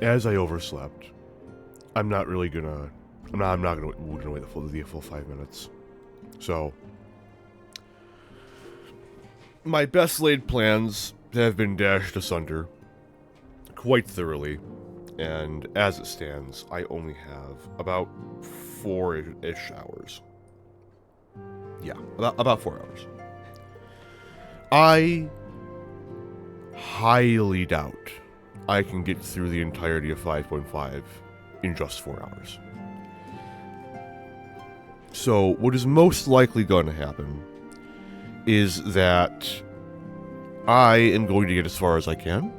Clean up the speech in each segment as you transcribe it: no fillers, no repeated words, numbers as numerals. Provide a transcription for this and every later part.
As I overslept, I'm not really gonna, I'm not gonna wait the full 5 minutes. So, my best laid plans have been dashed asunder quite thoroughly, and as it stands, I only have about 4-ish hours. Yeah, about 4 hours. I highly doubt I can get through the entirety of 5.5 in just 4 hours. So, what is most likely going to happen is that I am going to get as far as I can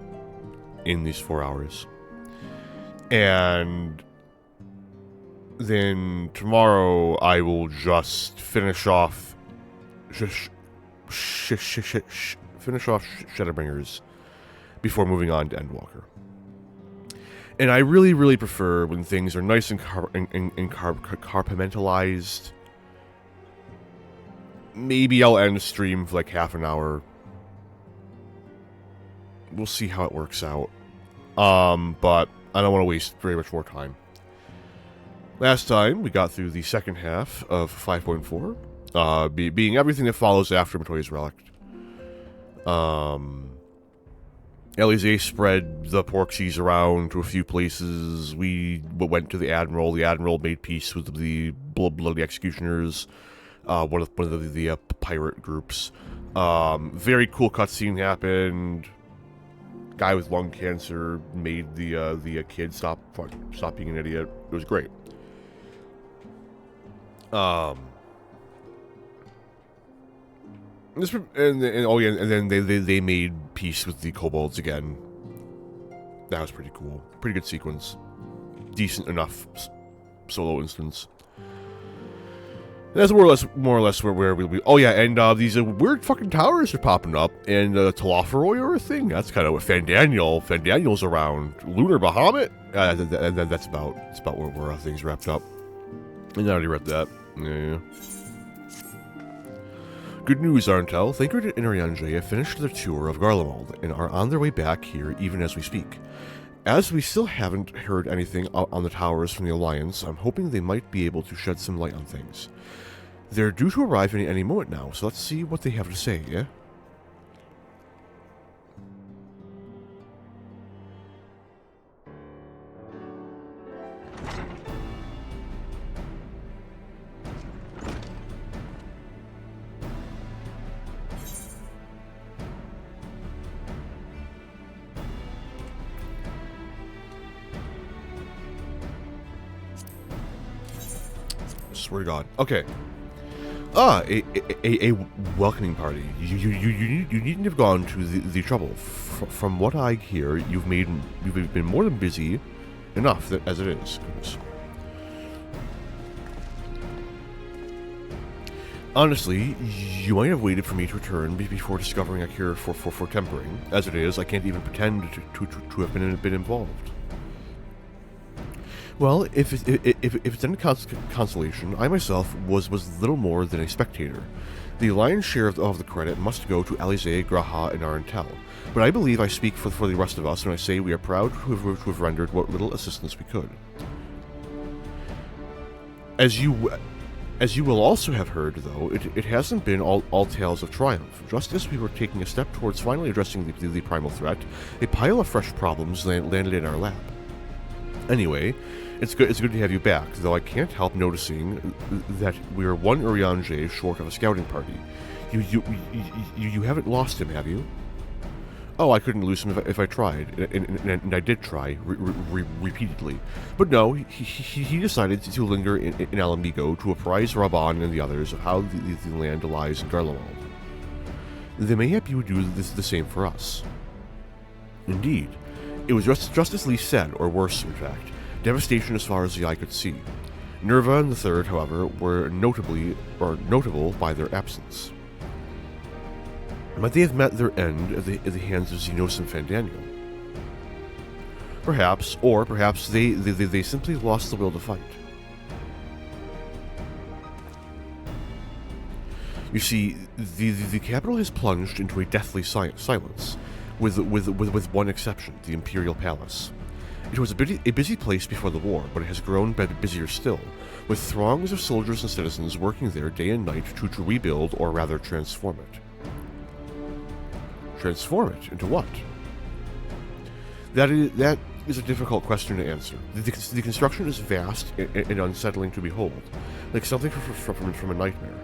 in these 4 hours. And then tomorrow I will just finish off Shadowbringers before moving on to Endwalker. And I really, really prefer when things are nice and compartmentalized. Maybe I'll end the stream for like half an hour. We'll see how it works out. But I don't want to waste very much more time. Last time, we got through the second half of 5.4, being everything that follows after Matoya's Relic. Alize spread the Porksies around to a few places. We went to the Admiral. The Admiral made peace with the Bloody Executioners, one of the pirate groups. Very cool cutscene happened. Guy with lung cancer made the kid stop being an idiot. It was great. And then they made peace with the kobolds again. That was pretty cool. Pretty good sequence. Decent enough solo instance. And that's more or less where we'll be. Oh yeah, and these weird fucking towers are popping up, and Telophoroi are a thing. That's kind of what Fandaniel's around. Lunar Bahamut. That's about where things wrapped up. And I already read that. Yeah. Good news, Arntel. Thancred and Ariange have finished their tour of Garlemald and are on their way back here even as we speak. As we still haven't heard anything on the towers from the Alliance, I'm hoping they might be able to shed some light on things. They're due to arrive any moment now, so let's see what they have to say, yeah? Swear to God. Okay. A welcoming party. You needn't have gone to the trouble. From what I hear, you've been more than busy enough as it is. Goodness. Honestly, you might have waited for me to return before discovering a cure for tempering. As it is, I can't even pretend to have been involved. Well, if it's any consolation, I myself was little more than a spectator. The lion's share of the credit must go to Alize, Graha, and Arntel, but I believe I speak for the rest of us when I say we are proud to have rendered what little assistance we could. As you will also have heard, though, it hasn't been all tales of triumph. Just as we were taking a step towards finally addressing the primal threat, a pile of fresh problems landed in our lap. Anyway, it's good to have you back, though I can't help noticing that we are one Urianger short of a scouting party. You haven't lost him, have you? Oh, I couldn't lose him if I tried, and I did try repeatedly. But no, he decided to linger in Alamigo to apprise Raban and the others of how the land lies in Garlemald. Then mayhap you would do the same for us. Indeed. It was just as Lee said, or worse, in fact. Devastation as far as the eye could see. Nerva and the Third, however, were notable by their absence. But they have met their end at the hands of Xenos and Fandaniel. Perhaps they simply lost the will to fight. You see, the capital has plunged into a deathly silence, with one exception, the Imperial Palace. It was a busy place before the war, but it has grown busier still, with throngs of soldiers and citizens working there day and night to rebuild, or rather transform it. Transform it into what? That is a difficult question to answer. The construction is vast and unsettling to behold, like something from a nightmare.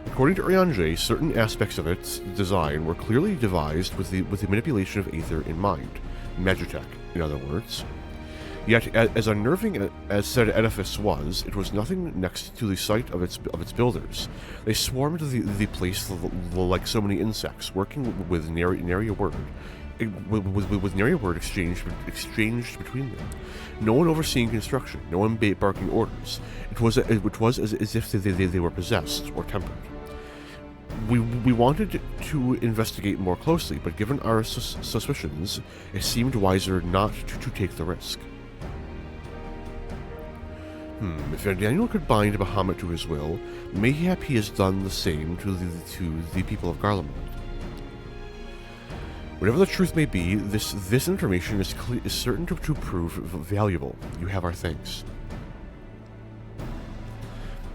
According to Urianger, certain aspects of its design were clearly devised with the manipulation of Aether in mind. Magitech, in other words. Yet, as unnerving as said edifice was, it was nothing next to the sight of its builders. They swarmed the place like so many insects, working with nary a word. With nary a word exchanged between them. No one overseeing construction, no one barking orders. It was as if they were possessed or tempered. We wanted to investigate more closely, but given our suspicions, it seemed wiser not to take the risk. If Daniel could bind Bahamut to his will, mayhap he has done the same to the people of Garlemald. Whatever the truth may be, this information is certain to prove valuable. You have our thanks.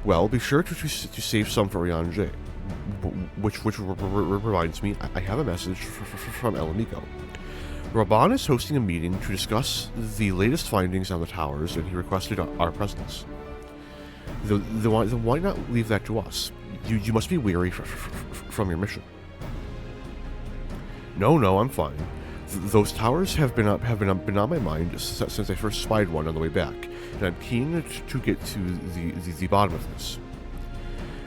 Well, be sure to save some for Urianger. Which reminds me, I have a message from El Amigo. Raban is hosting a meeting to discuss the latest findings on the towers, and he requested our presence. Why not leave that to us? You must be weary from your mission. No, I'm fine. Those towers have been on my mind since I first spied one on the way back, and I'm keen to get to the bottom of this.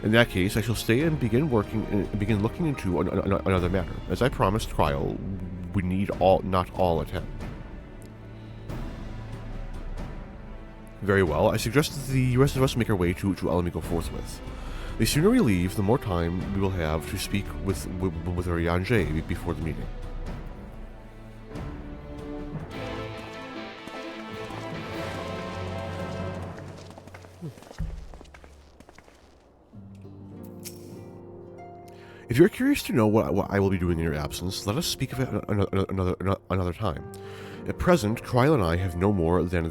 In that case, I shall stay and begin looking into another matter. As I promised Cryle, we need not all attend. Very well. I suggest the rest of us make our way to Elamigo forthwith. The sooner we leave, the more time we will have to speak with our Yanje before the meeting. If you're curious to know what I will be doing in your absence, let us speak of it another time. At present, Cryle and I have no more than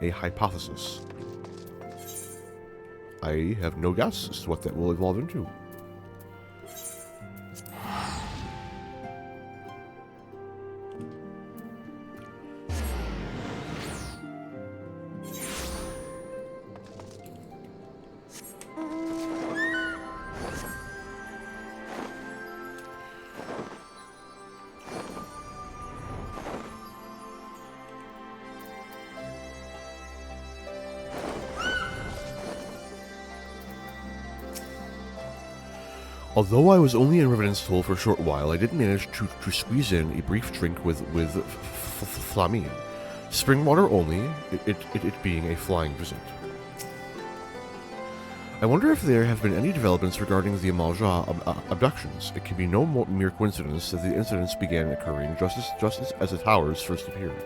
a hypothesis. I have no guess as to what that will evolve into. Although I was only in Rivedenstoll for a short while, I did manage to squeeze in a brief drink with Flamine. Spring water only, it being a flying visit. I wonder if there have been any developments regarding the Amalja abductions. It can be no mere coincidence that the incidents began occurring just as the towers first appeared.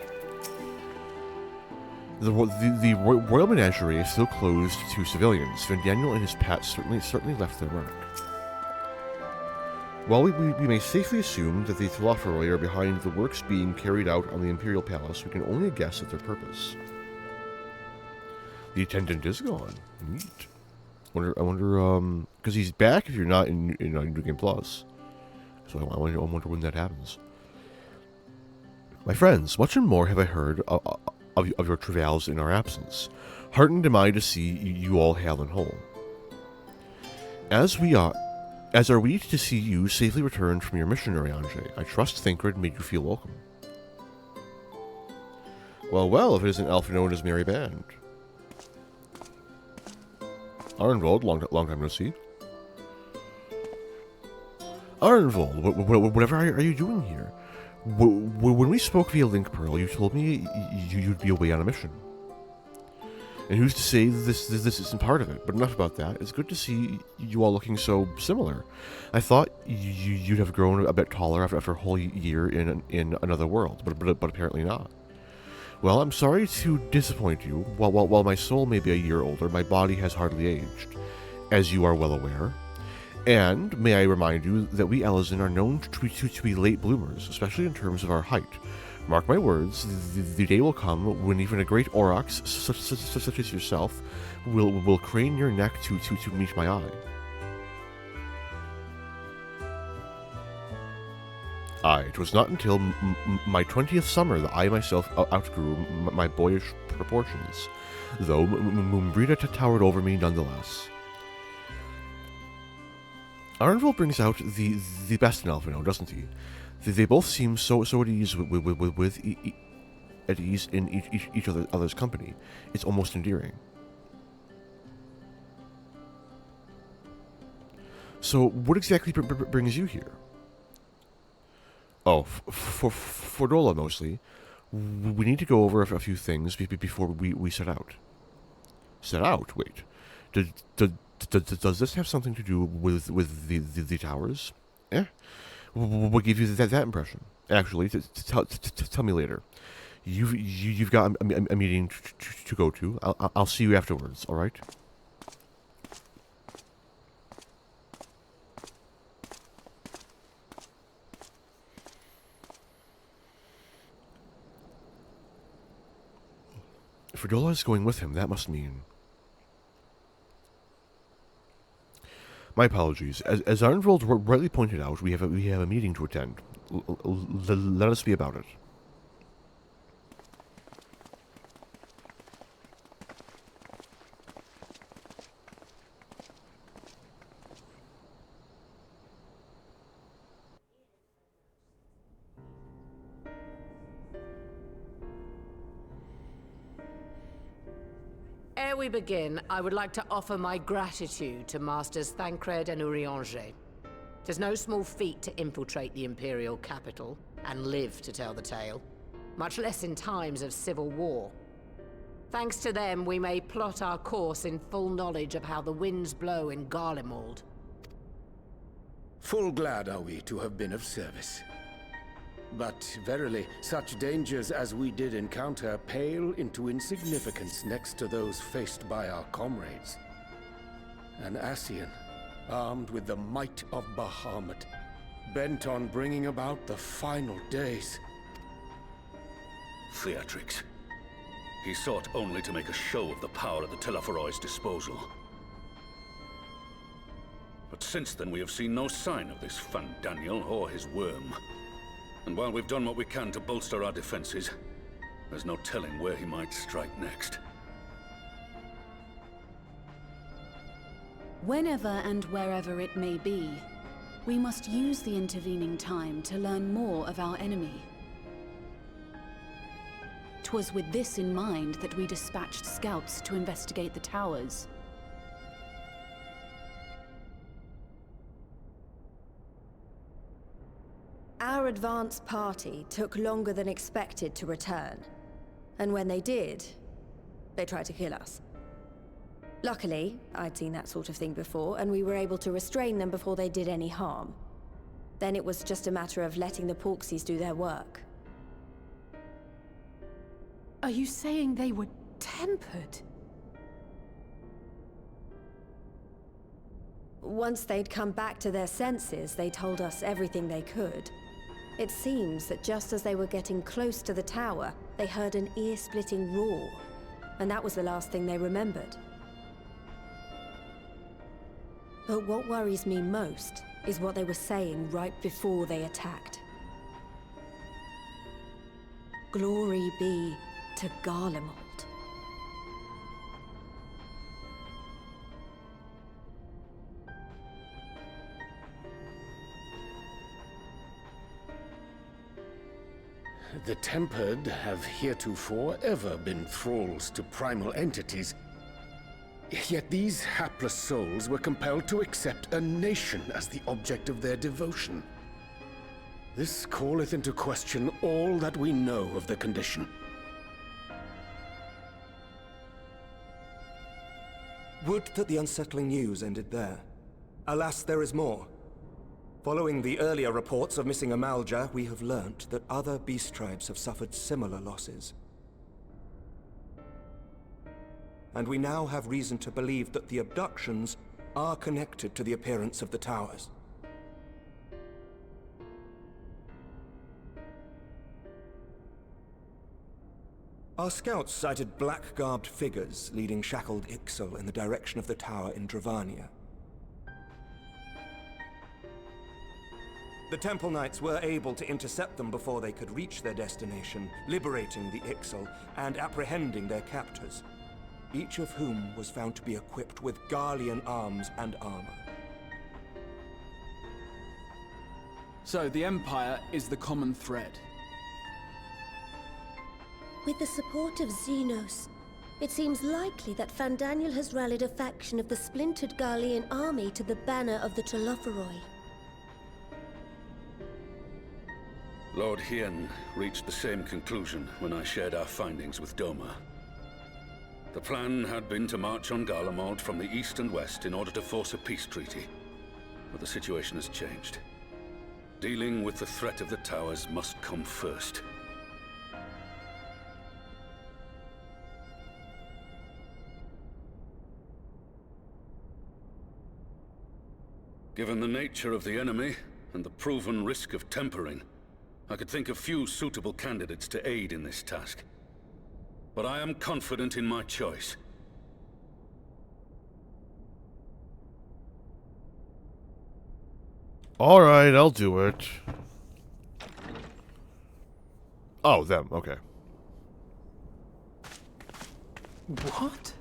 The Royal Menagerie is still closed to civilians. Van Daniel and his pets certainly left their mark. While we may safely assume that the Telaferoi are behind the works being carried out on the Imperial Palace, we can only guess at their purpose. The attendant is gone. Neat. I wonder, because he's back if you're not in New Game Plus. So I wonder when that happens. My friends, much and more have I heard of your travails in our absence. Heartened am I to see you all hale and whole. As are we to see you safely returned from your mission, Arianje. I trust Thancred made you feel welcome. Well, if it isn't Alpha known as Merry Band. Arnvold, long time no see. Arnvold, whatever are you doing here? When we spoke via Link Pearl, you told me you'd be away on a mission. And who's to say this isn't part of it? But enough about that. It's good to see you all looking so similar. I thought you'd have grown a bit taller after a whole year in another world, but apparently not. Well, I'm sorry to disappoint you. While my soul may be a year older, my body has hardly aged, as you are well aware. And may I remind you that we Elezen are known to be late bloomers, especially in terms of our height. Mark my words, the day will come when even a great Aurochs such as yourself will crane your neck to meet my eye. Aye, it was not until my 20th summer that I myself outgrew my boyish proportions, though Moonbrita towered over me nonetheless. Arnvold brings out the best in Elfino, doesn't he? They both seem so at ease at ease in each other's company. It's almost endearing. So, what exactly brings you here? Oh, for Dola mostly. We need to go over a few things before we set out. Set out? Wait. Does this have something to do with the towers? What gave you that impression? Actually, tell me later. You've got a meeting to go to. I'll see you afterwards. All right. If Ferdola is going with him, that must mean. My apologies. As Arnvold rightly pointed out, we have a meeting to attend. let us be about it. Ere we begin, I would like to offer my gratitude to Masters Thancred and Urianger. Tis no small feat to infiltrate the Imperial capital, and live to tell the tale, much less in times of civil war. Thanks to them, we may plot our course in full knowledge of how the winds blow in Garlemald. Full glad are we to have been of service. But verily, such dangers as we did encounter pale into insignificance next to those faced by our comrades. An Ascian, armed with the might of Bahamut, bent on bringing about the final days. Theatrics. He sought only to make a show of the power at the Telophoroid's disposal. But since then we have seen no sign of this Fandaniel or his worm. And while we've done what we can to bolster our defenses, there's no telling where he might strike next. Whenever and wherever it may be, we must use the intervening time to learn more of our enemy. 'Twas with this in mind that we dispatched scouts to investigate the towers. Our advance party took longer than expected to return. And when they did, they tried to kill us. Luckily, I'd seen that sort of thing before, and we were able to restrain them before they did any harm. Then it was just a matter of letting the Porksies do their work. Are you saying they were tempered? Once they'd come back to their senses, they told us everything they could. It seems that just as they were getting close to the tower, they heard an ear-splitting roar. And that was the last thing they remembered. But what worries me most is what they were saying right before they attacked. Glory be to Garlemald. The Tempered have heretofore ever been thralls to primal entities. Yet these hapless souls were compelled to accept a nation as the object of their devotion. This calleth into question all that we know of the condition. Would that the unsettling news ended there. Alas, there is more. Following the earlier reports of missing Amalja, we have learnt that other beast tribes have suffered similar losses. And we now have reason to believe that the abductions are connected to the appearance of the towers. Our scouts sighted black-garbed figures leading shackled Ixal in the direction of the tower in Dravania. The Temple Knights were able to intercept them before they could reach their destination, liberating the Ixal and apprehending their captors, each of whom was found to be equipped with Garlean arms and armor. So the Empire is the common thread. With the support of Xenos, it seems likely that Fandaniel has rallied a faction of the splintered Garlean army to the banner of the Telophoroi. Lord Hien reached the same conclusion when I shared our findings with Doma. The plan had been to march on Garlemald from the east and west in order to force a peace treaty. But the situation has changed. Dealing with the threat of the towers must come first. Given the nature of the enemy and the proven risk of tempering, I could think of few suitable candidates to aid in this task. But I am confident in my choice. Alright, I'll do it. Oh, them. Okay. What?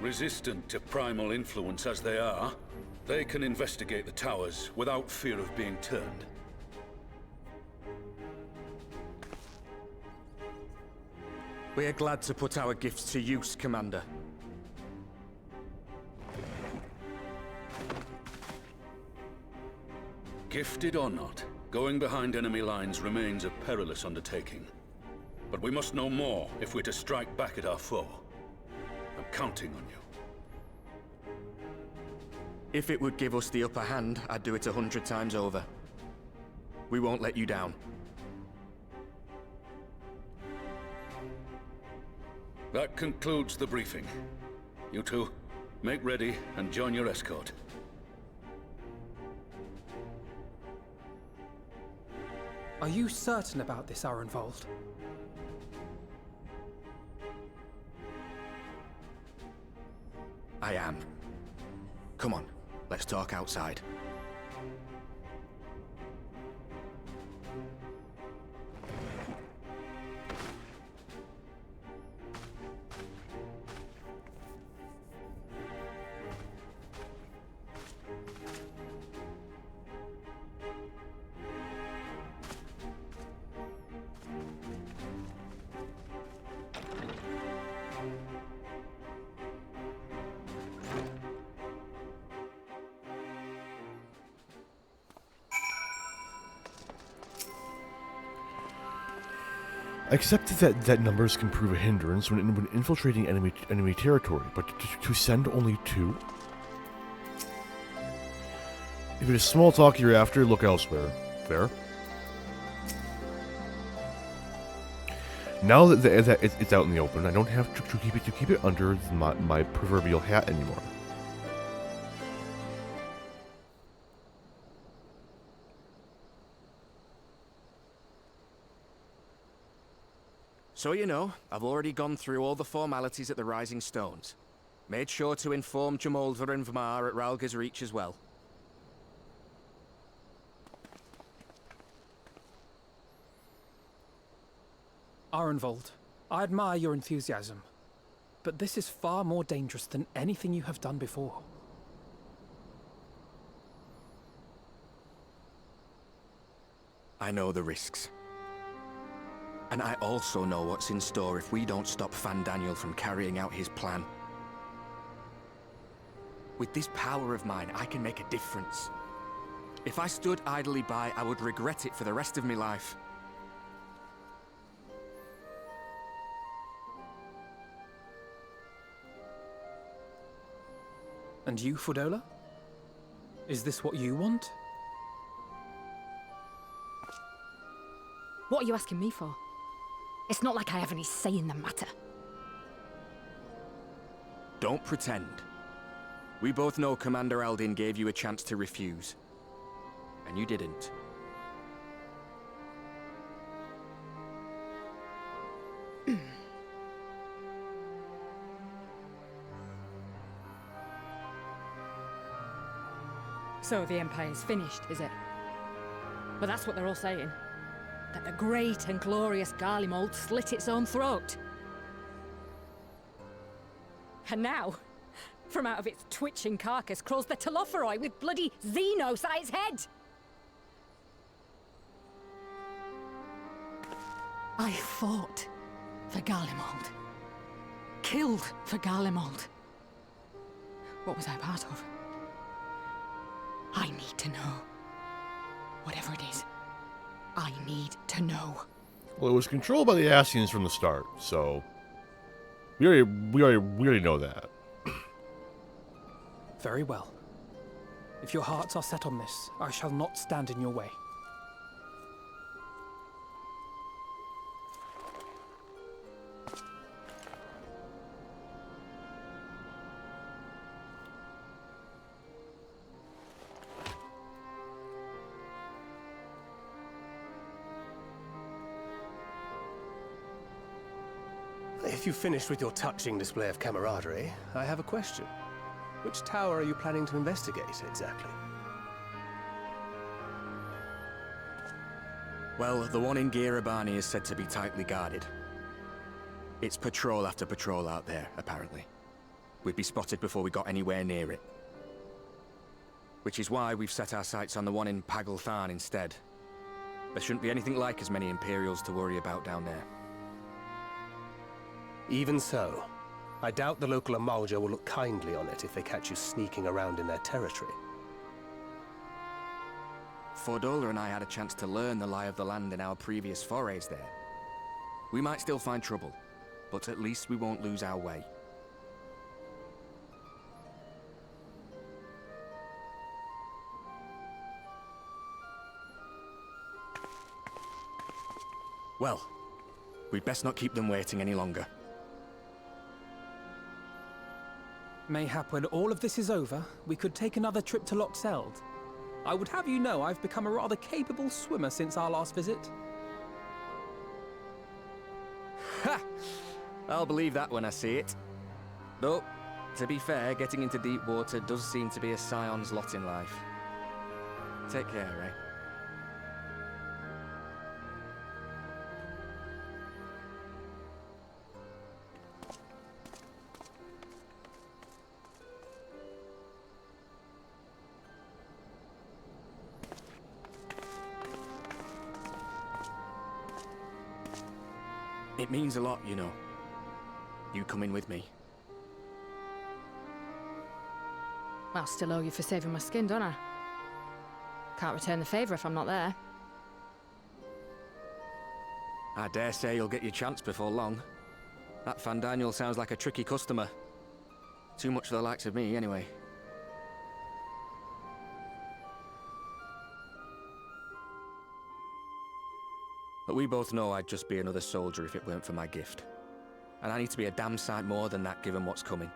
Resistant to primal influence as they are, they can investigate the towers without fear of being turned. We're glad to put our gifts to use, Commander. Gifted or not, going behind enemy lines remains a perilous undertaking. But we must know more if we're to strike back at our foe. I'm counting on you. If it would give us the upper hand, I'd do it 100 times over. We won't let you down. That concludes the briefing. You two, make ready and join your escort. Are you certain about this, Arenvold? I am. Come on, let's talk outside. I accept that numbers can prove a hindrance when infiltrating enemy territory, but to send only 2? If it is small talk you're after, look elsewhere. Fair? Now that it's out in the open, I don't have to keep it under my proverbial hat anymore. So you know, I've already gone through all the formalities at the Rising Stones. Made sure to inform Jamoldva and Vmar at Ralga's Reach as well. Arenvold, I admire your enthusiasm, but this is far more dangerous than anything you have done before. I know the risks. And I also know what's in store if we don't stop Fandaniel from carrying out his plan. With this power of mine, I can make a difference. If I stood idly by, I would regret it for the rest of my life. And you, Fudola? Is this what you want? What are you asking me for? It's not like I have any say in the matter. Don't pretend. We both know Commander Aldin gave you a chance to refuse. And you didn't. So the Empire's finished, is it? But that's what they're all saying. That the great and glorious Garlemald slit its own throat. And now, from out of its twitching carcass crawls the Telophoroi with bloody Xenos at its head! I fought for Garlemald. Killed for Garlemald. What was I part of? I need to know. Whatever it is, I need to know. Well, it was controlled by the Ascians from the start, so we already know that. Very well. If your hearts are set on this, I shall not stand in your way. If you've finished with your touching display of camaraderie, I have a question. Which tower are you planning to investigate, exactly? Well, the one in Girabani is said to be tightly guarded. It's patrol after patrol out there, apparently. We'd be spotted before we got anywhere near it. Which is why we've set our sights on the one in Pagalthan instead. There shouldn't be anything like as many Imperials to worry about down there. Even so, I doubt the local Amalja will look kindly on it if they catch you sneaking around in their territory. Fordola and I had a chance to learn the lie of the land in our previous forays there. We might still find trouble, but at least we won't lose our way. Well, we'd best not keep them waiting any longer. Mayhap when all of this is over, we could take another trip to Loxeld. I would have you know I've become a rather capable swimmer since our last visit. Ha! I'll believe that when I see it. Though, to be fair, getting into deep water does seem to be a scion's lot in life. Take care, Ray. It means a lot, you know. You coming with me. I'll still owe you for saving my skin, don't I? Can't return the favour if I'm not there. I dare say you'll get your chance before long. That Fandaniel sounds like a tricky customer. Too much for the likes of me, anyway. But we both know I'd just be another soldier if it weren't for my gift. And I need to be a damn sight more than that given what's coming.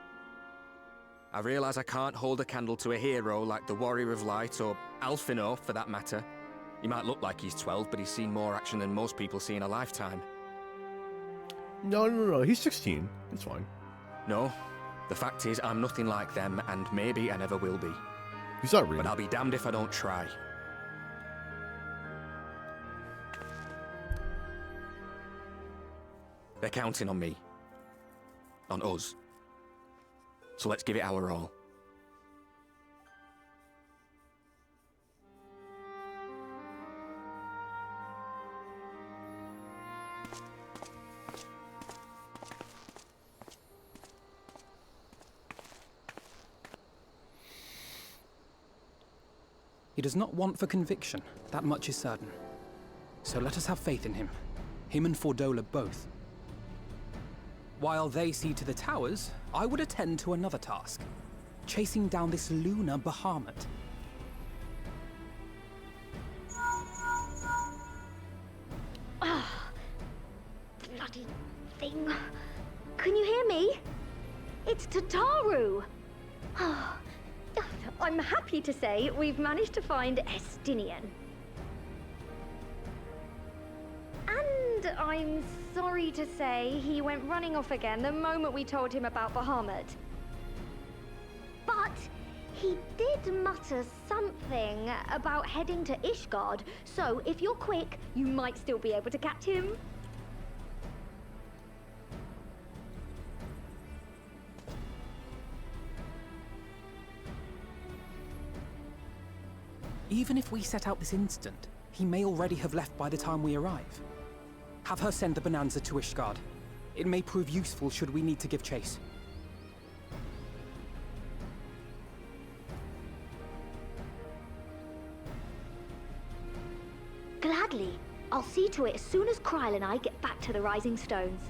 I realise I can't hold a candle to a hero like the Warrior of Light, or Alphino for that matter. He might look like he's 12, but he's seen more action than most people see in a lifetime. No, he's 16. It's fine. No, the fact is I'm nothing like them, and maybe I never will be. He's not reading. But I'll be damned if I don't try. They're counting on me. On us. So let's give it our all. He does not want for conviction, that much is certain. So let us have faith in him. Him and Fordola both. While they see to the towers, I would attend to another task. Chasing down this lunar Bahamut. Bloody thing. Can you hear me? It's Tataru! I'm happy to say we've managed to find Estinian. And I'm sorry to say he went running off again the moment we told him about Bahamut. But he did mutter something about heading to Ishgard, so if you're quick, you might still be able to catch him. Even if we set out this instant, he may already have left by the time we arrive. Have her send the Bonanza to Ishgard. It may prove useful should we need to give chase. Gladly. I'll see to it as soon as Kryl and I get back to the Rising Stones.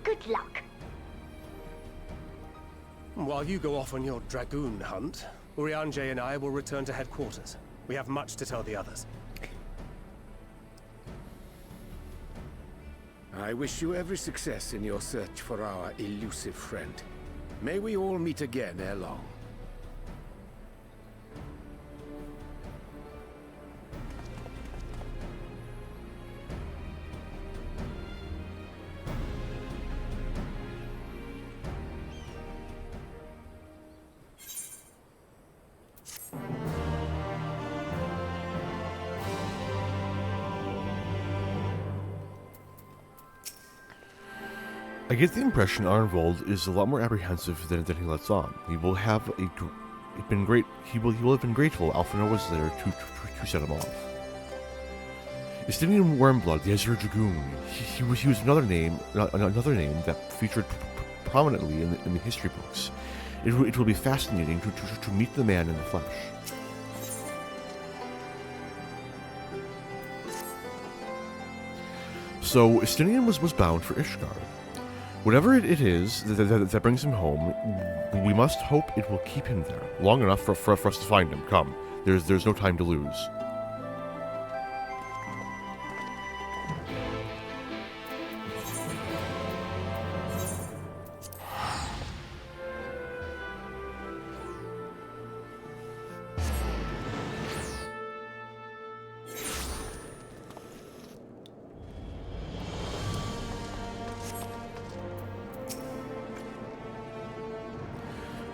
Good luck. While you go off on your dragoon hunt, Urianger and I will return to headquarters. We have much to tell the others. I wish you every success in your search for our elusive friend. May we all meet again ere long. I get the impression Arnvold is a lot more apprehensive than he lets on. He will have been grateful Alphinaud was there to set him off. Estinian Wormblood, the Azure Dragoon. He was another name that featured prominently in the history books. It will be fascinating to meet the man in the flesh. So Estinian was bound for Ishgard. Whatever it is that brings him home, we must hope it will keep him there long enough for us to find him. Come, there's no time to lose.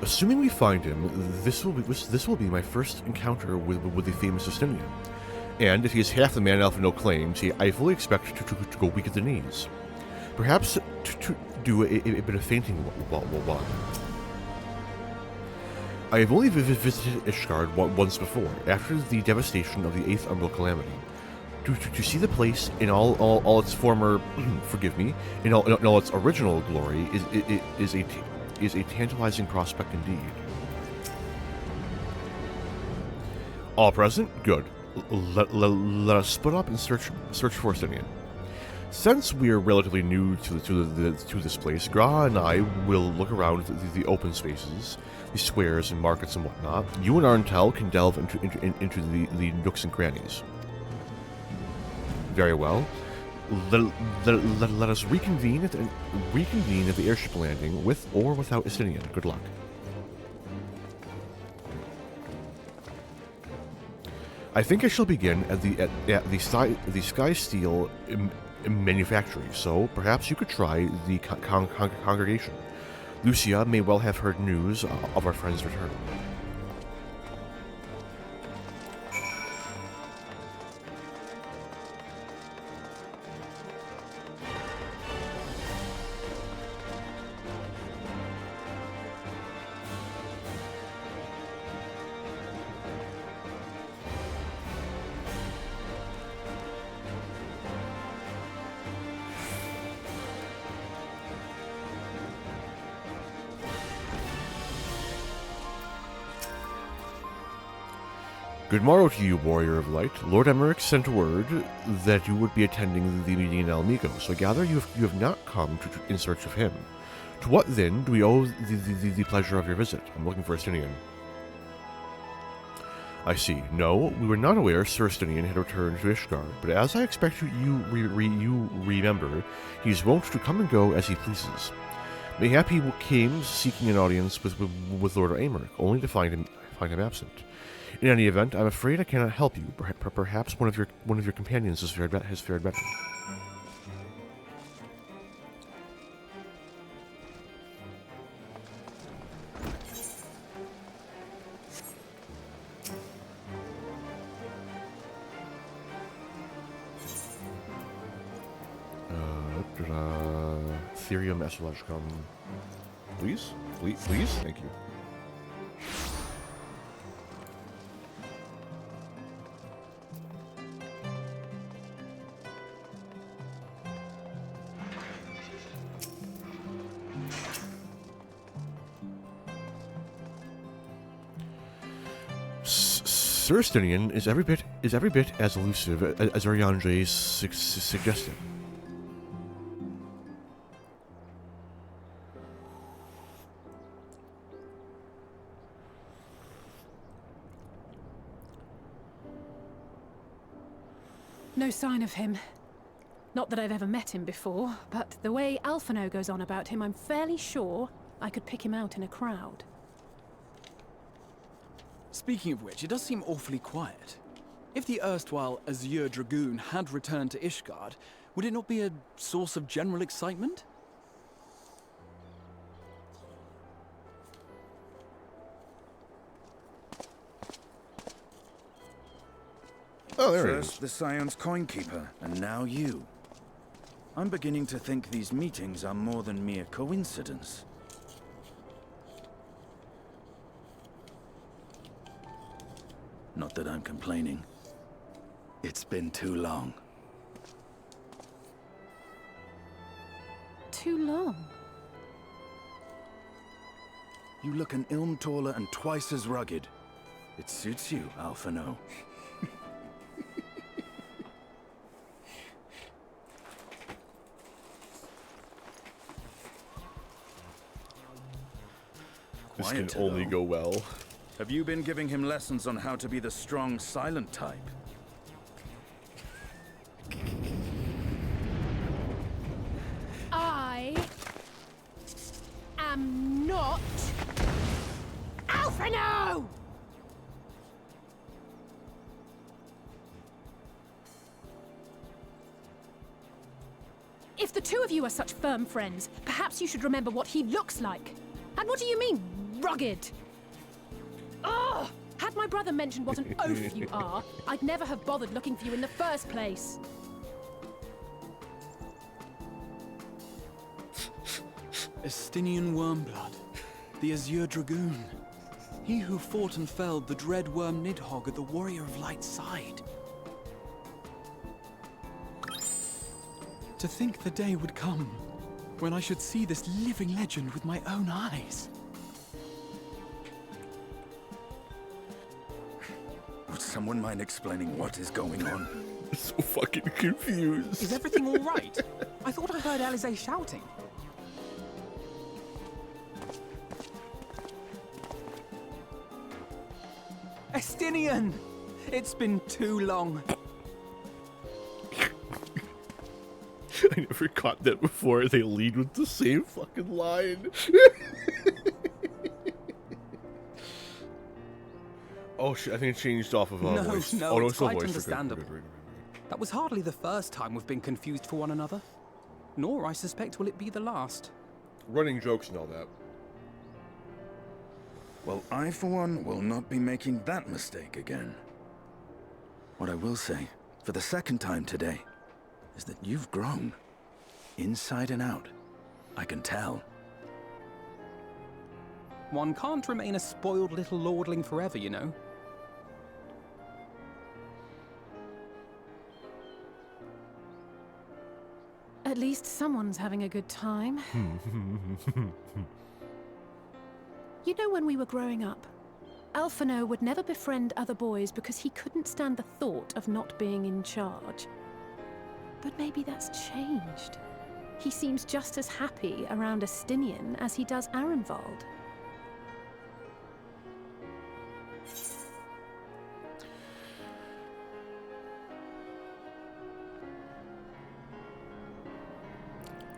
Assuming we find him, this will be my first encounter with the famous Justinian. And if he is half the man Alphinaud claims, I fully expect to go weak at the knees. Perhaps to do a bit of fainting while I have only visited Ishgard once before, after the devastation of the 8th Umbral Calamity. To see the place in all its former, forgive me, in all its original glory is a tantalizing prospect indeed. All present? Good. Let us split up and search for Estinian. Since we are relatively new to this place, Gra and I will look around the open spaces, the squares and markets and whatnot. You and Arntel can delve into the nooks and crannies. Very well. Let us reconvene at the airship landing, with or without Estinian. Good luck. I think I shall begin at the Sky Steel manufactory. So perhaps you could try the congregation. Lucia may well have heard news of our friend's return. Good morrow to you, Warrior of Light. Lord Emmerich sent word that you would be attending the meeting in Almigo, so I gather you have not come in search of him. To what, then, do we owe the pleasure of your visit? I'm looking for Estinian. I see. No, we were not aware Sir Estinian had returned to Ishgard, but as I expect you remember, he is wont to come and go as he pleases. Mayhap he came seeking an audience with Lord Emmerich, only to find him absent. In any event, I'm afraid I cannot help you. Perhaps one of your companions has fared better. Therium Astrologicum. Please? Please? Thank you. Sir Estinian is every bit as elusive as Urianger suggested. No sign of him. Not that I've ever met him before, but the way Alphinaud goes on about him, I'm fairly sure I could pick him out in a crowd. Speaking of which, it does seem awfully quiet. If the erstwhile Azure Dragoon had returned to Ishgard, would it not be a source of general excitement? Oh, there he is. First the Scion's Coinkeeper, and now you. I'm beginning to think these meetings are more than mere coincidence. Not that I'm complaining. It's been too long. Too long? You look an ilm taller and twice as rugged. It suits you, Alphino. This can only go well. Have you been giving him lessons on how to be the strong, silent type? I am not Alphino! If the two of you are such firm friends, perhaps you should remember what he looks like. And what do you mean, rugged? Ugh! Had my brother mentioned what an oaf you are, I'd never have bothered looking for you in the first place. Estinian Wormblood, the Azure Dragoon. He who fought and felled the dread worm Nidhogg at the Warrior of Light's side. To think the day would come when I should see this living legend with my own eyes. Would someone mind explaining what is going on? I'm so fucking confused. Is everything all right? I thought I heard Alize shouting. Estinian! It's been too long. I never caught that before. They lead with the same fucking line. Oh shit, I think it changed off of voice. No, Oh, no, it's still quite voice. understandable. Okay. That was hardly the first time we've been confused for one another. Nor, I suspect, will it be the last. Running jokes and all that. Well, I, for one, will not be making that mistake again. What I will say, for the second time today, is that you've grown. Inside and out. I can tell. One can't remain a spoiled little lordling forever, you know. At least someone's having a good time. You know, when we were growing up, Alphino would never befriend other boys because he couldn't stand the thought of not being in charge. But maybe that's changed. He seems just as happy around Estinian as he does Arenvald.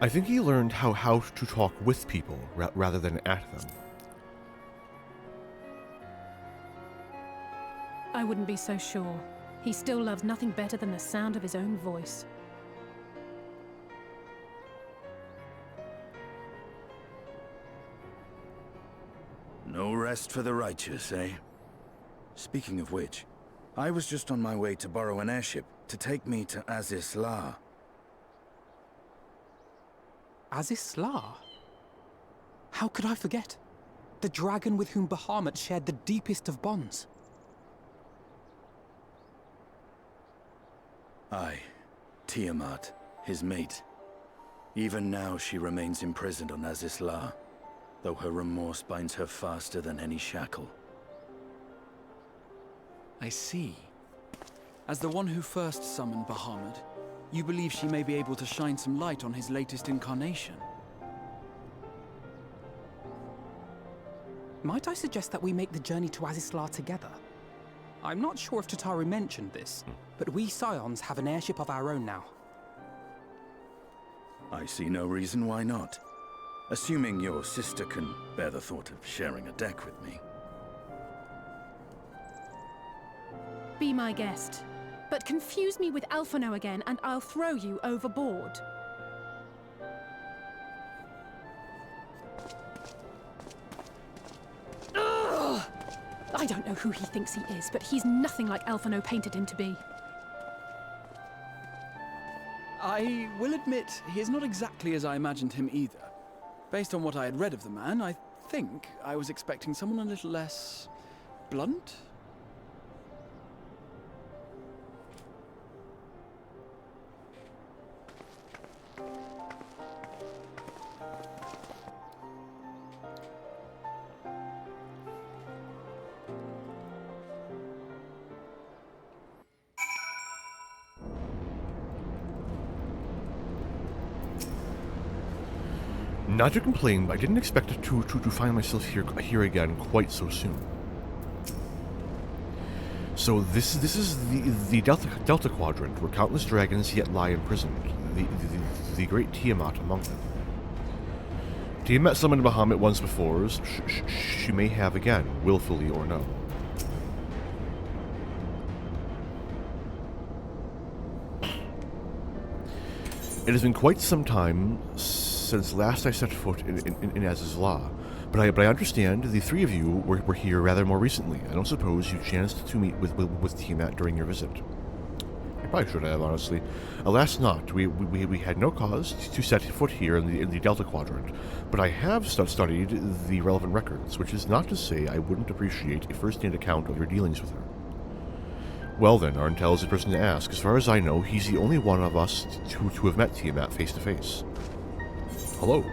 I think he learned how to talk with people rather than at them. I wouldn't be so sure. He still loves nothing better than the sound of his own voice. No rest for the righteous, eh? Speaking of which, I was just on my way to borrow an airship to take me to Azis La. Azis La? How could I forget? The dragon with whom Bahamut shared the deepest of bonds. Aye, Tiamat, his mate. Even now she remains imprisoned on Azis La, though her remorse binds her faster than any shackle. I see. As the one who first summoned Bahamut, you believe she may be able to shine some light on his latest incarnation? Might I suggest that we make the journey to Azisla together? I'm not sure if Tataru mentioned this, but we Scions have an airship of our own now. I see no reason why not. Assuming your sister can bear the thought of sharing a deck with me. Be my guest. But confuse me with Alphino again and I'll throw you overboard. Ugh! I don't know who he thinks he is, but he's nothing like Alphino painted him to be. I will admit, he is not exactly as I imagined him either. Based on what I had read of the man, I think I was expecting someone a little less blunt? Not to complain, but I didn't expect to find myself here again quite so soon. So this is the Delta Quadrant, where countless dragons yet lie imprisoned. The great Tiamat among them. Tiamat summoned Bahamut once before. She may have again, willfully or no. It has been quite some time since last I set foot in Azizla, but I understand the three of you were here rather more recently. I don't suppose you chanced to meet with Tiamat during your visit. I probably should have, honestly. Alas not. We had no cause to set foot here in the Delta Quadrant, but I have studied the relevant records, which is not to say I wouldn't appreciate a first-hand account of your dealings with her. Well then, our intelligent person to ask. As far as I know, he's the only one of us to have met Tiamat face to face. Hello.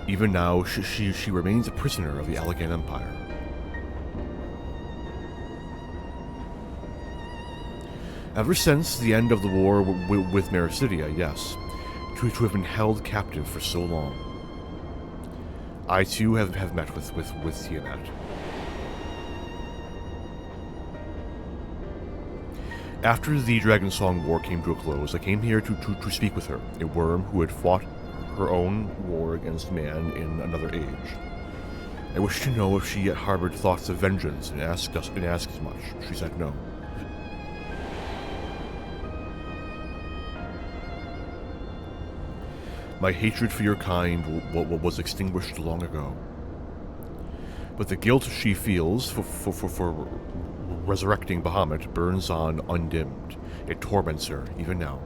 Even now, she remains a prisoner of the Allegan Empire. Ever since the end of the war with Mericidia, yes. To have been held captive for so long. I too have met with Tiamat. After the Dragon Song War came to a close, I came here to speak with her, a worm who had fought her own war against man in another age. I wished to know if she yet harbored thoughts of vengeance and asked as much. She said no. My hatred for your kind was extinguished long ago. But the guilt she feels for resurrecting Bahamut burns on undimmed. It torments her, even now.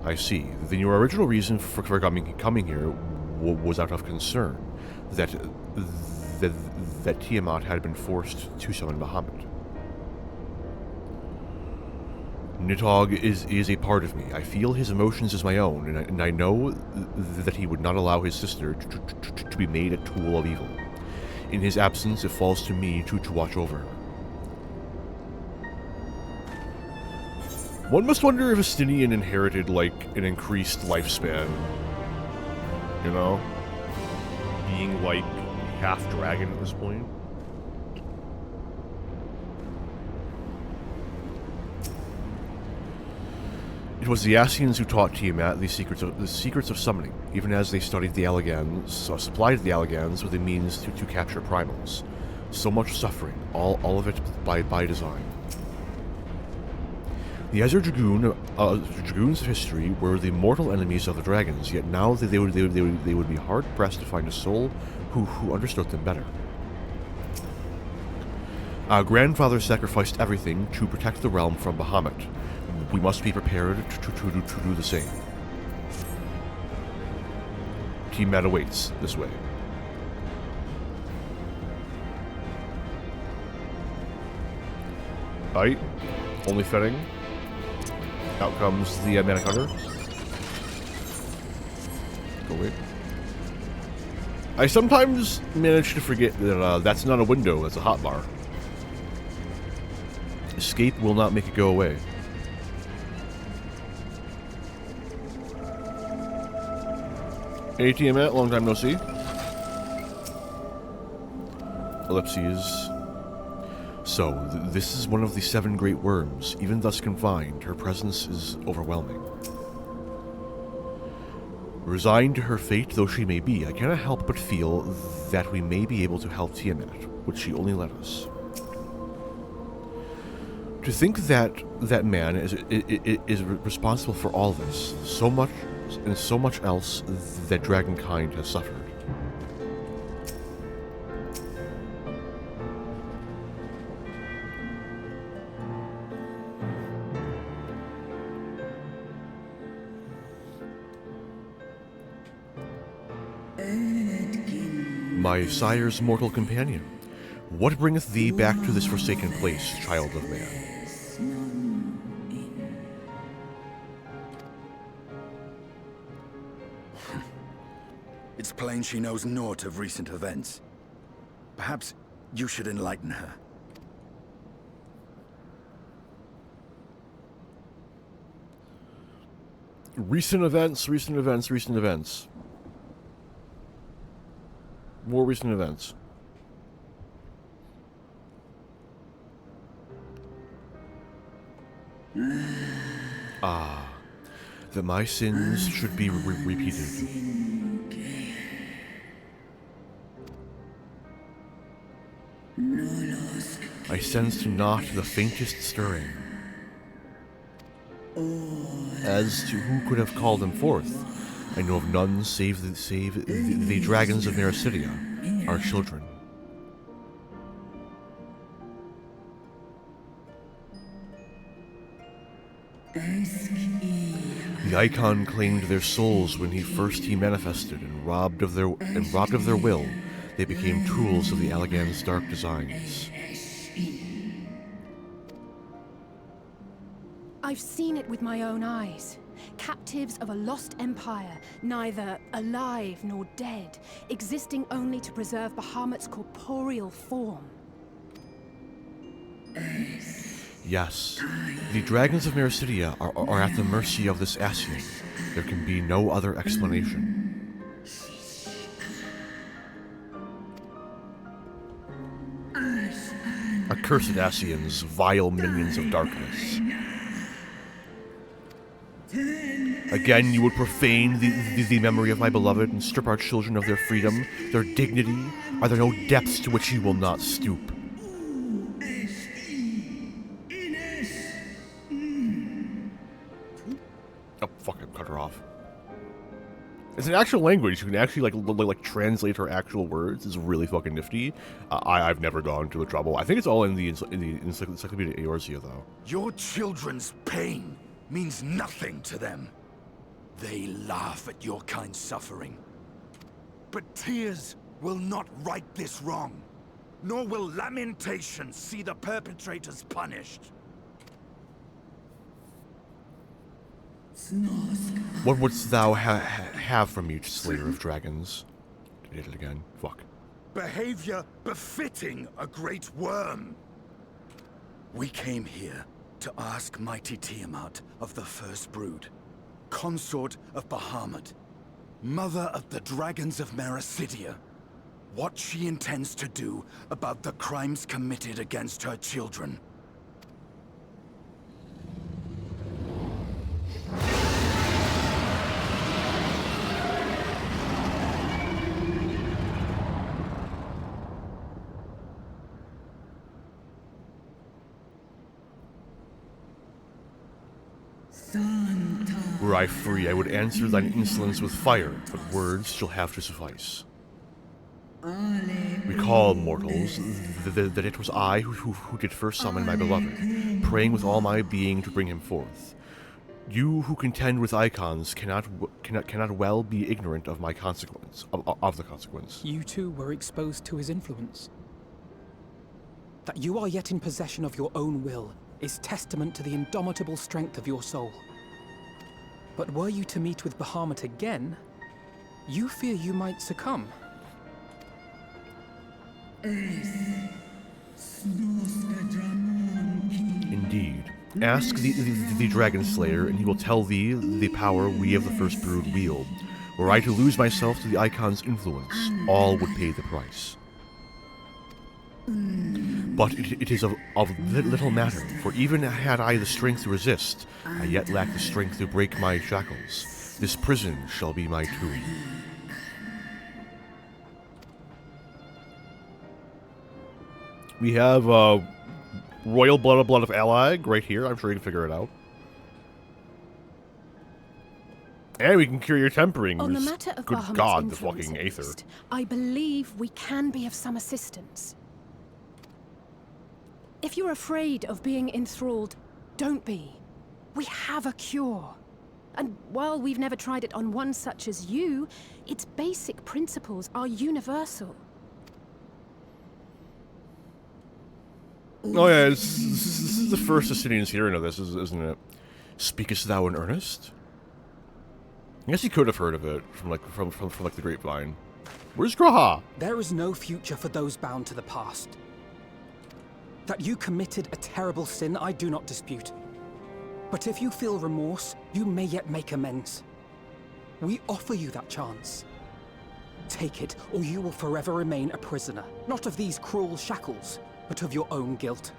I see. Then your original reason for coming here was out of concern that Tiamat had been forced to summon Bahamut. Nidhogg is a part of me. I feel his emotions as my own, and I know that he would not allow his sister to be made a tool of evil. In his absence, it falls to me to watch over her. One must wonder if Estinian inherited, like, an increased lifespan. You know? Being, like, half-dragon at this point. It was the Ascians who taught Tiamat the secrets of summoning, even as they studied the Allegans, supplied the Allegans with the means to capture primals. So much suffering, all of it by design. The Azure Dragoons of history were the mortal enemies of the dragons, yet now they would be hard-pressed to find a soul who understood them better. Our grandfather sacrificed everything to protect the realm from Bahamut. We must be prepared to do the same. Tiamat awaits this way. Right? Only fitting. Out comes the Mana Cutter. Go away. I sometimes manage to forget that that's not a window, that's a hotbar. Escape will not make it go away. Hey Tiamat, long time no see. Ellipses. So, this is one of the 7 great worms. Even thus confined, her presence is overwhelming. Resigned to her fate though she may be, I cannot help but feel that we may be able to help Tiamat, would she only let us. To think that that man is responsible for all this, so much and so much else that dragonkind has suffered. my sire's mortal companion. What bringeth thee back to this forsaken place, child of man? It's plain she knows naught of recent events. Perhaps you should enlighten her. Recent events. More recent events. Ah, that my sins should be repeated. I sensed not the faintest stirring. As to who could have called them forth, I know of none save the dragons of Mericidia, our children. The Icon claimed their souls when he manifested, and robbed of their will, they became tools of the Allagan's dark designs. I've seen it with my own eyes. Captives of a lost empire, neither alive nor dead, existing only to preserve Bahamut's corporeal form. Yes, the dragons of Mericidia are at the mercy of this Ascian. There can be no other explanation. Accursed Ascians, vile minions of darkness. Again, you would profane the memory of my beloved and strip our children of their freedom, their dignity. Are there no depths to which you will not stoop? Oh, fuck, I cut her off. It's an actual language. You can actually like translate her actual words. It's really fucking nifty. I've never gone to the trouble. I think it's all in the Encyclopedia Eorzea, though. Your children's pain means nothing to them. They laugh at your kind suffering. But tears will not right this wrong, nor will lamentation see the perpetrators punished. What wouldst thou have from me, slayer of dragons? Did it again. Fuck. Behavior befitting a great worm. We came here to ask mighty Tiamat of the First Brood, consort of Bahamut, mother of the dragons of Mericidia, what she intends to do about the crimes committed against her children. Were I free, I would answer thine insolence with fire, but words shall have to suffice. Recall, mortals, that it was I who did first summon my beloved, praying with all my being to bring him forth. You who contend with icons cannot well be ignorant of my consequence, of the consequence. You too were exposed to his influence. That you are yet in possession of your own will is testament to the indomitable strength of your soul. But were you to meet with Bahamut again, you fear you might succumb. Indeed. Ask the Dragon Slayer, and he will tell thee the power we of the First Brood wield. Were I to lose myself to the Icon's influence, all would pay the price. But it is of little matter, for even had I the strength to resist, I yet lack the strength to break my shackles. This prison shall be my tomb. We have Royal Blood of Allag right here. I'm sure you can figure it out. And we can cure your tempering. On the matter of Good Bahamut's God, the influence fucking at Aether. least, I believe we can be of some assistance. If you're afraid of being enthralled, don't be. We have a cure. And while we've never tried it on one such as you, its basic principles are universal. Oh yeah, this is the first Justinian's hearing of this, isn't it? Speakest thou in earnest? I guess he could have heard of it from the grapevine. Where's Graha? There is no future for those bound to the past. That you committed a terrible sin, I do not dispute. But if you feel remorse, you may yet make amends. We offer you that chance. Take it, or you will forever remain a prisoner. Not of these cruel shackles, but of your own guilt.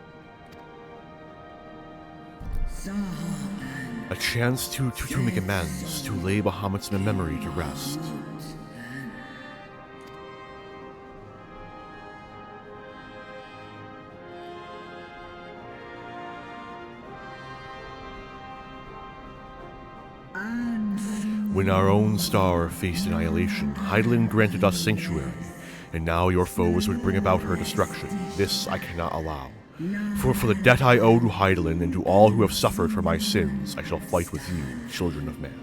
A chance to make amends, to lay Bahamut's memory to rest. When our own star faced annihilation, Hydaelyn granted us sanctuary, and now your foes would bring about her destruction. This I cannot allow. For the debt I owe to Hydaelyn and to all who have suffered for my sins, I shall fight with you, children of man.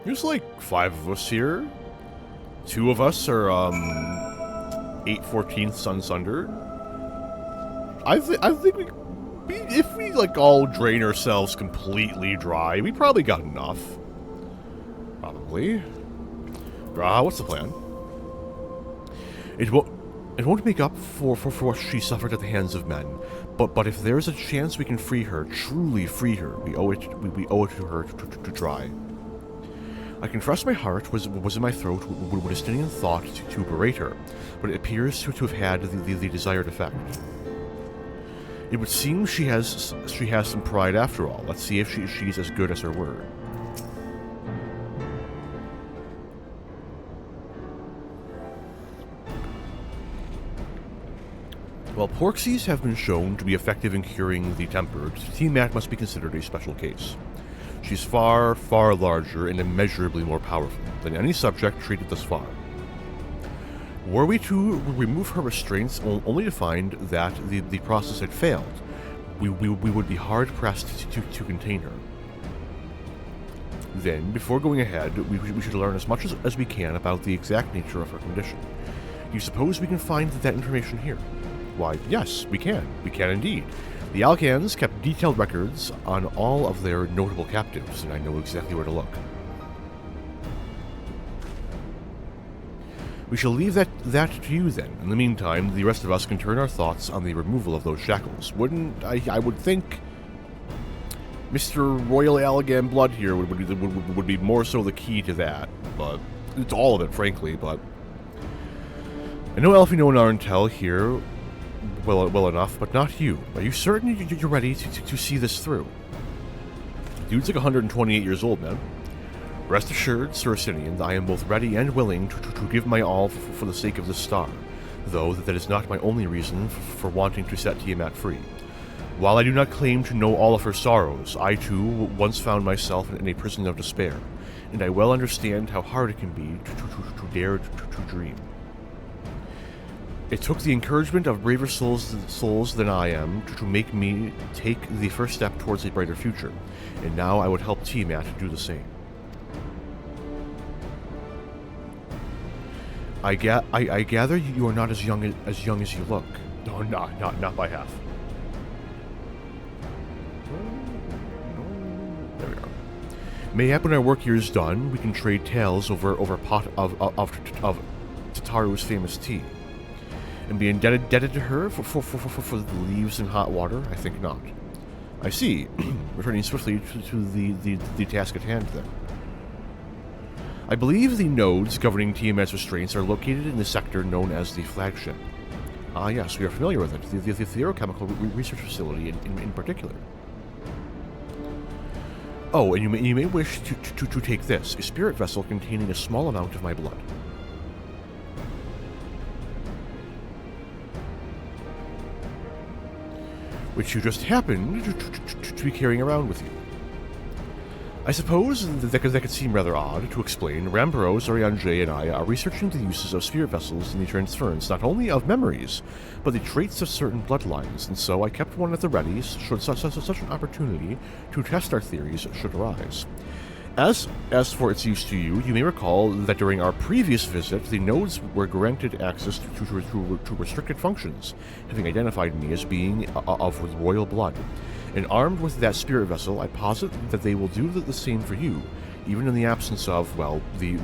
There's like 5 of us here. 2 of us are 8/14 Sun Sundered. I think if we like all drain ourselves completely dry, we probably got enough. Probably. Graha, what's the plan? It won't make up for what she suffered at the hands of men, but if there's a chance we can free her, truly free her, we owe it to her to try. I confess my heart was in my throat when Justinian thought to berate her, but it appears to have had the desired effect. It would seem she has some pride after all. Let's see if she's as good as her word. While Porxies have been shown to be effective in curing the tempered, Tiamat must be considered a special case. She's far, far larger and immeasurably more powerful than any subject treated thus far. Were we to remove her restraints only to find that the process had failed, we would be hard-pressed to contain her. Then, before going ahead, we should learn as much as we can about the exact nature of her condition. Do you suppose we can find that information here? Why, yes, we can. We can indeed. The Alcans kept detailed records on all of their notable captives, and I know exactly where to look. We shall leave that to you then. In the meantime, the rest of us can turn our thoughts on the removal of those shackles. I would think Mr. Royal Algan Blood here would be more so the key to that, but it's all of it, frankly, but I know Elfino and Arntel here well enough, but not you. Are you certain you're ready to see this through? Dude's like 128 years old, man. Rest assured, Sir Justinian, I am both ready and willing to give my all for the sake of this star, though that is not my only reason for wanting to set Tiamat free. While I do not claim to know all of her sorrows, I too once found myself in a prison of despair, and I well understand how hard it can be to dare to dream. It took the encouragement of braver souls than I am to make me take the first step towards a brighter future, and now I would help Tiamat do the same. I gather you are not as young as you look. No, not by half. There we are. Mayhap when our work here is done, we can trade tales over a pot of Tataru's famous tea. And be indebted to her for the leaves and hot water? I think not. I see. Returning swiftly to the task at hand, then. I believe the nodes governing Tiamat's restraints are located in the sector known as the flagship. Ah, yes, we are familiar with it. The Therochemical Research Facility in particular. Oh, and you may wish to take this, a spirit vessel containing a small amount of my blood. Which you just happened to be carrying around with you. I suppose that could seem rather odd. To explain, Rambaros, Oriange, and I are researching the uses of spirit vessels in the transference not only of memories, but the traits of certain bloodlines, and so I kept one at the ready should such an opportunity to test our theories should arise. As for its use to you, you may recall that during our previous visit, the nodes were granted access to restricted functions, having identified me as being of royal blood. And armed with that spirit vessel, I posit that they will do the same for you, even in the absence of, well, the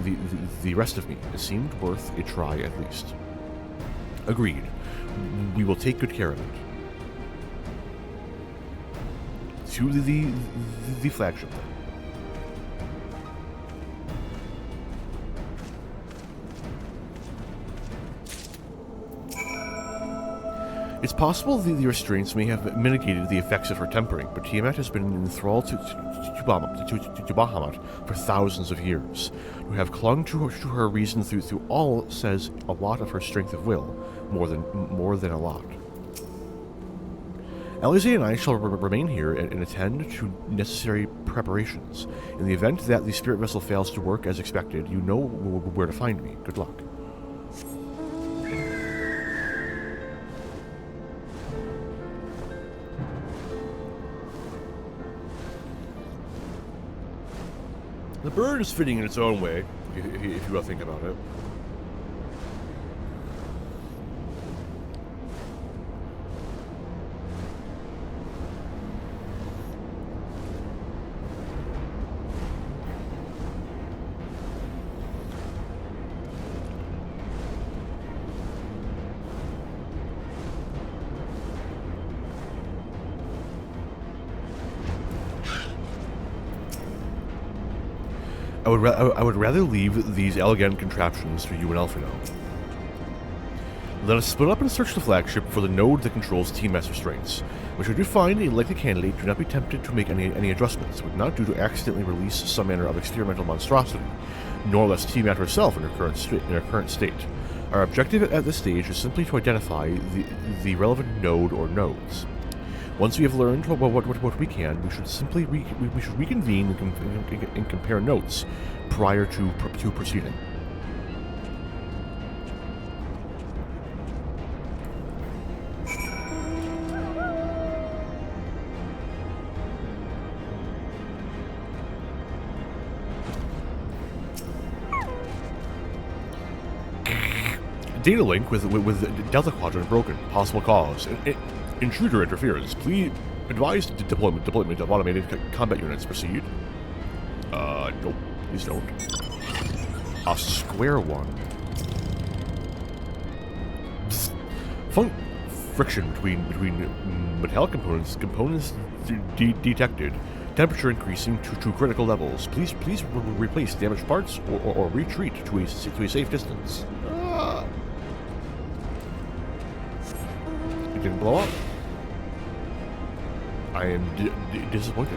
rest of me. It seemed worth a try at least. Agreed. We will take good care of it. To the flagship then. It's possible the restraints may have mitigated the effects of her tempering, but Tiamat has been enthralled to Bahamut for thousands of years. To have clung to her reason through all says a lot of her strength of will, more than a lot. Alize and I shall remain here and attend to necessary preparations. In the event that the spirit vessel fails to work as expected, you know where to find me. Good luck. The bird is fitting in its own way, if you will think about it. I would rather leave these elegant contraptions for you and Elfino. Let us split up and search the flagship for the node that controls Tiamat's restraints. But should you find a likely candidate, do not be tempted to make any adjustments. It would not do to accidentally release some manner of experimental monstrosity, nor less Tiamat herself in her current state. Our objective at this stage is simply to identify the relevant node or nodes. Once we have learned what we can, we should simply reconvene and compare notes prior to proceeding. Data link with Delta Quadrant broken. Possible cause. Intruder interference. Please advise deployment of automated combat units. Proceed. Nope. Please don't. A square one. Psst. Friction between metallic components. Components detected. Temperature increasing to critical levels. Please replace damaged parts or retreat to a safe distance. It didn't blow up. I am disappointed.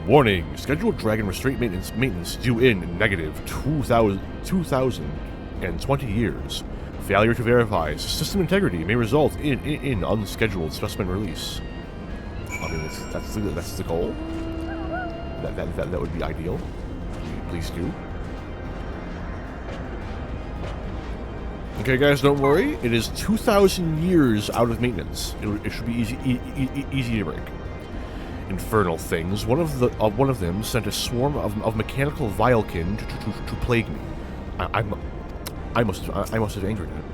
Warning! Scheduled Dragon Restraint maintenance due in negative 2,020 years. Failure to verify system integrity may result in unscheduled specimen release. I mean, that's the goal. That would be ideal. Please do. Okay, guys, don't worry. It is 2,000 years out of maintenance. It should be easy to break. Infernal things. One of them sent a swarm of mechanical vilekin to plague me. I must have angered it.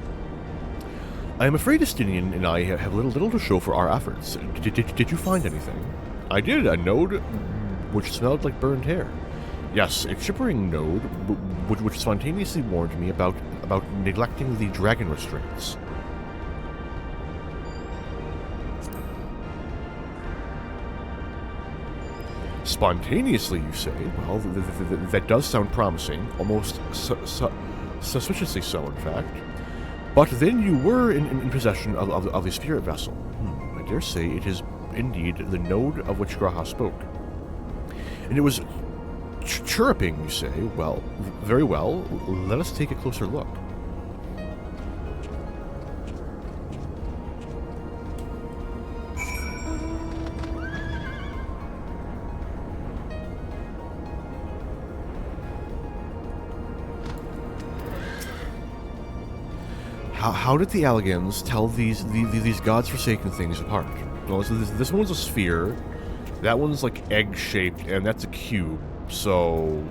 I am afraid Estinian and I have little to show for our efforts. Did you find anything? I did. A node which smelled like burned hair. Yes, a chippering node which spontaneously warned me about neglecting the dragon restraints. Spontaneously, you say? Well, that does sound promising, almost suspiciously so, in fact. But then you were in possession of the spirit vessel. I dare say it is indeed the node of which Graha spoke. And it was chirruping, you say? Well, very well. Let us take a closer look. How did the Allagans tell these god's-forsaken things apart? Well, so this one's a sphere, that one's like egg-shaped, and that's a cube. So,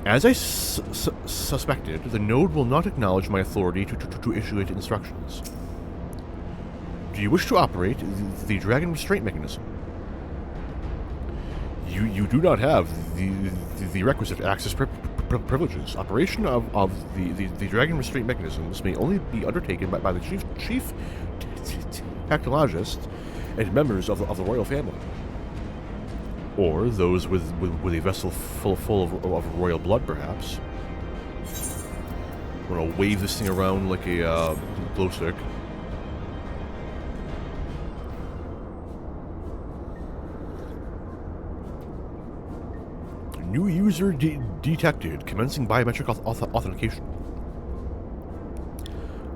as I suspected, the node will not acknowledge my authority to issue it instructions. Do you wish to operate the dragon restraint mechanism? You do not have the requisite access privileges. Operation of the dragon restraint mechanisms may only be undertaken by the chief technologist and members of the royal family, or those with a vessel full of royal blood, perhaps. I'm gonna wave this thing around like a glow stick. New user detected. Commencing biometric authentication.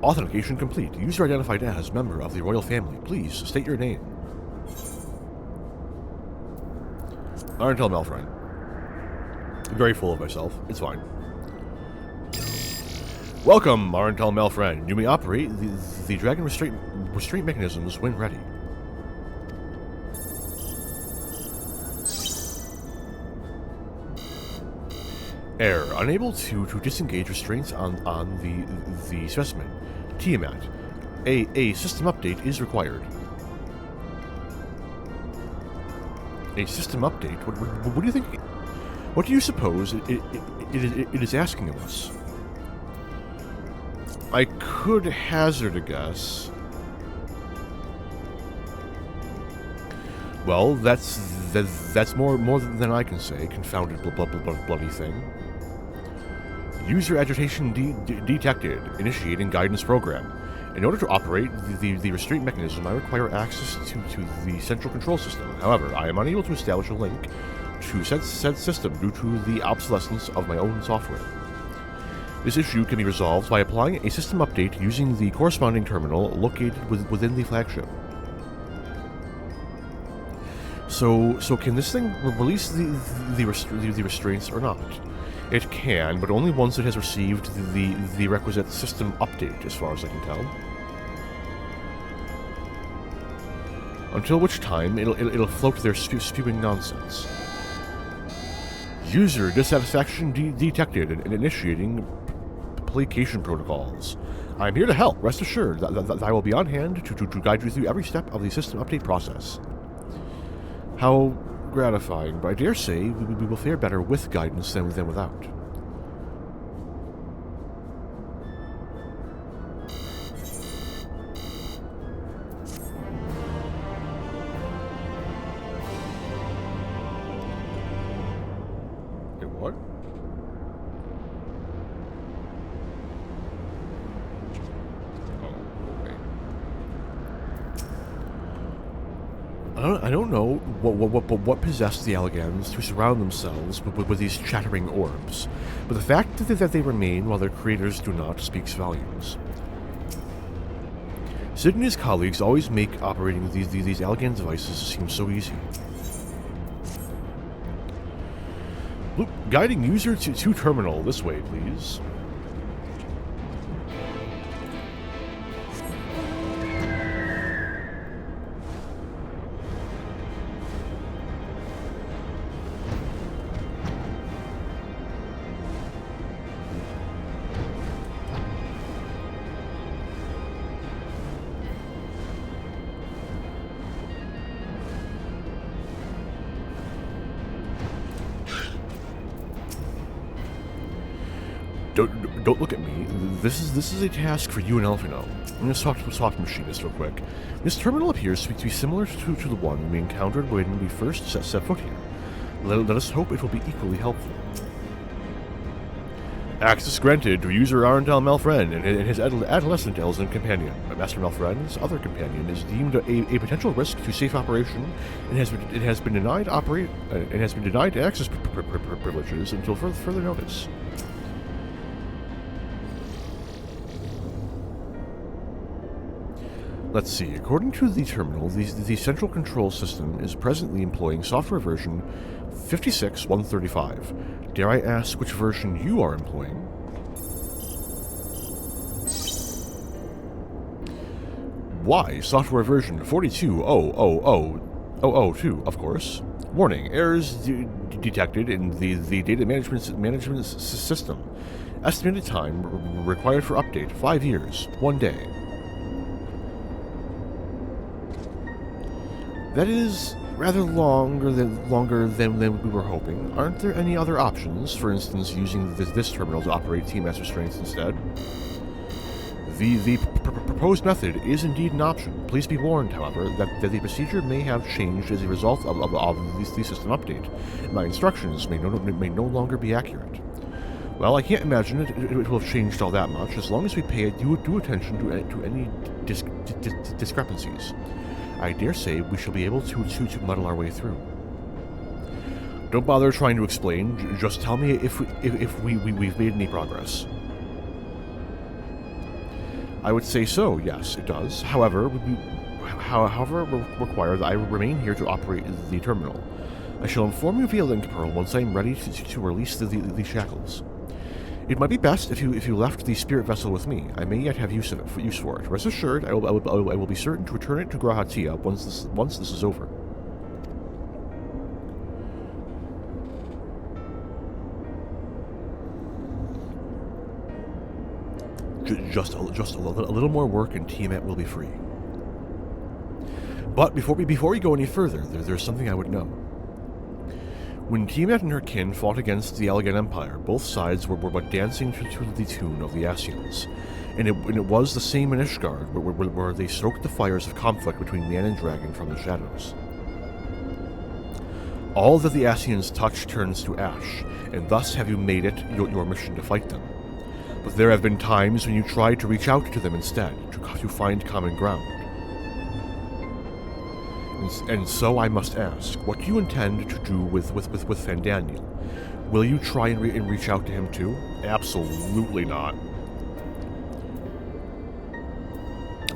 Authentication complete. User identified as member of the royal family. Please state your name. Arentel Malfriend. Very full of myself. It's fine. Welcome, Arentel Malfriend. You may operate the dragon restraint mechanisms when ready. Error. Unable to disengage restraints on the specimen. Tiamat. A system update is required. A system update? What do you think? What do you suppose it is asking of us? I could hazard a guess. Well, that's more than I can say. Confounded bloody thing. User agitation detected. Initiating guidance program. In order to operate the restraint mechanism, I require access to the central control system. However, I am unable to establish a link to said system due to the obsolescence of my own software. This issue can be resolved by applying a system update using the corresponding terminal located within the flagship. So can this thing release the restraints or not? It can, but only once it has received the requisite system update, as far as I can tell. Until which time, it'll float there spewing nonsense. User dissatisfaction detected and initiating placation protocols. I am here to help. Rest assured that I will be on hand to guide you through every step of the system update process. How gratifying, but I dare say we will fare better with guidance than without. Wait, what? I don't know what possessed the Allagans to surround themselves with these chattering orbs, but the fact that they remain while their creators do not speaks volumes. Sid and his colleagues always make operating these Allagan devices seem so easy. Guiding user to terminal. This way, please. Don't look at me. This is a task for you and Elfino. I'm going to talk to the machinist real quick. This terminal appears to be similar to the one we encountered when we first set foot here. Let us hope it will be equally helpful. Access granted to user Arentel Malfriend and his adolescent elven companion. Master Malfriend's other companion is deemed a potential risk to safe operation and has been denied access privileges until further notice. Let's see. According to the terminal, the central control system is presently employing software version 56.135. Dare I ask which version you are employing? Why? Software version 42.000.002, of course. Warning, errors detected in the data management system. Estimated time required for update, 5 years, 1 day. That is rather longer than we were hoping. Aren't there any other options? For instance, using this terminal to operate TMS restraints instead? The proposed method is indeed an option. Please be warned, however, that the procedure may have changed as a result of the system update. My instructions may no longer be accurate. Well, I can't imagine it will have changed all that much, as long as we pay due attention to any discrepancies. I dare say we shall be able to muddle our way through. Don't bother trying to explain. Just tell me if we've made any progress. I would say so. Yes, it does. However, require that I remain here to operate the terminal. I shall inform you via link pearl once I am ready to release the shackles. It might be best if you left the spirit vessel with me. I may yet have use for it. Rest assured, I will be certain to return it to Grahatia once this is over. Just a little more work and Tiamat will be free. But before we go any further, there's something I would know. When Tiamat and her kin fought against the Allegan Empire, both sides were but dancing to the tune of the Ascians, and it was the same in Ishgard, where they stoked the fires of conflict between man and dragon from the shadows. All that the Ascians touch turns to ash, and thus have you made it your mission to fight them. But there have been times when you tried to reach out to them instead, to find common ground. And so I must ask, what do you intend to do with Fandaniel? Will you try and reach out to him too? Absolutely not.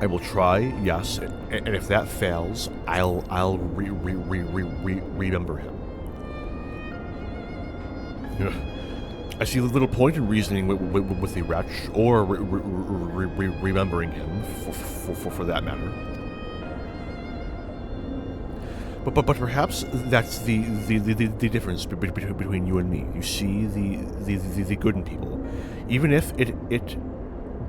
I will try, yes, and if that fails, I'll remember him. I see little point in reasoning with the wretch, or remembering him, for that matter. But perhaps that's the difference between you and me. You see the good in people, even if it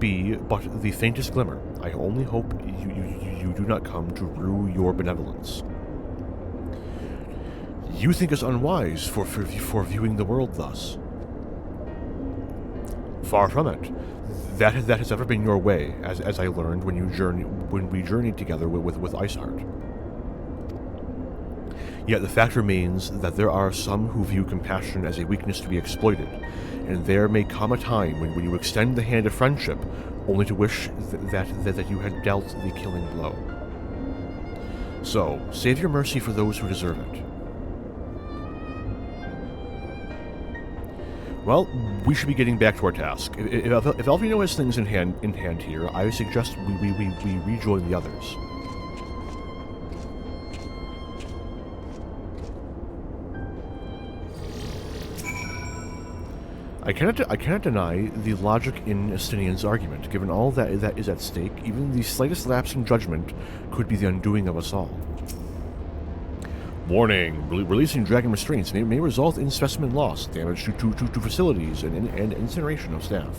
be but the faintest glimmer. I only hope you do not come to rue your benevolence. You think us unwise for viewing the world thus. Far from it. That has ever been your way, as I learned when we journeyed together with Iceheart. Yet the fact remains that there are some who view compassion as a weakness to be exploited, and there may come a time when you extend the hand of friendship, only to wish that you had dealt the killing blow. So, save your mercy for those who deserve it. Well, we should be getting back to our task. If Elvino has things in hand here, I suggest we rejoin the others. I cannot deny the logic in Estinian's argument. Given all that is at stake, even the slightest lapse in judgment could be the undoing of us all. Warning: releasing dragon restraints may result in specimen loss, damage to facilities, and incineration of staff.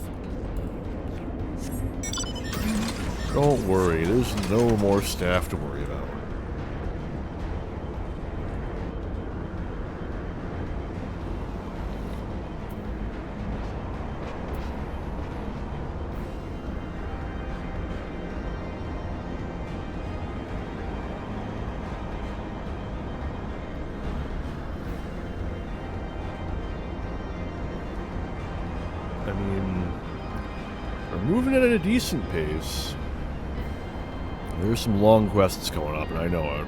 Don't worry, there's no more staff to worry about. I mean, we're moving at a decent pace. There's some long quests coming up, and I know it.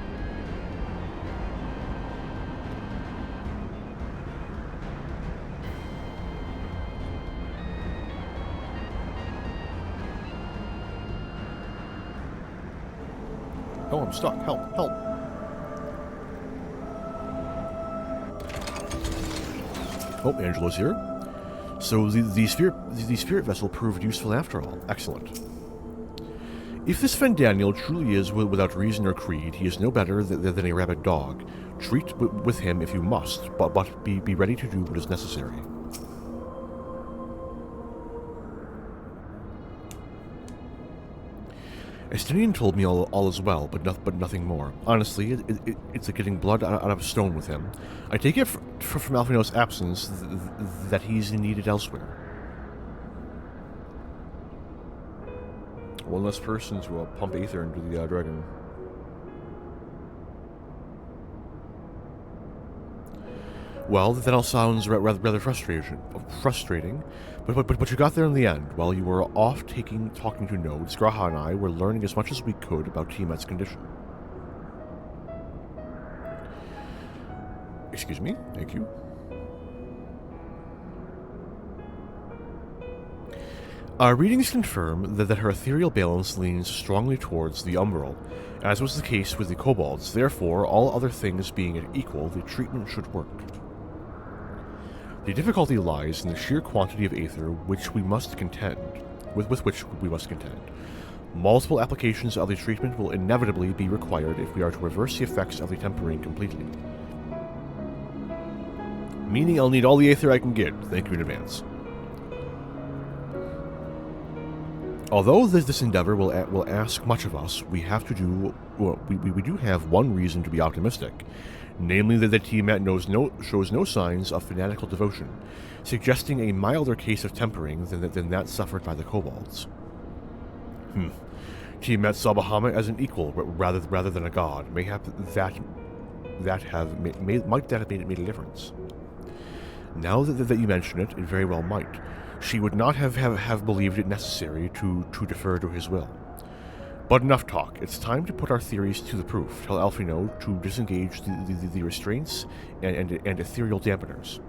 Oh, I'm stuck. Help, help. Oh, Angela's here. So the spirit vessel proved useful after all. Excellent. If this Fandaniel truly is without reason or creed, he is no better than a rabid dog. Treat with him if you must, but be ready to do what is necessary. Estinian told me all is well, but nothing more. Honestly, it's like getting blood out of a stone with him. I take it from Alfino's absence that he's needed elsewhere. One less person to pump aether into the dragon. Well, that all sounds rather frustrating, but you got there in the end. While you were off talking to nodes, Graha and I were learning as much as we could about Tiamat's condition. Excuse me? Thank you. Our readings confirm that her ethereal balance leans strongly towards the umbral, as was the case with the kobolds. Therefore, all other things being equal, the treatment should work. The difficulty lies in the sheer quantity of aether with which we must contend. Multiple applications of the treatment will inevitably be required if we are to reverse the effects of the tempering completely. Meaning I'll need all the aether I can get. Thank you in advance. Although this endeavor will ask much of us, we have to do. Well, we do have one reason to be optimistic, namely that the Tiamat shows no signs of fanatical devotion, suggesting a milder case of tempering than that suffered by the kobolds. Tiamat saw Bahamut as an equal rather than a god. Mayhap might have made a difference. Now that you mention it, it very well might. She would not have believed it necessary to defer to his will. But enough talk. It's time to put our theories to the proof. Tell Alfino to disengage the restraints and ethereal dampeners.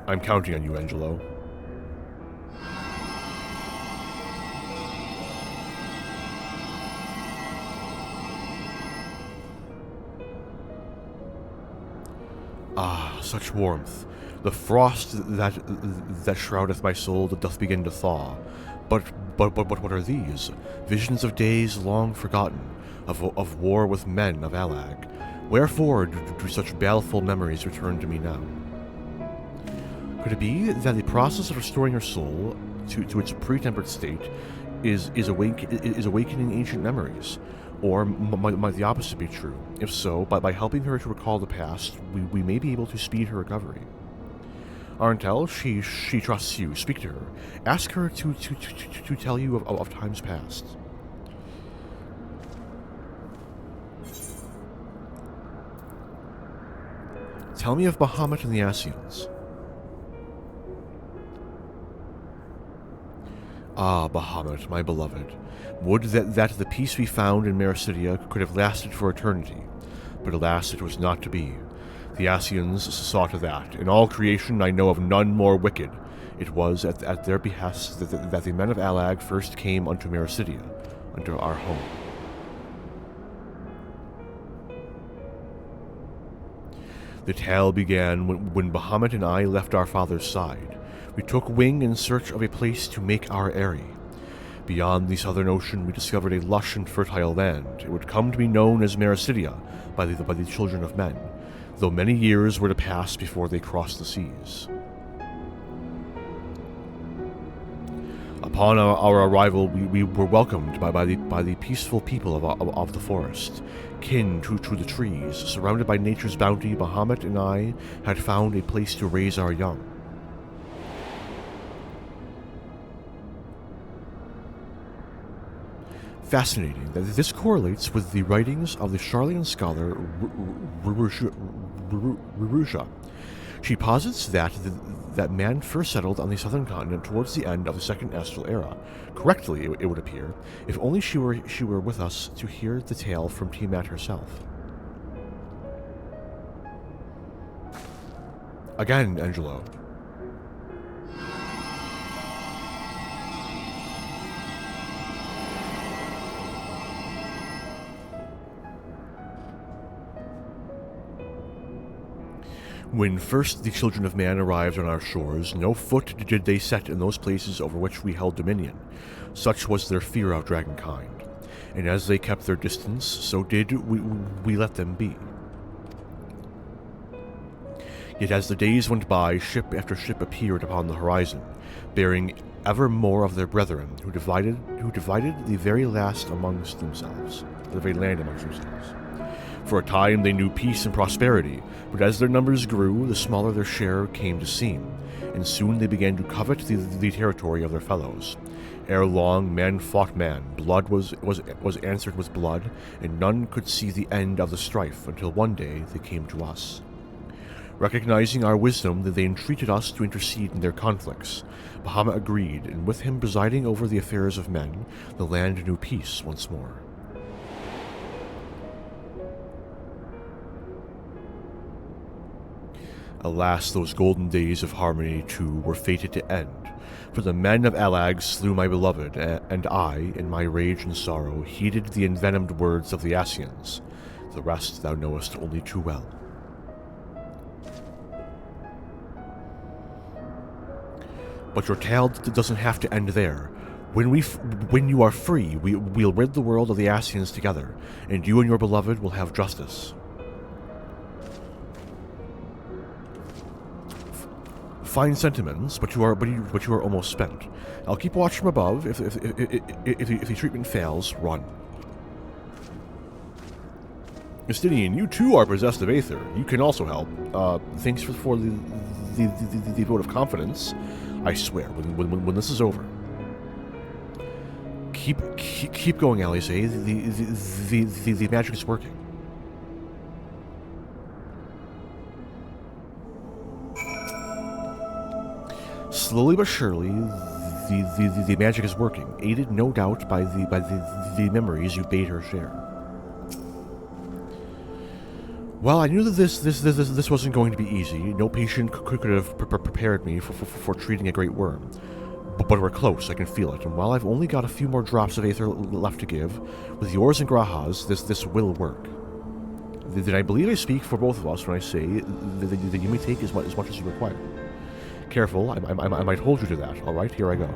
I'm counting on you, Angelo. Ah, such warmth. The frost that shroudeth my soul doth begin to thaw. But what are these? Visions of days long forgotten, of war with men of Alag. Wherefore do such baleful memories return to me now? Could it be that the process of restoring her soul to its pre-tempered state is awakening ancient memories? Or might the opposite be true? If so, by helping her to recall the past, we may be able to speed her recovery. Arntel, she trusts you. Speak to her. Ask her to tell you of times past. Tell me of Bahamut and the Ascians. Ah, Bahamut, my beloved. Would that the peace we found in Mericidia could have lasted for eternity, but alas, it was not to be. The Ascians saw to that. In all creation I know of none more wicked. It was at their behest that the men of Alag first came unto Mericidia, unto our home. The tale began when Bahamut and I left our father's side. We took wing in search of a place to make our eyrie. Beyond the southern ocean we discovered a lush and fertile land. It would come to be known as Mericidia by the children of men, though many years were to pass before they crossed the seas. Upon our arrival, we were welcomed by the peaceful people of the forest. Kin to the trees, surrounded by nature's bounty, Bahamut and I had found a place to raise our young. Fascinating that this correlates with the writings of the Charlian scholar Rurusha. She posits that man first settled on the southern continent towards the end of the Second Astral Era. Correctly, it would appear, if only she were with us to hear the tale from Tiamat herself. Again, Angelo. When first the children of man arrived on our shores, no foot did they set in those places over which we held dominion. Such was their fear of dragonkind. And as they kept their distance, so did we let them be. Yet as the days went by, ship after ship appeared upon the horizon, bearing ever more of their brethren, who divided the very last amongst themselves, the very land amongst themselves. For a time they knew peace and prosperity, but as their numbers grew, the smaller their share came to seem, and soon they began to covet the territory of their fellows. Ere long, man fought man, blood was answered with blood, and none could see the end of the strife until one day they came to us. Recognizing our wisdom, they entreated us to intercede in their conflicts. Bahamut agreed, and with him presiding over the affairs of men, the land knew peace once more. Alas, those golden days of harmony, too, were fated to end, for the men of Alag slew my beloved, and I, in my rage and sorrow, heeded the envenomed words of the Ascians. The rest thou knowest only too well. But your tale doesn't have to end there. When you are free, we'll rid the world of the Ascians together, and you and your beloved will have justice. Fine sentiments, but you are almost spent. I'll keep watch from above. If the treatment fails, run. Justinian, you too are possessed of Aether. You can also help. Thanks for the vote of confidence. I swear, when this is over, keep going, Alisaie. The magic is working. Slowly but surely, the magic is working, aided no doubt by the memories you bade her share. Well, I knew that this wasn't going to be easy. No patient could have prepared me for treating a great worm. But we're close, I can feel it, and while I've only got a few more drops of Aether left to give, with yours and Graha's, this will work. Then I believe I speak for both of us when I say that you may take as much as you require. Careful, I might hold you to that. Alright, here I go.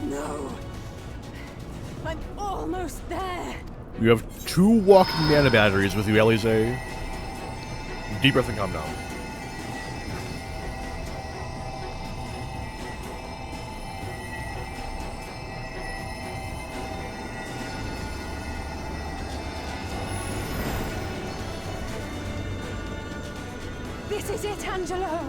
No. I'm almost there. You have 2 walking mana batteries with you, Alisaie. Deep breath and calm down. This is it, Angelo.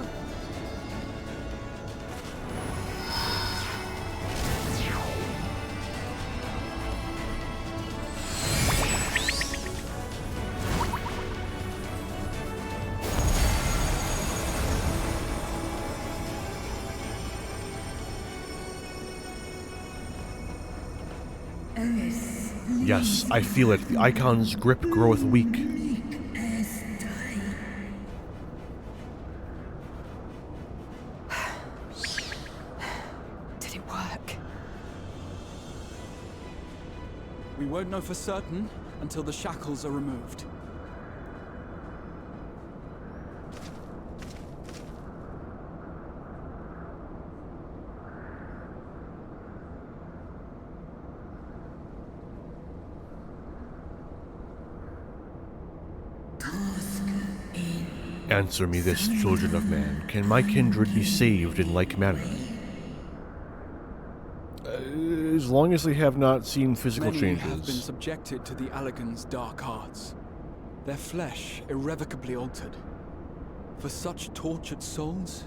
Yes, I feel it. The icon's grip groweth weak. Did it work? We won't know for certain until the shackles are removed. Answer me this, children of man. Can my kindred be saved in like manner? As long as they have not seen physical Many changes. have been subjected to the Allagan's dark arts. Their flesh irrevocably altered. For such tortured souls,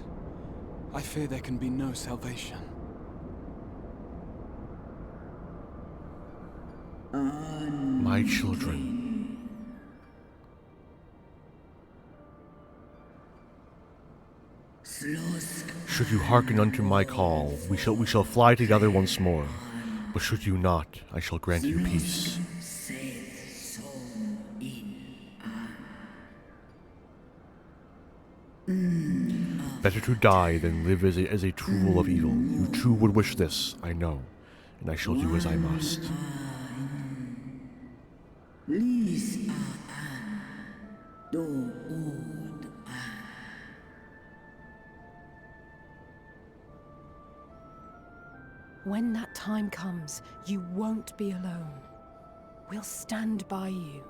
I fear there can be no salvation. My children. Should you hearken unto my call, we shall fly together once more. But should you not, I shall grant you peace. Better to die than live as a tool of evil. You too would wish this, I know, and I shall do as I must. When that time comes, you won't be alone. We'll stand by you.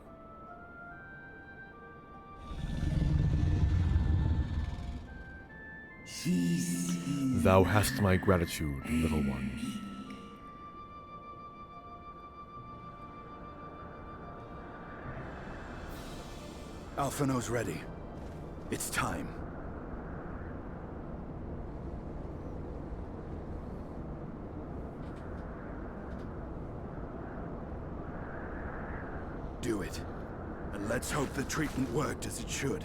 Thou hast my gratitude, little one. Alphino's ready. It's time. Do it. And let's hope the treatment worked as it should.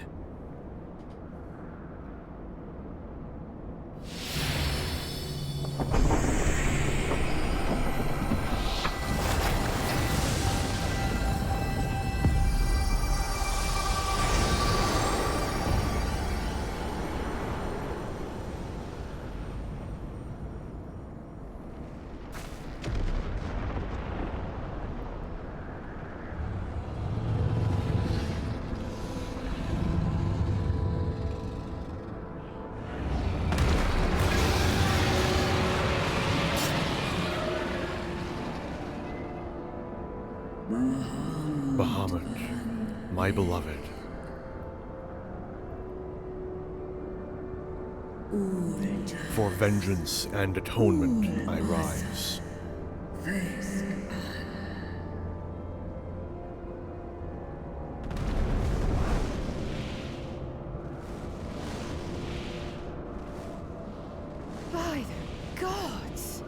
Bahamut, my beloved. For vengeance and atonement I rise. By the gods!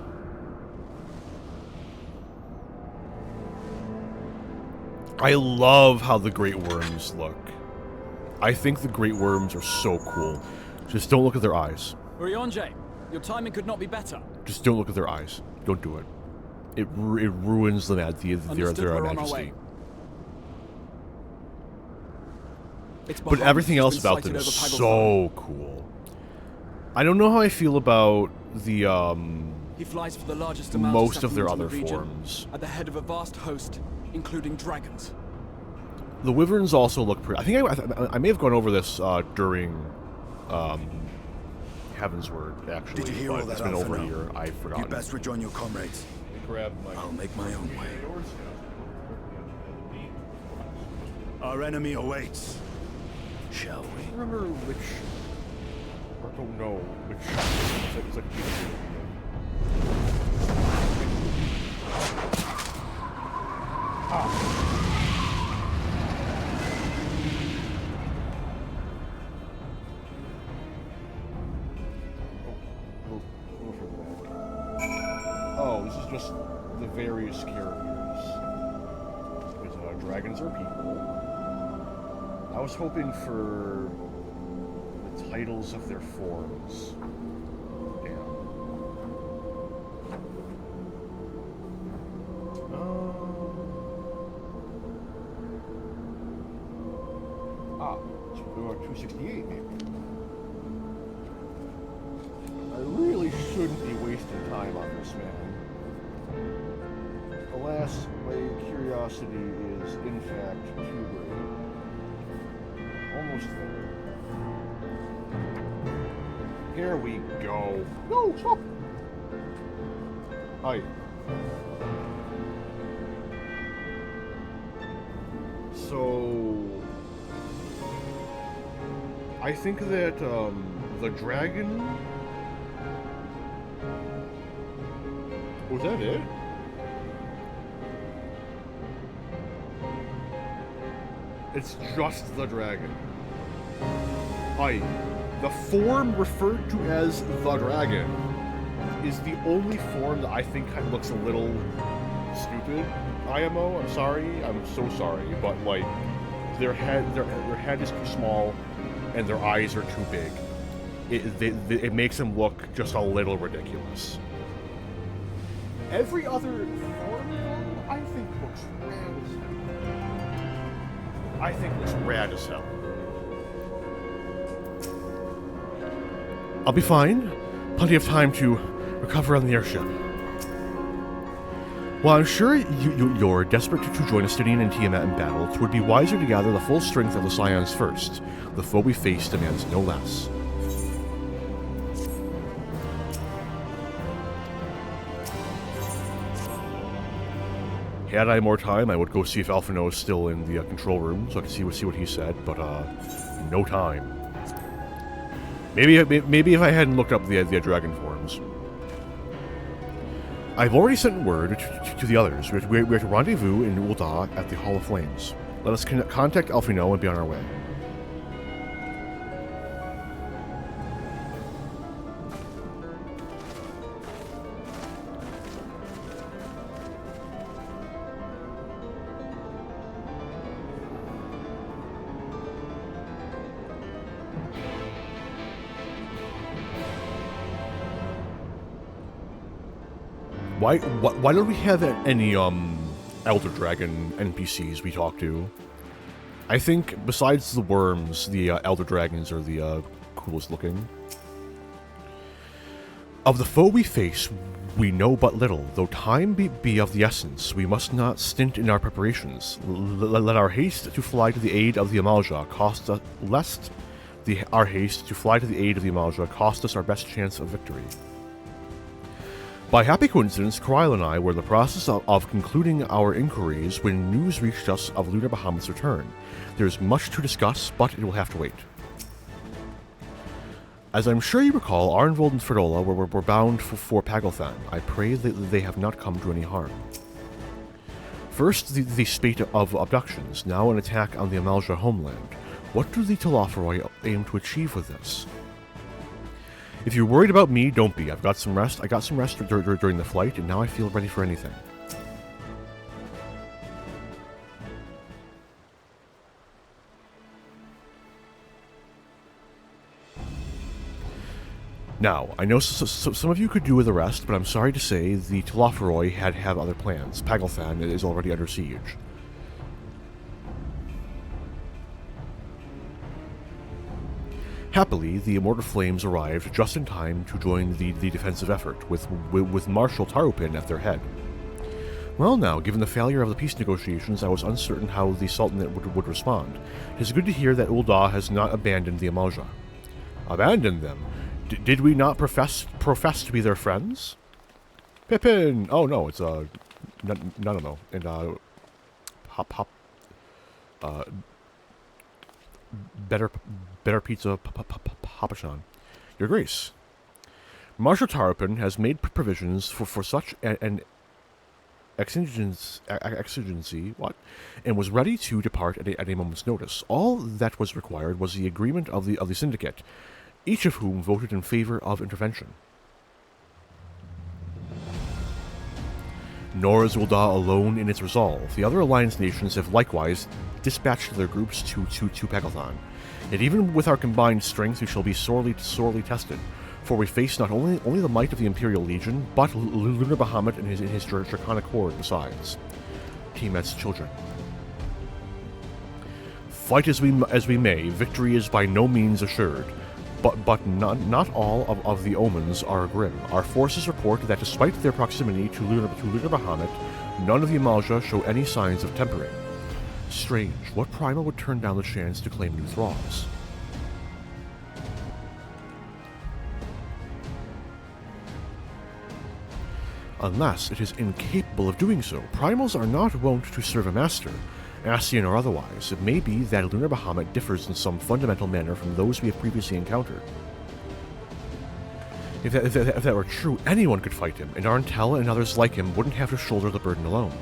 I love how the Great Worms look. I think the Great Worms are so cool. Just don't look at their eyes. Urianger, your timing could not be better. Just don't look at their eyes. Don't do it. It ruins their majesty. But everything else about them is so cool. I don't know how I feel about the He flies for the largest amount most of their settlement other in the region, forms. at the head of a vast host, including dragons. The Wyverns also look pretty. I think I may have gone over this during Heaven's Word, actually. Did you hear but all that, it's been over a Alphino? year. I've forgotten. You best rejoin your comrades. I'll make my own way. Our enemy awaits. Shall we? I remember which. I don't know which. It's like Oh, this is just the various characters. Because dragons are people. I was hoping for the titles of their forms. Damn. So we are 268 maybe. I really shouldn't be wasting time on this, man. Alas, my curiosity is in fact too great. Almost there. Here we go. No, stop! Hi. So... I think that, the dragon... Was that it? It's just the dragon. The form referred to as the dragon is the only form that I think kind of looks a little stupid. IMO, I'm sorry, I'm so sorry, but like their head is too small, and their eyes are too big. It makes them look just a little ridiculous. Every other form, I think looks rad as hell. I think looks rad as hell. I'll be fine. Plenty of time to recover on the airship. While I'm sure you're desperate to join Estinian and Tiamat in battle, it would be wiser to gather the full strength of the Scions first. The foe we face demands no less. Had I more time, I would go see if Alphino is still in the control room, so I can see what he said, but no time. Maybe if I hadn't looked up the dragon forms. I've already sent word to the others. We are to rendezvous in Ul'dah at the Hall of Flames. Let us contact Alphino and be on our way. Why don't we have any Elder Dragon NPCs we talk to? I think besides the worms, the Elder Dragons are the coolest looking. Of the foe we face, we know but little. Though time be of the essence, we must not stint in our preparations. Let our haste to fly to the aid of the Amalja cost us our best chance of victory. By happy coincidence, Krile and I were in the process of concluding our inquiries when news reached us of Lunar Bahamut's return. There is much to discuss, but it will have to wait. As I'm sure you recall, Arnvold and Fredola were bound for Pagelthan. I pray that they have not come to any harm. First, the spate of abductions, now an attack on the Amalja homeland. What do the Telophoroi aim to achieve with this? If you're worried about me, don't be. I got some rest during the flight, and now I feel ready for anything. Now, I know some of you could do with the rest, but I'm sorry to say the Telophoroi have other plans. Pagelthan is already under siege. Happily, the Immortal Flames arrived just in time to join the defensive effort, with Marshal Tarupin at their head. Well now, given the failure of the peace negotiations, I was uncertain how the Sultanate would respond. It is good to hear that Ul'dah has not abandoned the Amalja. Abandoned them? Did we not profess to be their friends? Pippin! Oh no, it's Nanamo and Better pizza, Papashan. Your Grace. Marshal Tarupin has made provisions for such an exigency, and was ready to depart at a moment's notice. All that was required was the agreement of the Syndicate, each of whom voted in favor of intervention. Nor is Ul'dah alone in its resolve. The other Alliance nations have likewise dispatched their groups to Pagelthan. Yet even with our combined strength, we shall be sorely tested, for we face not only the might of the Imperial Legion, but Lunar Bahamut and his draconic horde besides. Tiamat's children. Fight as we may, victory is by no means assured. But not all of the omens are grim. Our forces report that despite their proximity to Lunar Bahamut, none of the Amalja show any signs of tempering. Strange, what primal would turn down the chance to claim new thralls? Unless it is incapable of doing so. Primals are not wont to serve a master, Ascian or otherwise. It may be that Lunar Bahamut differs in some fundamental manner from those we have previously encountered. If that were true, anyone could fight him, and Arntel and others like him wouldn't have to shoulder the burden alone.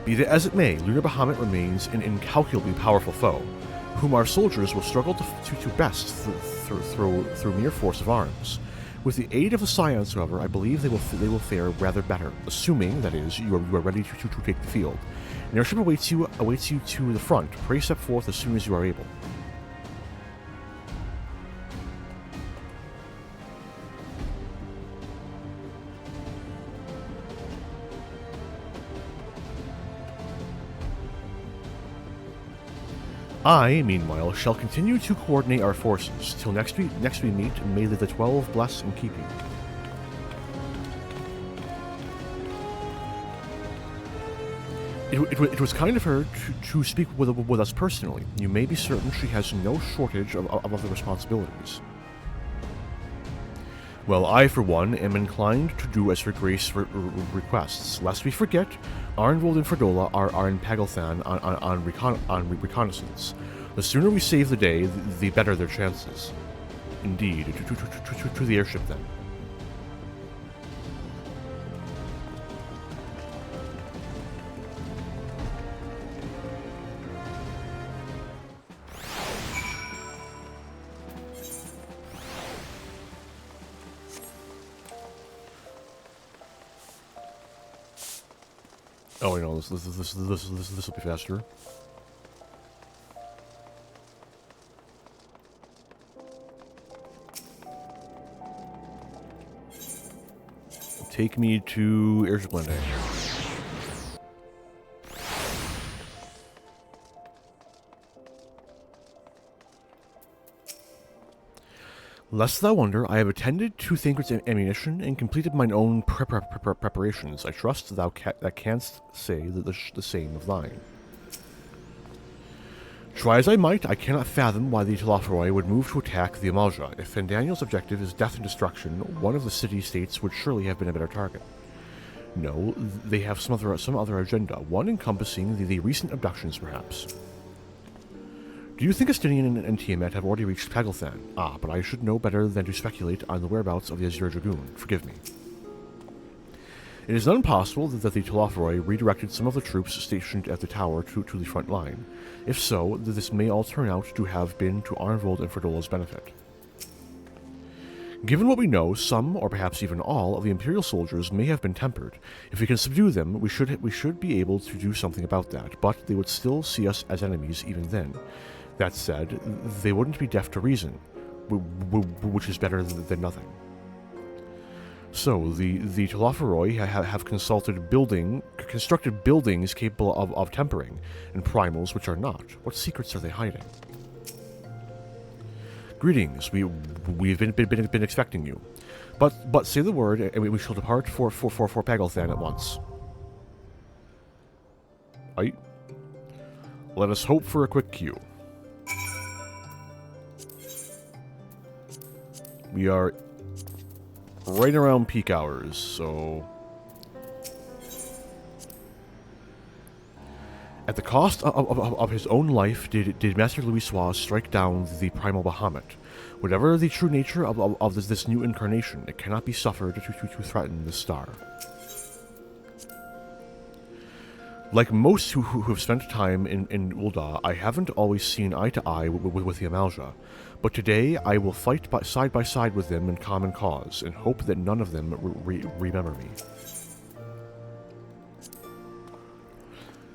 Be that as it may, Lunar Bahamut remains an incalculably powerful foe, whom our soldiers will struggle to best through mere force of arms. With the aid of the Scions, however, I believe they will fare rather better, assuming, that is, you are ready to take the field. An airship awaits you to the front. Pray step forth as soon as you are able. I, meanwhile, shall continue to coordinate our forces. Till next we meet, and may the 12 bless and keep you. It was kind of her to speak with us personally. You may be certain she has no shortage of other responsibilities. Well, I, for one, am inclined to do as her grace requests. Lest we forget, Arnvold and Fredola are in Pagelthan on reconnaissance. The sooner we save the day, the better their chances. Indeed. To the airship, then. Oh, I know, this will be faster. Take me to airship landing. Lest thou wonder, I have attended to Thancred's ammunition and completed mine own preparations. I trust thou canst say the same of thine. Try as I might, I cannot fathom why the Telophoroi would move to attack the Amalja. If Fandaniel's objective is death and destruction, one of the city-states would surely have been a better target. No, they have some other agenda, one encompassing the recent abductions, perhaps. Do you think Estinian and Tiamat have already reached Pagelthan? Ah, but I should know better than to speculate on the whereabouts of the Azure Dragoon. Forgive me. It is not impossible that the Telophoroi redirected some of the troops stationed at the tower to the front line. If so, this may all turn out to have been to Arnvold and Fredola's benefit. Given what we know, some, or perhaps even all, of the Imperial soldiers may have been tempered. If we can subdue them, we should be able to do something about that, but they would still see us as enemies even then. That said, they wouldn't be deaf to reason, which is better than nothing. So, the Telophoroi have constructed buildings capable of tempering, and primals which are not. What secrets are they hiding? Greetings, we've been expecting you. But say the word, and we shall depart for Pagelthan at once. Aye. Let us hope for a quick queue. We are right around peak hours, so... At the cost of his own life, did Master Louisoix strike down the primal Bahamut. Whatever the true nature of this new incarnation, it cannot be suffered to threaten this star. Like most who have spent time in Ul'dah, I haven't always seen eye to eye with the Amalja, but today I will fight side by side with them in common cause, and hope that none of them remember me.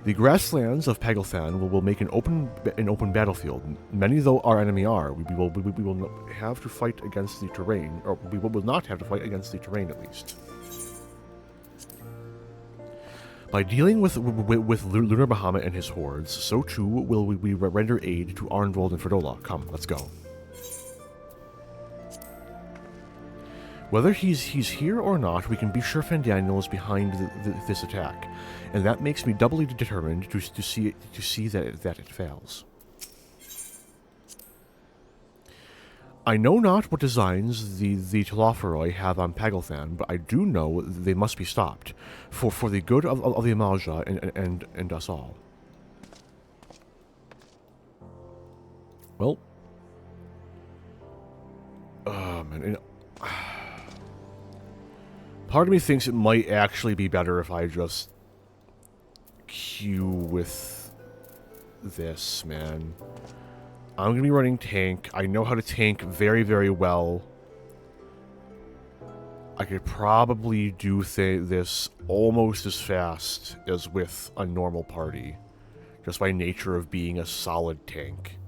The grasslands of Pagelthan will make an open battlefield. Many though our enemy are, we will have to fight against the terrain, or we will not have to fight against the terrain at least. By dealing with Lunar Bahamut and his hordes, so too will we render aid to Arnvold and Fredola. Come, let's go. Whether he's here or not, we can be sure Fandaniel is behind this attack, and that makes me doubly determined to see that it fails. I know not what designs the Telophoroi have on Pagelthan, but I do know they must be stopped, for the good of the Amalja and us all. Well, man, part of me thinks it might actually be better if I just queue with this, man. I'm going to be running tank. I know how to tank very, very well. I could probably do this almost as fast as with a normal party, just by nature of being a solid tank.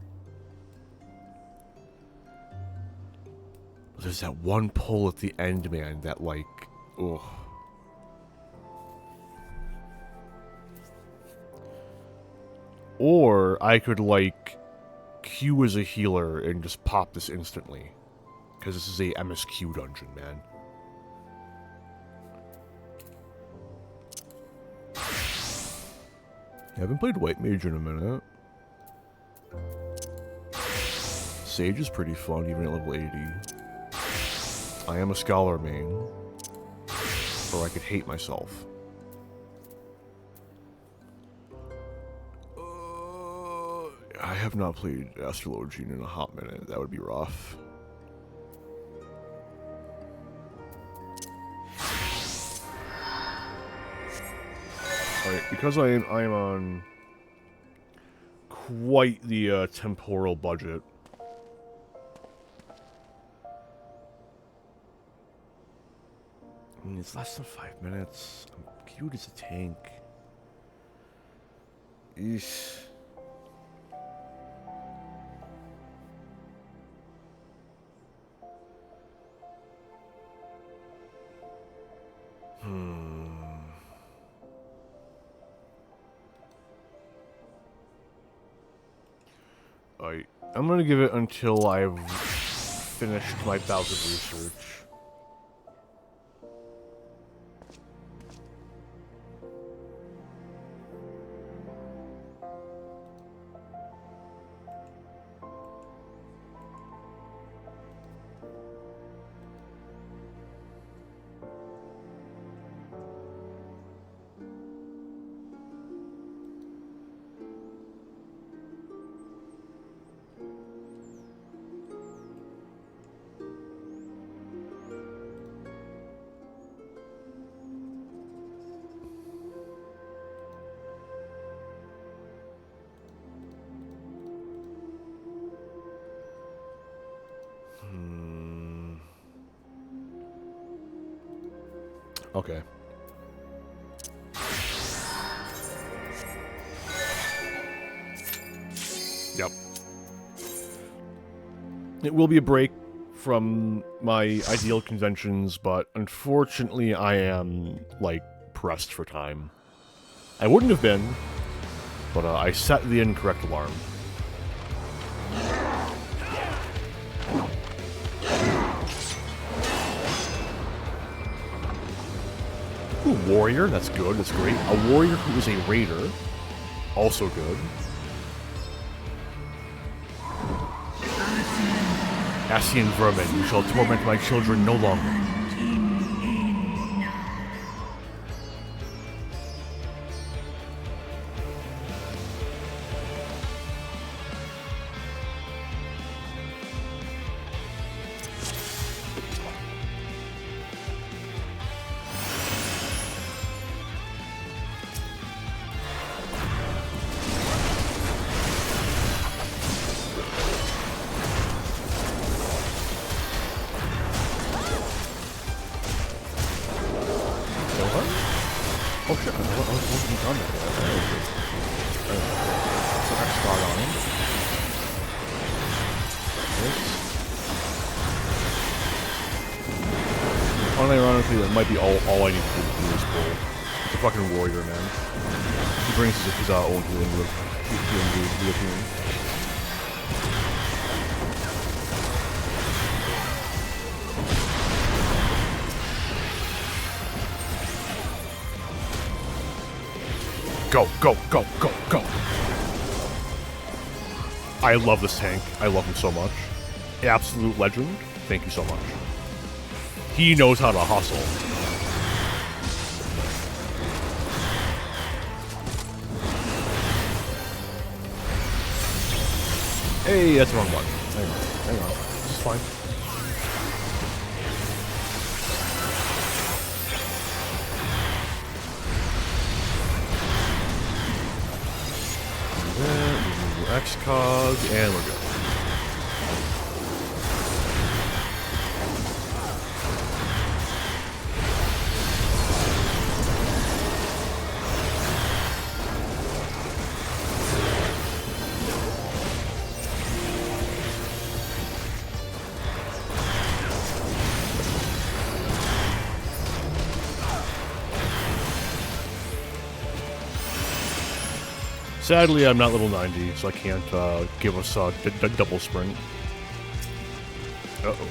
But there's that one pull at the end, man, that like, ugh. Or I could like queue as a healer and just pop this instantly, because this is a MSQ dungeon, man. I haven't played White Mage in a minute. Sage is pretty fun, even at level 80. I am a Scholar main, or I could hate myself. I have not played Astrologian in a hot minute. That would be rough. Alright, because I am on quite the temporal budget. I mean, it's less than 5 minutes. I'm cute as a tank. Eesh. Alright, I'm gonna give it until I've finished my bout of research. Okay. Yep. It will be a break from my ideal conventions, but unfortunately I am, like, pressed for time. I wouldn't have been, but I set the incorrect alarm. Ooh, warrior, that's good, that's great. A warrior who is a raider, also good. Ascian vermin, you shall torment my children no longer. Oh shit, I wasn't on that. So I start on him. Unironically, that might be all I need to do is pull. It's a fucking warrior, man. He brings his own healing with him. Go, go, go, go, go. I love this tank. I love him so much. Absolute legend. Thank you so much. He knows how to hustle. Hey, that's the wrong one. Hang on. This is fine. X-Cog, and we're good. Sadly, I'm not level 90, so I can't give us a double sprint. Uh-oh.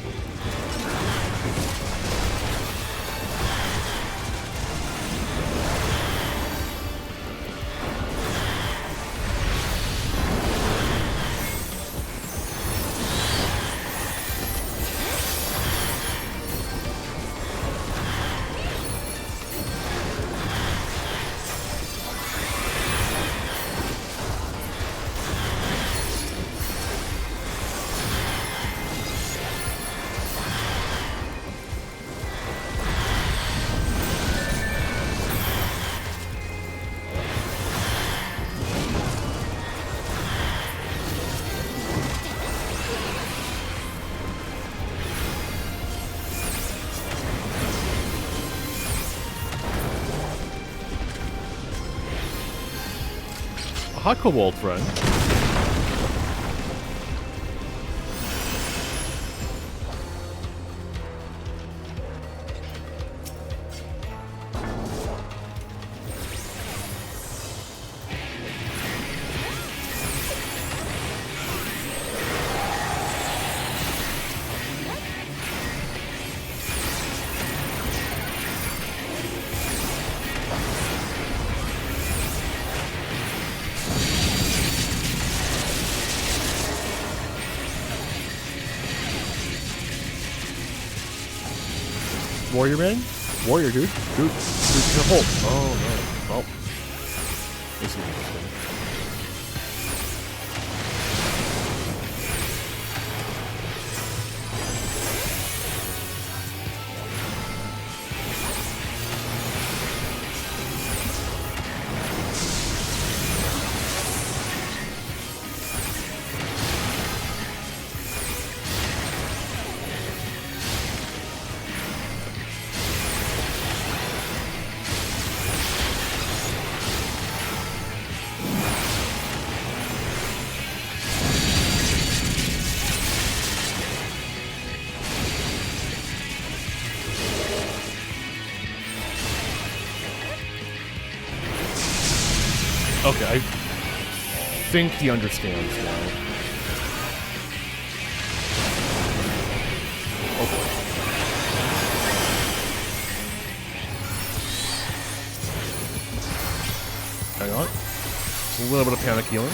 Hi, Kobold friend. Warrior man? Warrior, dude. Dude, the hole. Oh, no. Well. This is interesting. Okay, I think he understands now. Okay. Hang on. Just a little bit of panic healing.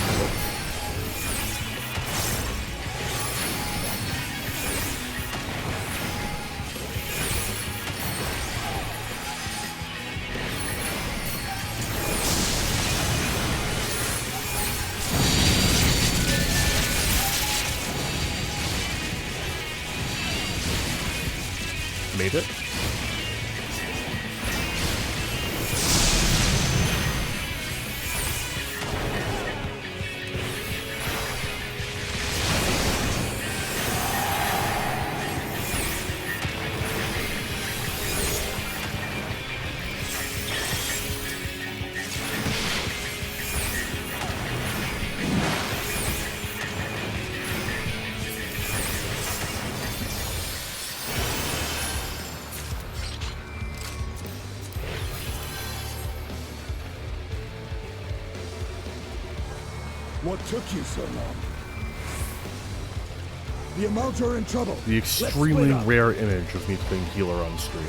Made it. What took you so long? The Amalts are in trouble. The extremely rare image of me playing healer on stream.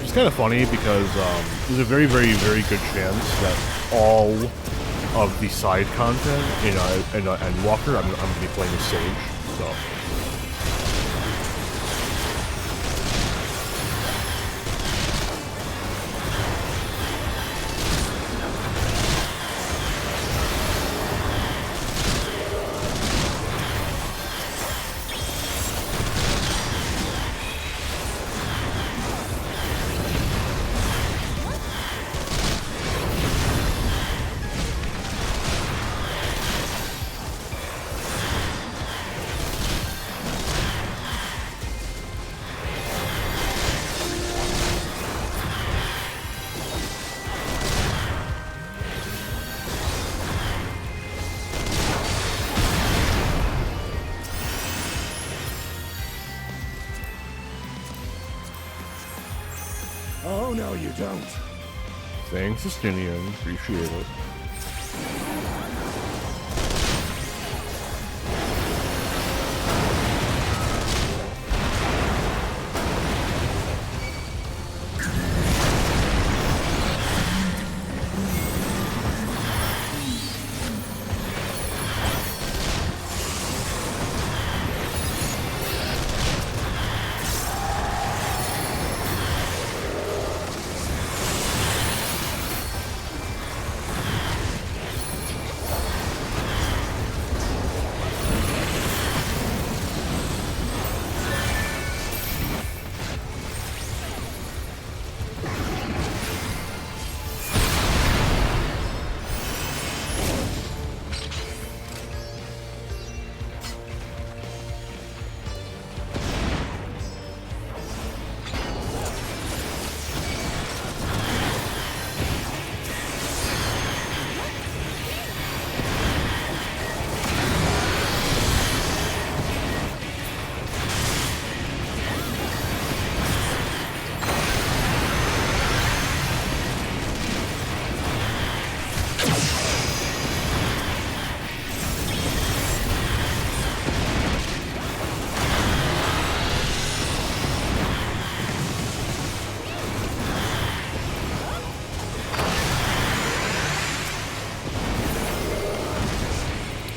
It's kind of funny because there's a very, very, very good chance that all of the side content in Endwalker, I'm going to be playing as Sage, so... No, you don't. Thanks, Justinian. Appreciate it.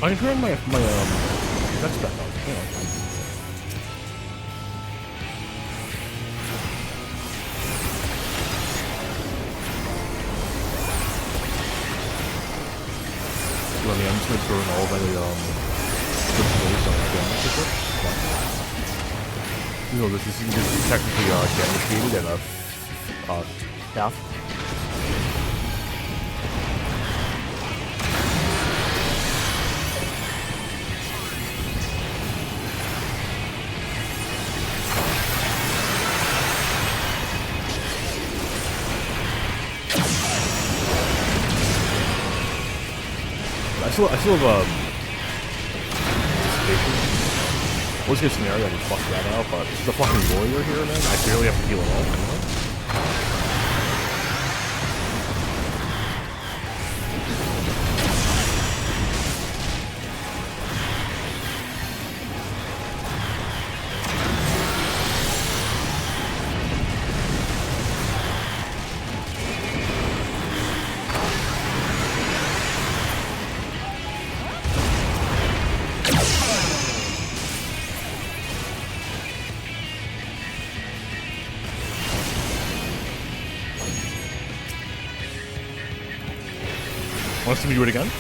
I can turn my that's back on. Hang on. Let me, I'm just gonna burn all the place on damage with it. You know, this is technically damage gated and half. I still have anticipation. Worst case scenario, I can fuck that out, but this is a fucking warrior here, man. I barely have to heal at all, you know? Want to see me do it again?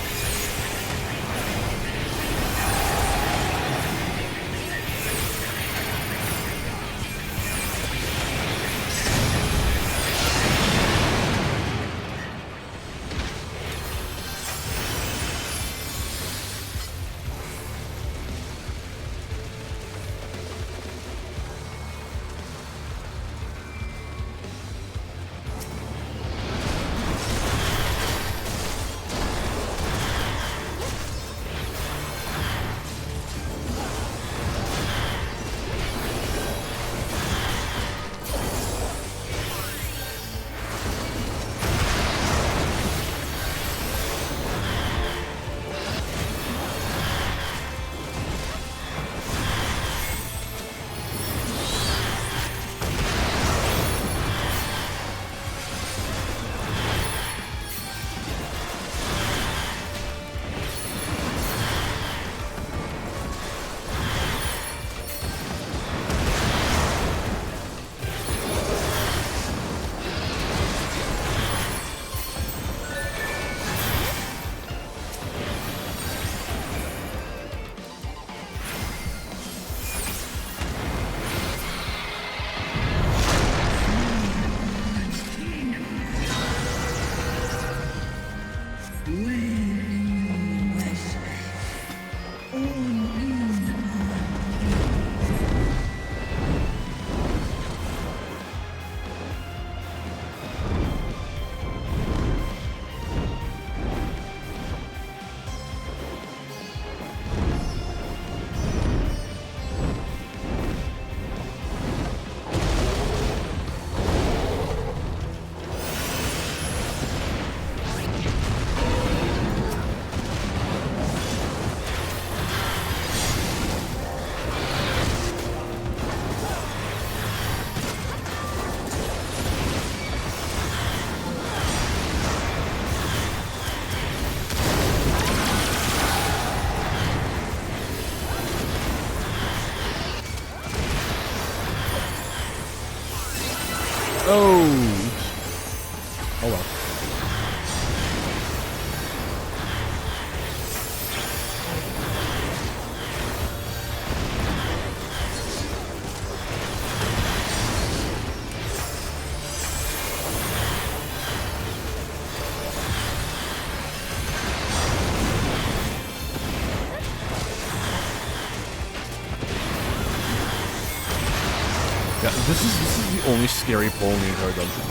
This is the only scary pole in the entire dungeon,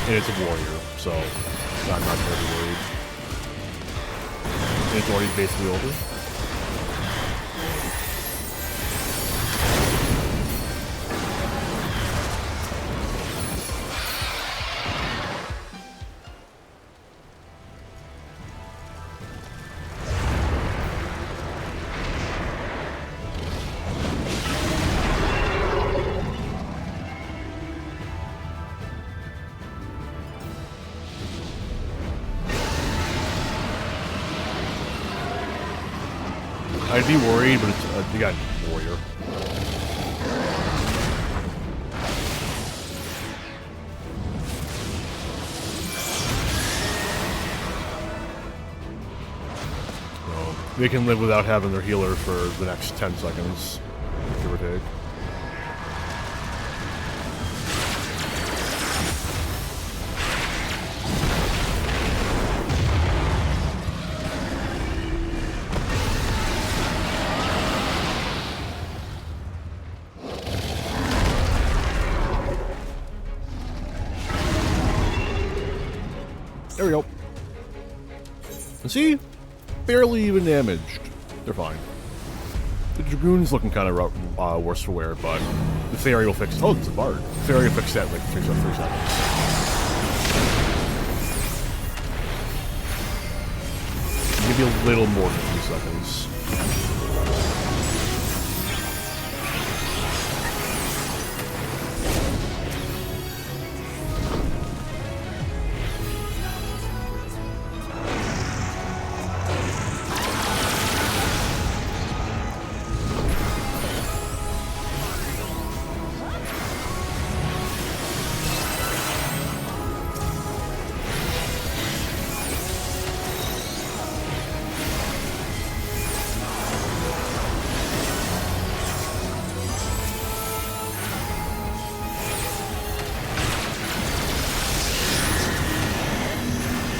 and it's a warrior, so I'm not terribly worried. And it's already basically over. I'd be worried, but it's, you got warrior. So, they can live without having their healer for the next 10 seconds, give or take. There we go. And see? Barely even damaged. They're fine. The Dragoon's looking kind of worse for wear, but the Fairy will fix... Oh, it's a Bard. The Fairy will fix that in like 3 seconds. Maybe a little more than 3 seconds.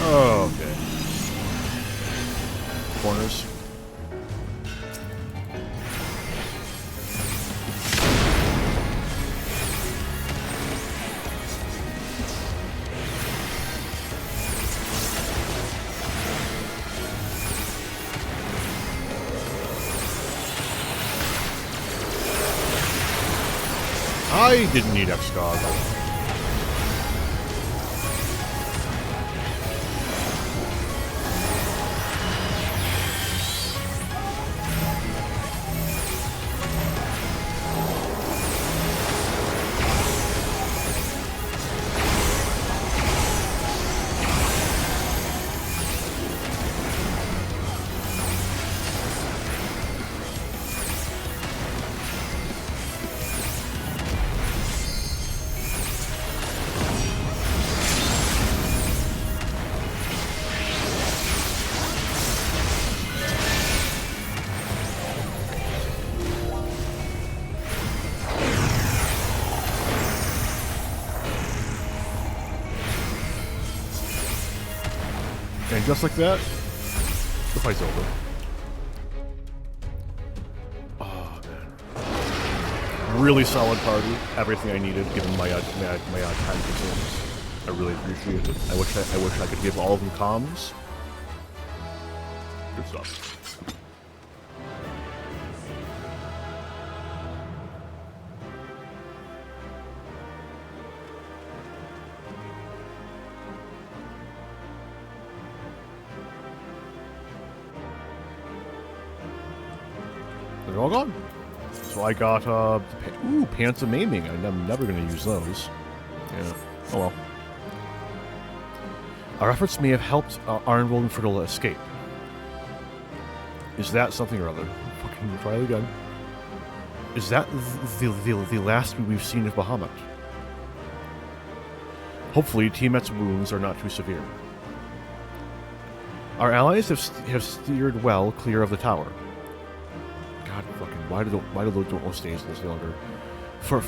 Okay. Corners. I didn't need X-God. And just like that, the fight's over. Oh, man. Really solid party. Everything I needed, given my time concerns. I really appreciate it. I wish I could give all of them comms. Good stuff. They're all gone. So I got, Pants of Maiming. I'm never going to use those. Yeah. Oh well. Our efforts may have helped Arnvold and Ferdola escape. Is that something or other? Fucking try it again. Is that the last we've seen of Bahamut? Hopefully, Tiamat's wounds are not too severe. Our allies have steered well clear of the tower. God, fucking, why do those don't stay as longer? For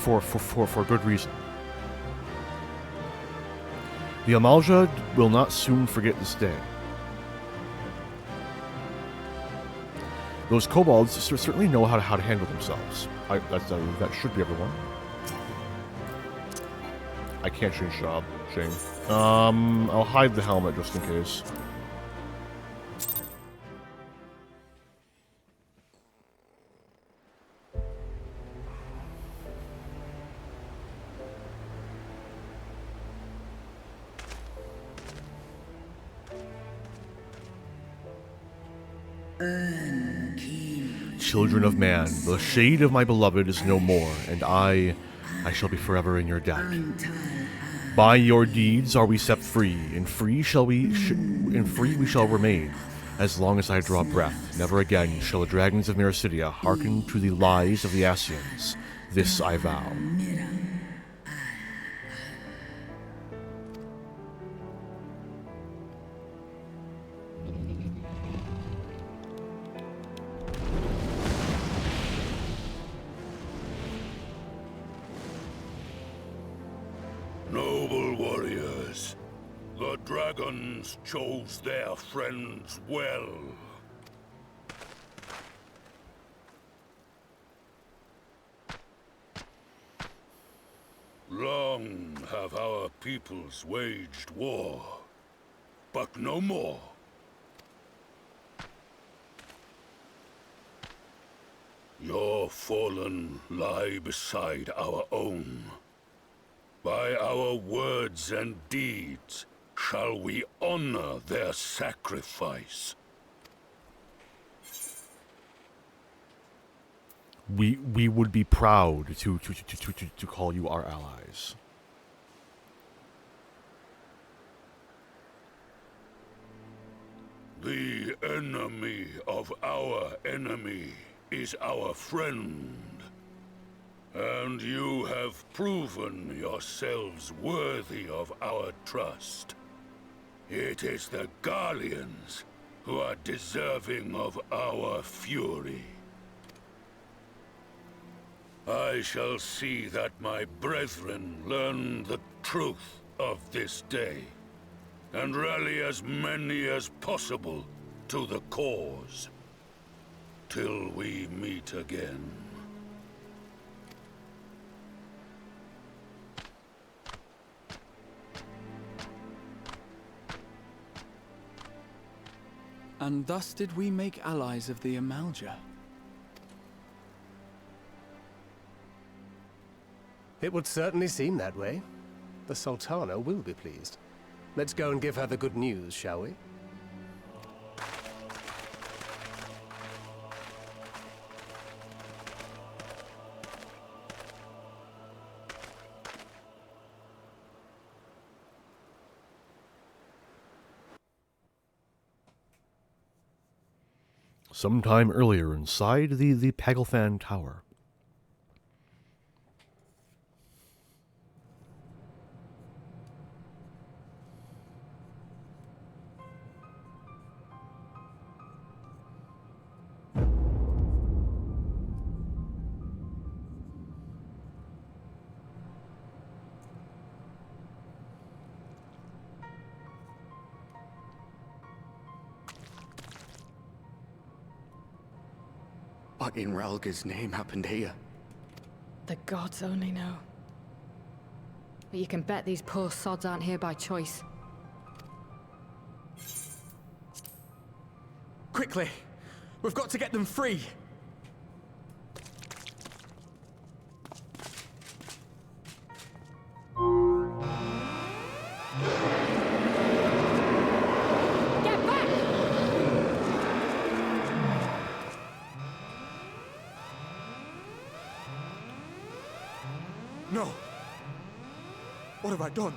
good reason. The Amalja will not soon forget this day. Those kobolds certainly know how to handle themselves. That should be everyone. I can't change job. Shame. I'll hide the helmet just in case. Children of man, the shade of my beloved is no more, and I shall be forever in your debt. By your deeds are we set free, and free we shall remain, as long as I draw breath. Never again shall the dragons of Miracidia hearken to the lies of the Asians. This I vow. Noble warriors, the dragons chose their friends well. Long have our peoples waged war, but no more. Your fallen lie beside our own. By our words and deeds shall we honor their sacrifice. We would be proud to call you our allies. The enemy of our enemy is our friend. And you have proven yourselves worthy of our trust. It is the Garleans who are deserving of our fury. I shall see that my brethren learn the truth of this day, and rally as many as possible to the cause, till we meet again. And thus did we make allies of the Amalja. It would certainly seem that way. The Sultana will be pleased. Let's go and give her the good news, shall we? Sometime earlier inside the Pagelfan Tower. What in Ralga's name happened here? The gods only know. But you can bet these poor sods aren't here by choice. Quickly! We've got to get them free! Get back! No! What have I done?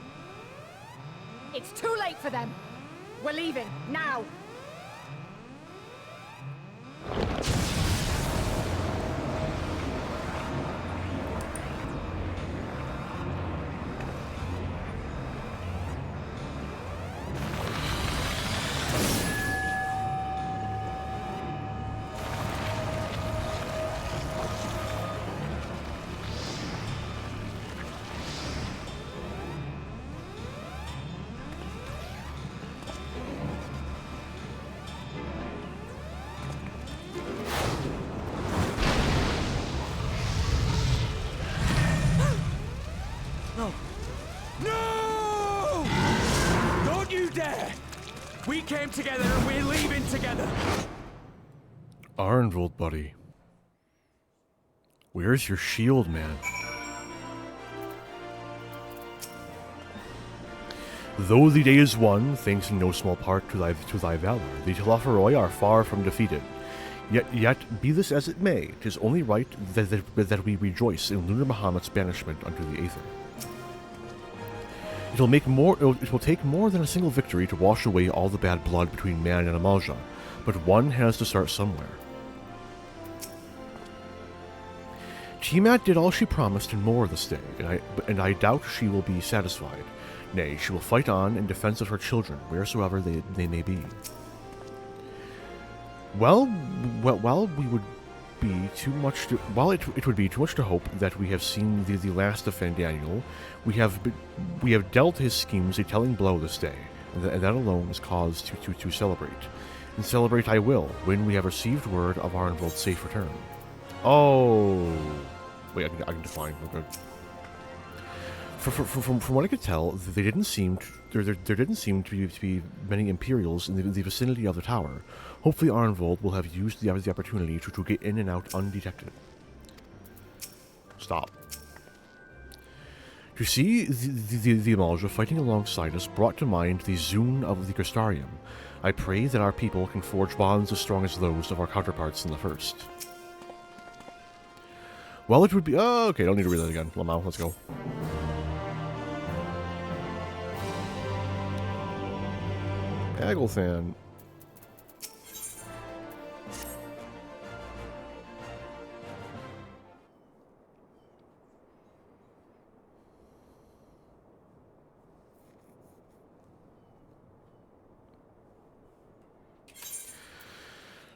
It's too late for them! We're leaving, now! came together and we're leaving together. Arnvold, buddy. Where's your shield, man? Though the day is won, thanks in no small part to thy valor, the Telophoroi are far from defeated. Yet, be this as it may, 'tis only right that we rejoice in Lunar Bahamut's banishment unto the Aether. It will take more than a single victory to wash away all the bad blood between man and Amalja, but one has to start somewhere. Tiamat did all she promised and more this day, and I doubt she will be satisfied. Nay, she will fight on in defense of her children, wheresoever they may be. Well, it would be too much to hope that we have seen the last of Fandaniel, we have dealt his schemes a telling blow this day, and that alone is cause to celebrate. And celebrate I will, when we have received word of Arnvold's safe return. Oh, wait, I can define. Okay. From what I could tell, there didn't seem to be many Imperials in the vicinity of the tower. Hopefully Arnvold will have used the opportunity to get in and out undetected. Stop. To see the Amalja fighting alongside us brought to mind the Zune of the Crystarium. I pray that our people can forge bonds as strong as those of our counterparts in the First. Well, it would be... Oh, okay, don't need to read that again. Lamau, let's go. Aglthan.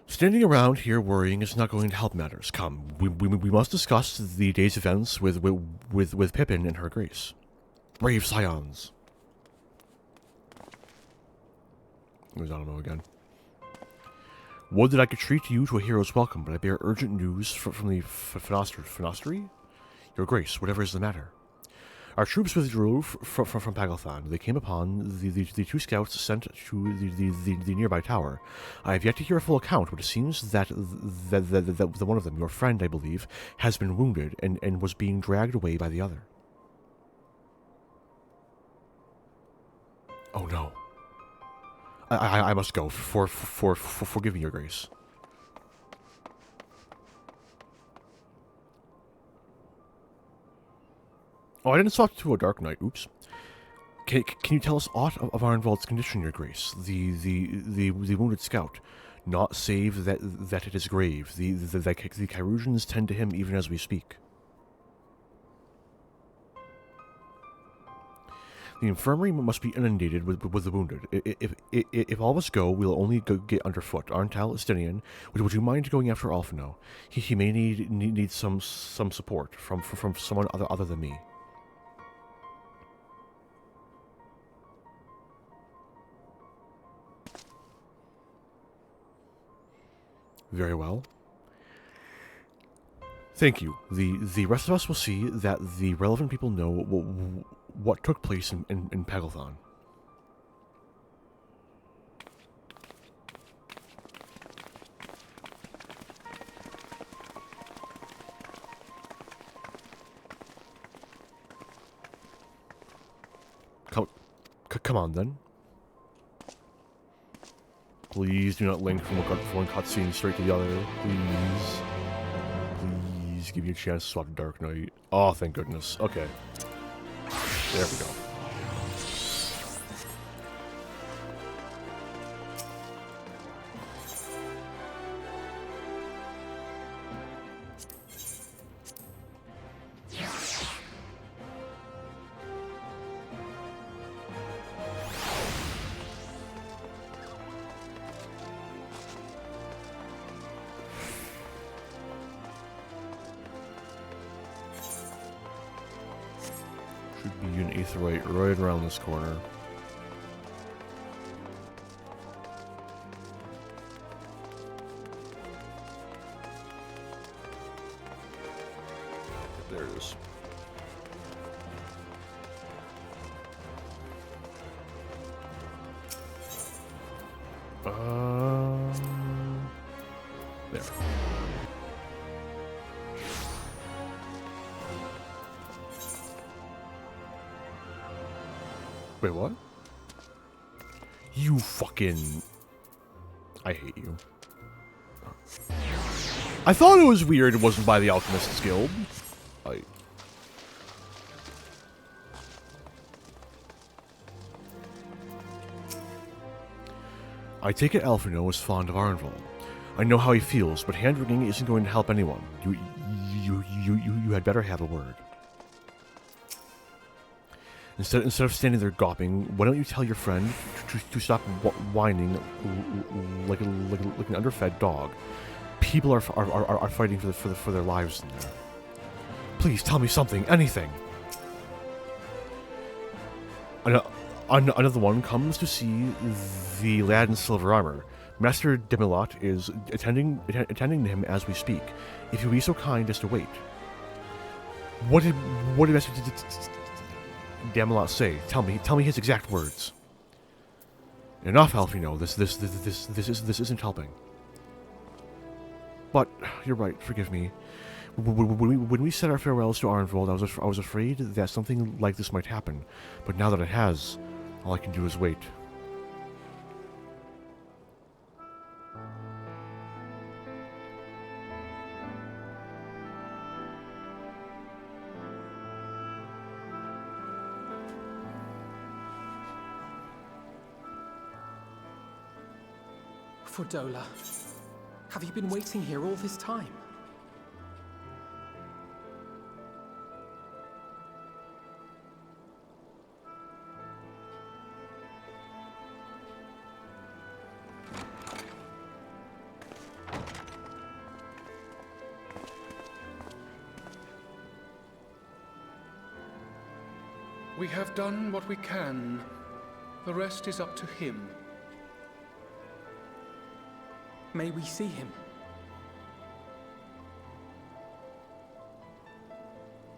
Standing around here worrying is not going to help matters. Come, we must discuss the day's events with Pippin and her grace. Brave scions. There's Animo again. Would that I could treat you to a hero's welcome, but I bear urgent news from the Phenostery? Your grace, whatever is the matter. Our troops withdrew from Pagalthan. They came upon the two scouts sent to the nearby tower. I have yet to hear a full account, but it seems that the one of them, your friend, I believe, has been wounded and was being dragged away by the other. Oh no. I must go. Forgive me, your grace. Oh, I didn't swap to a Dark Knight. Oops. Can you tell us aught of Arnvold's condition, your grace? The wounded scout. Not save that it is grave. The Chirurgeons tend to him even as we speak. The infirmary must be inundated with the wounded. If all of us go, we'll only get underfoot. Arntal, Estinian, would you mind going after Alphino? He may need some support from someone other than me. Very well. Thank you. The rest of us will see that the relevant people know what took place in Pagalthan. Come on, then. Please do not link from one cutscene straight to the other. Please. Please give me a chance to swap to Dark Knight. Oh, thank goodness. Okay. There we go. Should be an Aetherite right around this corner. There it is. There. Wait, what? You fucking... I hate you. I thought it was weird it wasn't by the Alchemist's Guild. I take it Alphino is fond of Arnval. I know how he feels, but hand-wringing isn't going to help anyone. You had better have a word. Instead of standing there gawping, why don't you tell your friend to stop whining like an underfed dog? People are fighting for their lives in there. Please tell me something, anything. Another one comes to see the lad in silver armor. Master Demilot is attending to him as we speak. If you'll be so kind as to wait. What did Master Demilot say? Tell me his exact words. Enough, Alphino. This isn't helping. But you're right. Forgive me. When we said our farewells to Arnvold, I was afraid that something like this might happen. But now that it has, all I can do is wait. Fordola, have you been waiting here all this time? We have done what we can. The rest is up to him. May we see him?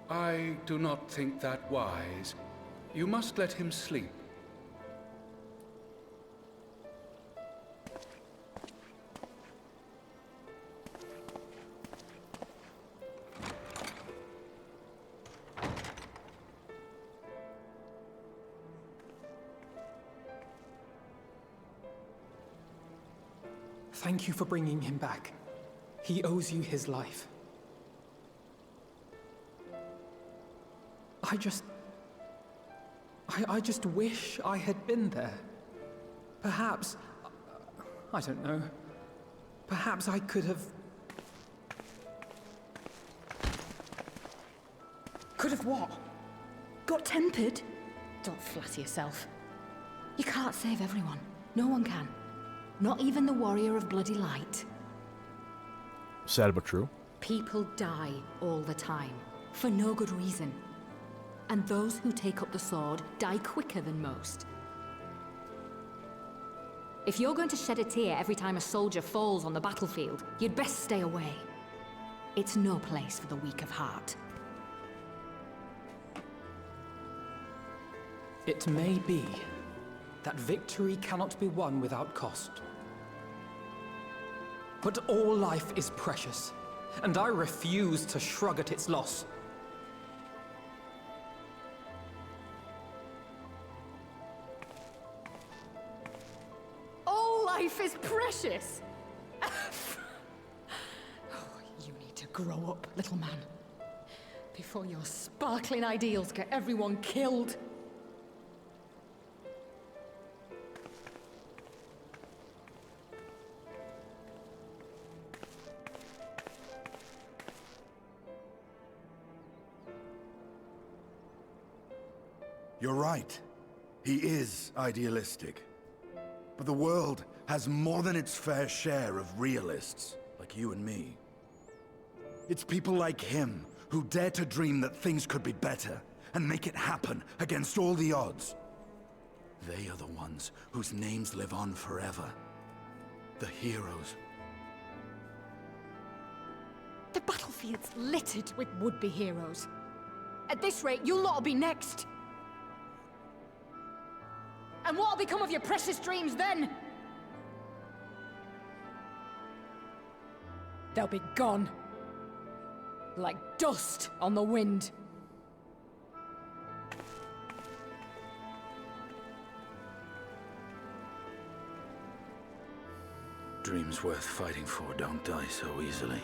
I do not think that wise. You must let him sleep. Thank you for bringing him back. He owes you his life. I just wish I had been there. Perhaps, I don't know. Perhaps I could have... Could have what? Got tempered? Don't flatter yourself. You can't save everyone. No one can. Not even the warrior of bloody light. Sad but true. People die all the time, for no good reason. And those who take up the sword die quicker than most. If you're going to shed a tear every time a soldier falls on the battlefield, you'd best stay away. It's no place for the weak of heart. It may be that victory cannot be won without cost. But all life is precious, and I refuse to shrug at its loss. All life is precious! Oh, you need to grow up, little man. Before your sparkling ideals get everyone killed. You're right. He is idealistic. But the world has more than its fair share of realists, like you and me. It's people like him who dare to dream that things could be better, and make it happen against all the odds. They are the ones whose names live on forever. The heroes. The battlefield's littered with would-be heroes. At this rate, you'll lot'll be next. And what'll become of your precious dreams then? they'll be gone. Like dust on the wind. Dreams worth fighting for don't die so easily.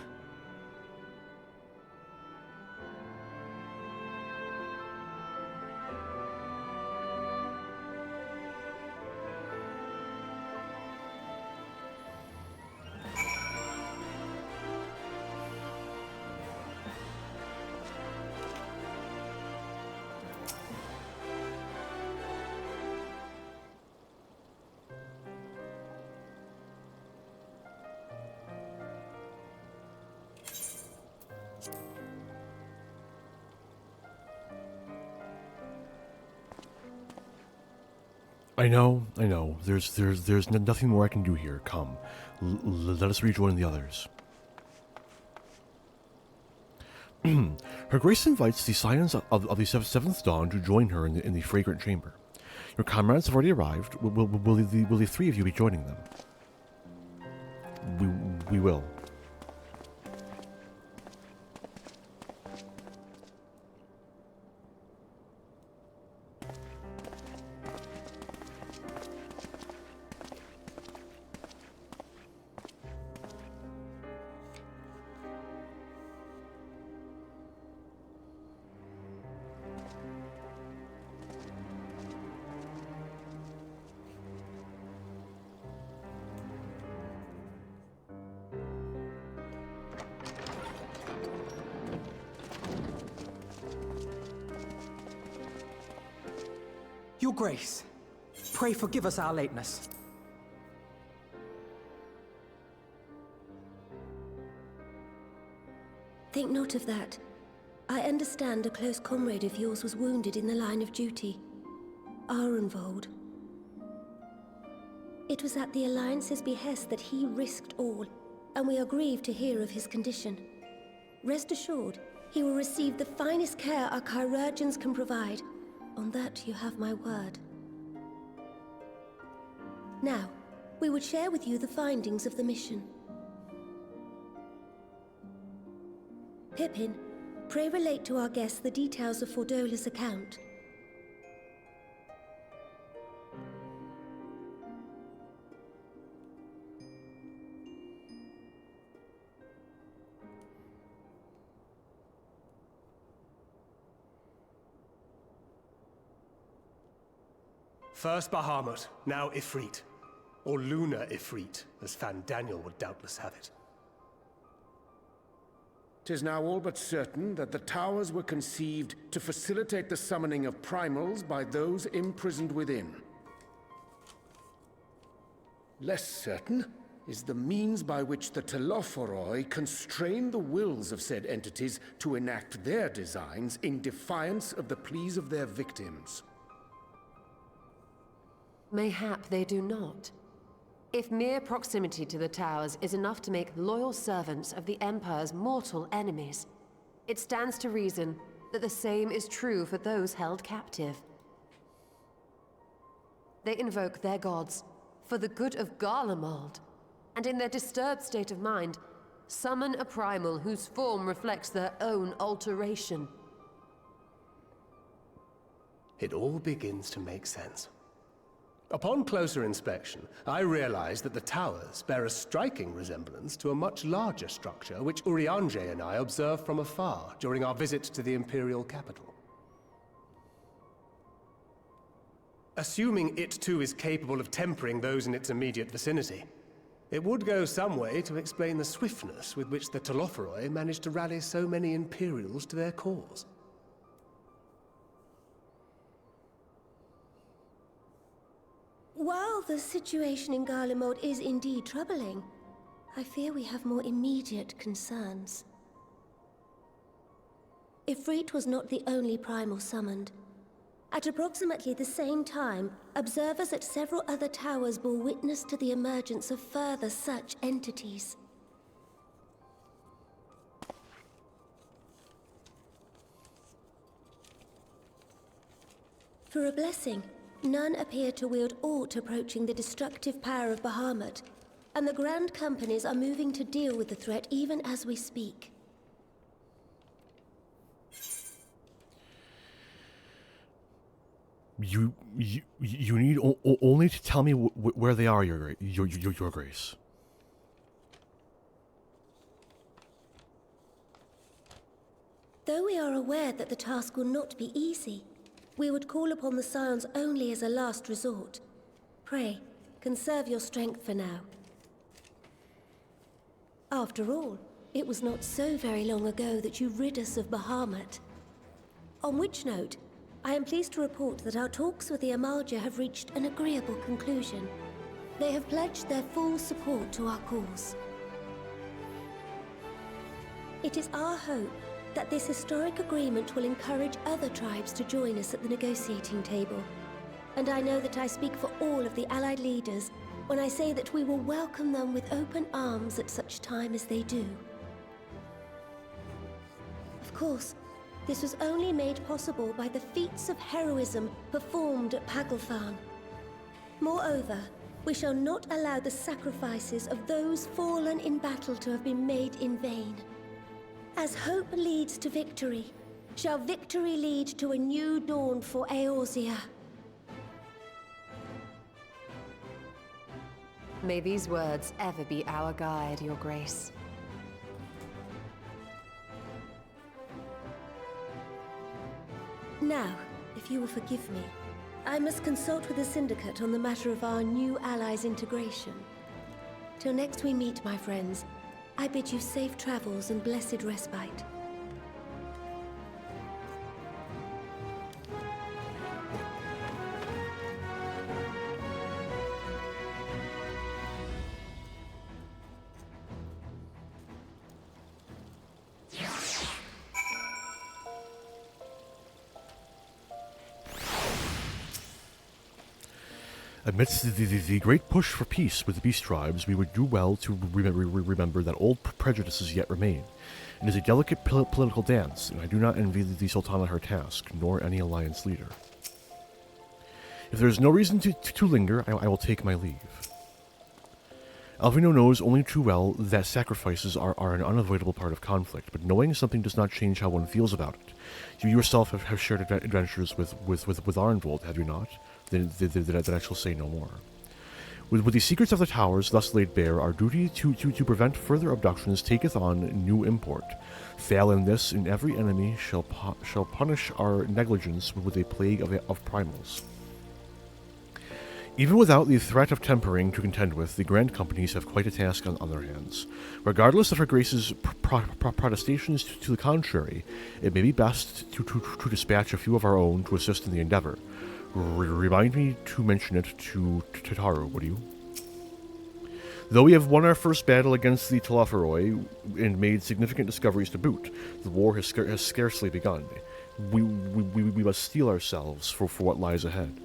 I know. There's nothing more I can do here. Come, let us rejoin the others. Her Grace invites the Scions of the Seventh Dawn to join her in the fragrant chamber. Your comrades have already arrived. Will the three of you be joining them? We will. Your Grace, pray forgive us our lateness. Think not of that. I understand a close comrade of yours was wounded in the line of duty. Arenvold. It was at the Alliance's behest that he risked all, and we are grieved to hear of his condition. Rest assured, he will receive the finest care our chirurgeons can provide. On that you have my word. Now, we would share with you the findings of the mission. Pippin, pray relate to our guests the details of Fordola's account. First Bahamut, now Ifrit. Or Lunar Ifrit, as Fandaniel would doubtless have it. 'Tis now all but certain that the towers were conceived to facilitate the summoning of primals by those imprisoned within. Less certain is the means by which the Telophoroi constrain the wills of said entities to enact their designs in defiance of the pleas of their victims. Mayhap they do not. If mere proximity to the towers is enough to make loyal servants of the Empire's mortal enemies, it stands to reason that the same is true for those held captive. They invoke their gods for the good of Garlemald, and in their disturbed state of mind, summon a primal whose form reflects their own alteration. It all begins to make sense. Upon closer inspection, I realized that the towers bear a striking resemblance to a much larger structure which Urianger and I observed from afar during our visit to the Imperial capital. Assuming it too is capable of tempering those in its immediate vicinity, it would go some way to explain the swiftness with which the Telophoroi managed to rally so many Imperials to their cause. While the situation in Garlemald is indeed troubling, I fear we have more immediate concerns. Ifrit was not the only primal summoned. At approximately the same time, observers at several other towers bore witness to the emergence of further such entities. For a blessing, none appear to wield aught approaching the destructive power of Bahamut, and the Grand Companies are moving to deal with the threat even as we speak. You need only to tell me where they are, your Grace. Though we are aware that the task will not be easy, we would call upon the Scions only as a last resort. Pray, conserve your strength for now. After all, it was not so very long ago that you rid us of Bahamut. On which note, I am pleased to report that our talks with the Amalja have reached an agreeable conclusion. They have pledged their full support to our cause. It is our hope that this historic agreement will encourage other tribes to join us at the negotiating table. And I know that I speak for all of the Allied leaders when I say that we will welcome them with open arms at such time as they do. Of course, this was only made possible by the feats of heroism performed at Pagalfan. Moreover, we shall not allow the sacrifices of those fallen in battle to have been made in vain. As hope leads to victory, shall victory lead to a new dawn for Eorzea. May these words ever be our guide, Your Grace. Now, if you will forgive me, I must consult with the Syndicate on the matter of our new allies' integration. Till next we meet, my friends, I bid you safe travels and blessed respite. Amidst the great push for peace with the beast tribes, we would do well to remember that old prejudices yet remain. It is a delicate political dance, and I do not envy the Sultana her task, nor any alliance leader. If there is no reason to linger, I will take my leave. Alvino knows only too well that sacrifices are an unavoidable part of conflict, but knowing something does not change how one feels about it. You yourself have shared adventures with Arnvold, have you not? Then I shall say no more. With the secrets of the towers thus laid bare, our duty to prevent further abductions taketh on new import. Fail in this, and every enemy shall punish our negligence with a plague of primals. Even without the threat of tempering to contend with, the Grand Companies have quite a task on their hands. Regardless of Her Grace's protestations to the contrary, it may be best to dispatch a few of our own to assist in the endeavor. Remind me to mention it to Tataru, would you? Though we have won our first battle against the Talaferoi and made significant discoveries to boot, the war has scarcely begun. We must steel ourselves for what lies ahead.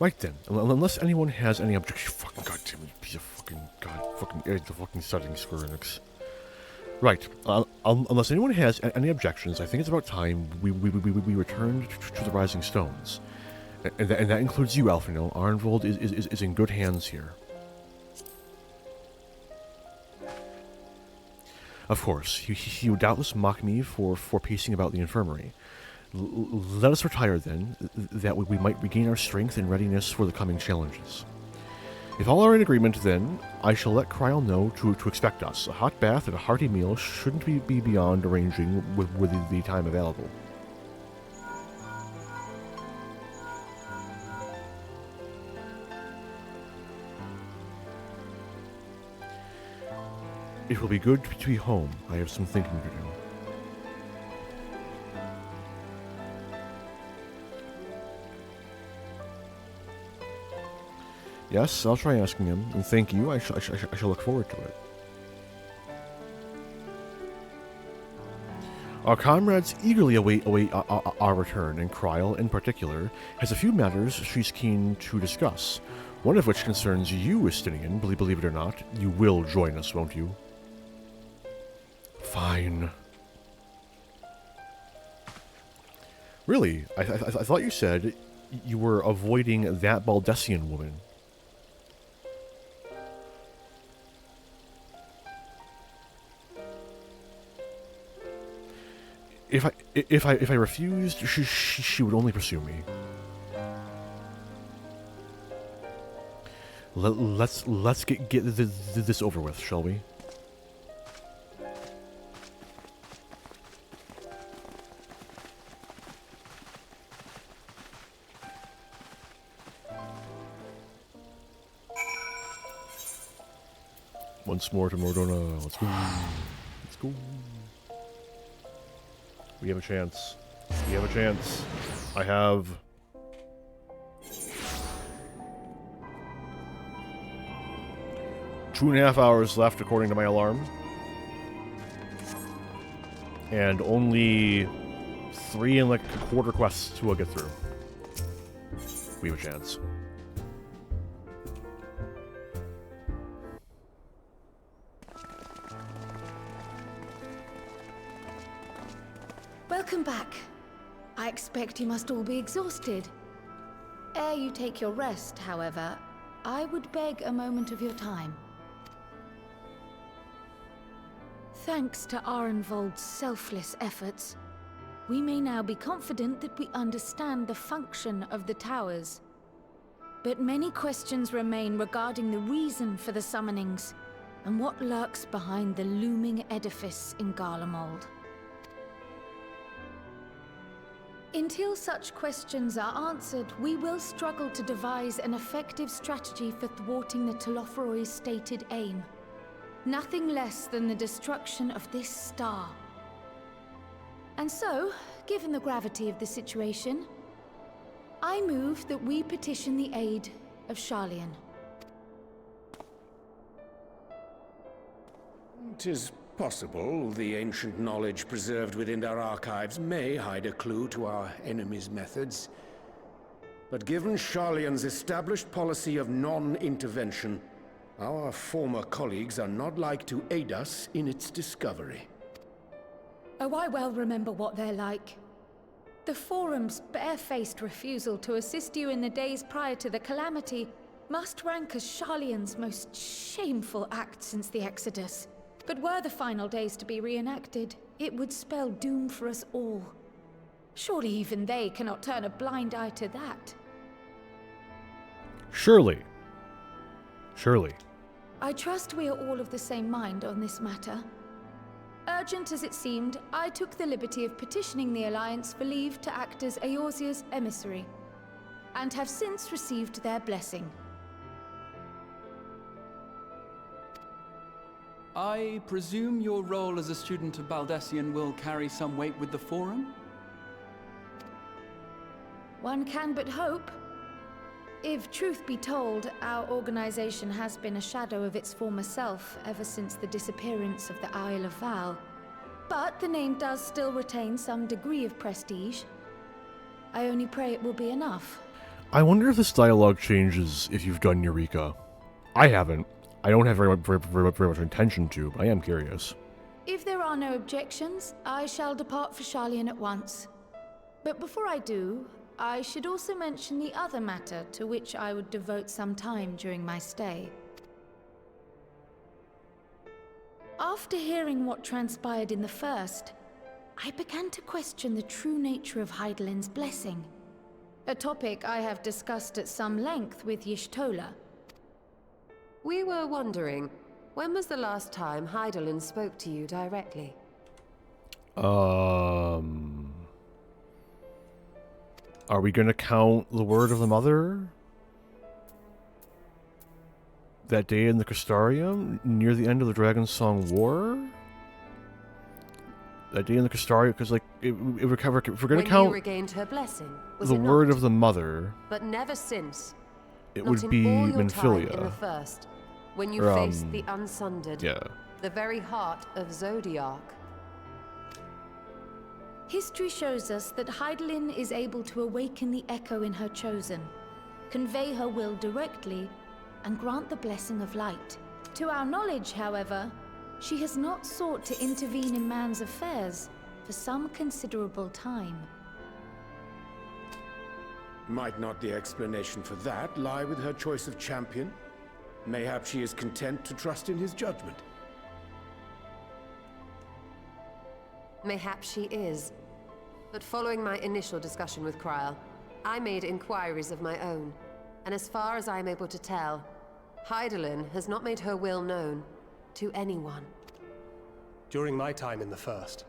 Right then, unless anyone has any objection, fucking goddamn piece of fucking the fucking setting, Square Enix. Right, unless anyone has any objections, I think it's about time we returned to the Rising Stones, and that includes you, Alfino. Arnvold is in good hands here. Of course, he would doubtless mock me for pacing about the infirmary. Let us retire then, that we might regain our strength and readiness for the coming challenges. If all are in agreement, then, I shall let Kryl know to expect us. A hot bath and a hearty meal shouldn't be beyond arranging with the time available. It will be good to be home. I have some thinking to do. Yes, I'll try asking him, and thank you. I shall look forward to it. Our comrades eagerly await our return, and Kryl, in particular, has a few matters she's keen to discuss. One of which concerns you, Estinian. Believe it or not. You will join us, won't you? Fine. Really? I thought you said you were avoiding that Baldessian woman. If I refused, she would only pursue me. Let's get this over with, shall we? Once more to Mordona. Let's go. Let's go. We have a chance. We have a chance. I have... two and a half hours left, according to my alarm. And only 3 and like a quarter quests to get through. We have a chance. Welcome back. I expect you must all be exhausted. Ere you take your rest, however, I would beg a moment of your time. Thanks to Arenvold's selfless efforts, we may now be confident that we understand the function of the towers. But many questions remain regarding the reason for the summonings, and what lurks behind the looming edifice in Garlemald. Until such questions are answered, we will struggle to devise an effective strategy for thwarting the Telophoroi's stated aim. Nothing less than the destruction of this star. And so, given the gravity of the situation, I move that we petition the aid of Sharlayan. 'Tis possible the ancient knowledge preserved within our archives may hide a clue to our enemy's methods. But given Sharlayan's established policy of non-intervention, our former colleagues are not like to aid us in its discovery. Oh, I well remember what they're like. The Forum's barefaced refusal to assist you in the days prior to the calamity must rank as Sharlayan's most shameful act since the Exodus. But were the final days to be reenacted, it would spell doom for us all. Surely even they cannot turn a blind eye to that. Surely. Surely. I trust we are all of the same mind on this matter. Urgent as it seemed, I took the liberty of petitioning the Alliance for leave to act as Eorzea's emissary, and have since received their blessing. I presume your role as a student of Baldessian will carry some weight with the Forum? One can but hope. If truth be told, our organization has been a shadow of its former self ever since the disappearance of the Isle of Val. But the name does still retain some degree of prestige. I only pray it will be enough. I wonder if this dialogue changes if you've done Eureka. I haven't. I don't have very much intention to, but I am curious. If there are no objections, I shall depart for Sharlayan at once. But before I do, I should also mention the other matter to which I would devote some time during my stay. After hearing what transpired in the first, I began to question the true nature of Hydaelyn's blessing. A topic I have discussed at some length with Y'shtola. We were wondering, when was the last time Hydaelyn spoke to you directly? Are we gonna count the word of the mother? That day in the Crystarium, near the end of the Dragon Song War? That day in the Crystarium, because like, if we're gonna when count you regained her blessing, was the it word not? of the mother, But never since. it Not would in be all your time in the Minfilia. first, when you Or, faced the Unsundered, yeah. the very heart of Zodiark. History shows us that Hydaelyn is able to awaken the echo in her chosen, convey her will directly, and grant the blessing of light. To our knowledge, however, she has not sought to intervene in man's affairs for some considerable time. Might not the explanation for that lie with her choice of champion? Mayhap she is content to trust in his judgment. Mayhap she is. But following my initial discussion with Kryl, I made inquiries of my own. And as far as I am able to tell, Hydaelyn has not made her will known to anyone. During my time in the First,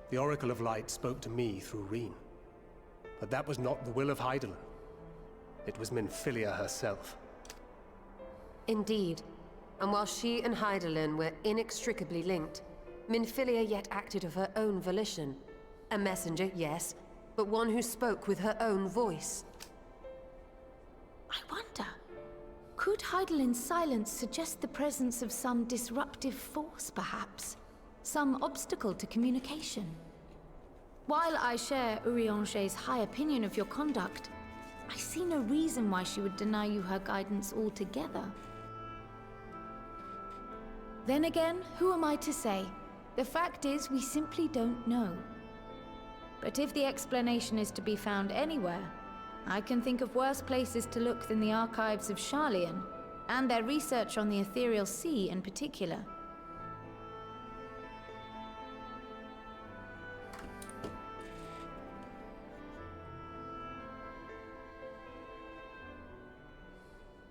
the Oracle of Light spoke to me through Reen. But that was not the will of Hydaelyn. It was Minfilia herself. Indeed. And while she and Hydaelyn were inextricably linked, Minfilia yet acted of her own volition. A messenger, yes, but one who spoke with her own voice. I wonder, could Hydaelyn's silence suggest the presence of some disruptive force, perhaps? Some obstacle to communication? While I share Urianger's high opinion of your conduct, I see no reason why she would deny you her guidance altogether. Then again, who am I to say? The fact is, we simply don't know. But if the explanation is to be found anywhere, I can think of worse places to look than the archives of Sharlayan, and their research on the Ethereal Sea in particular.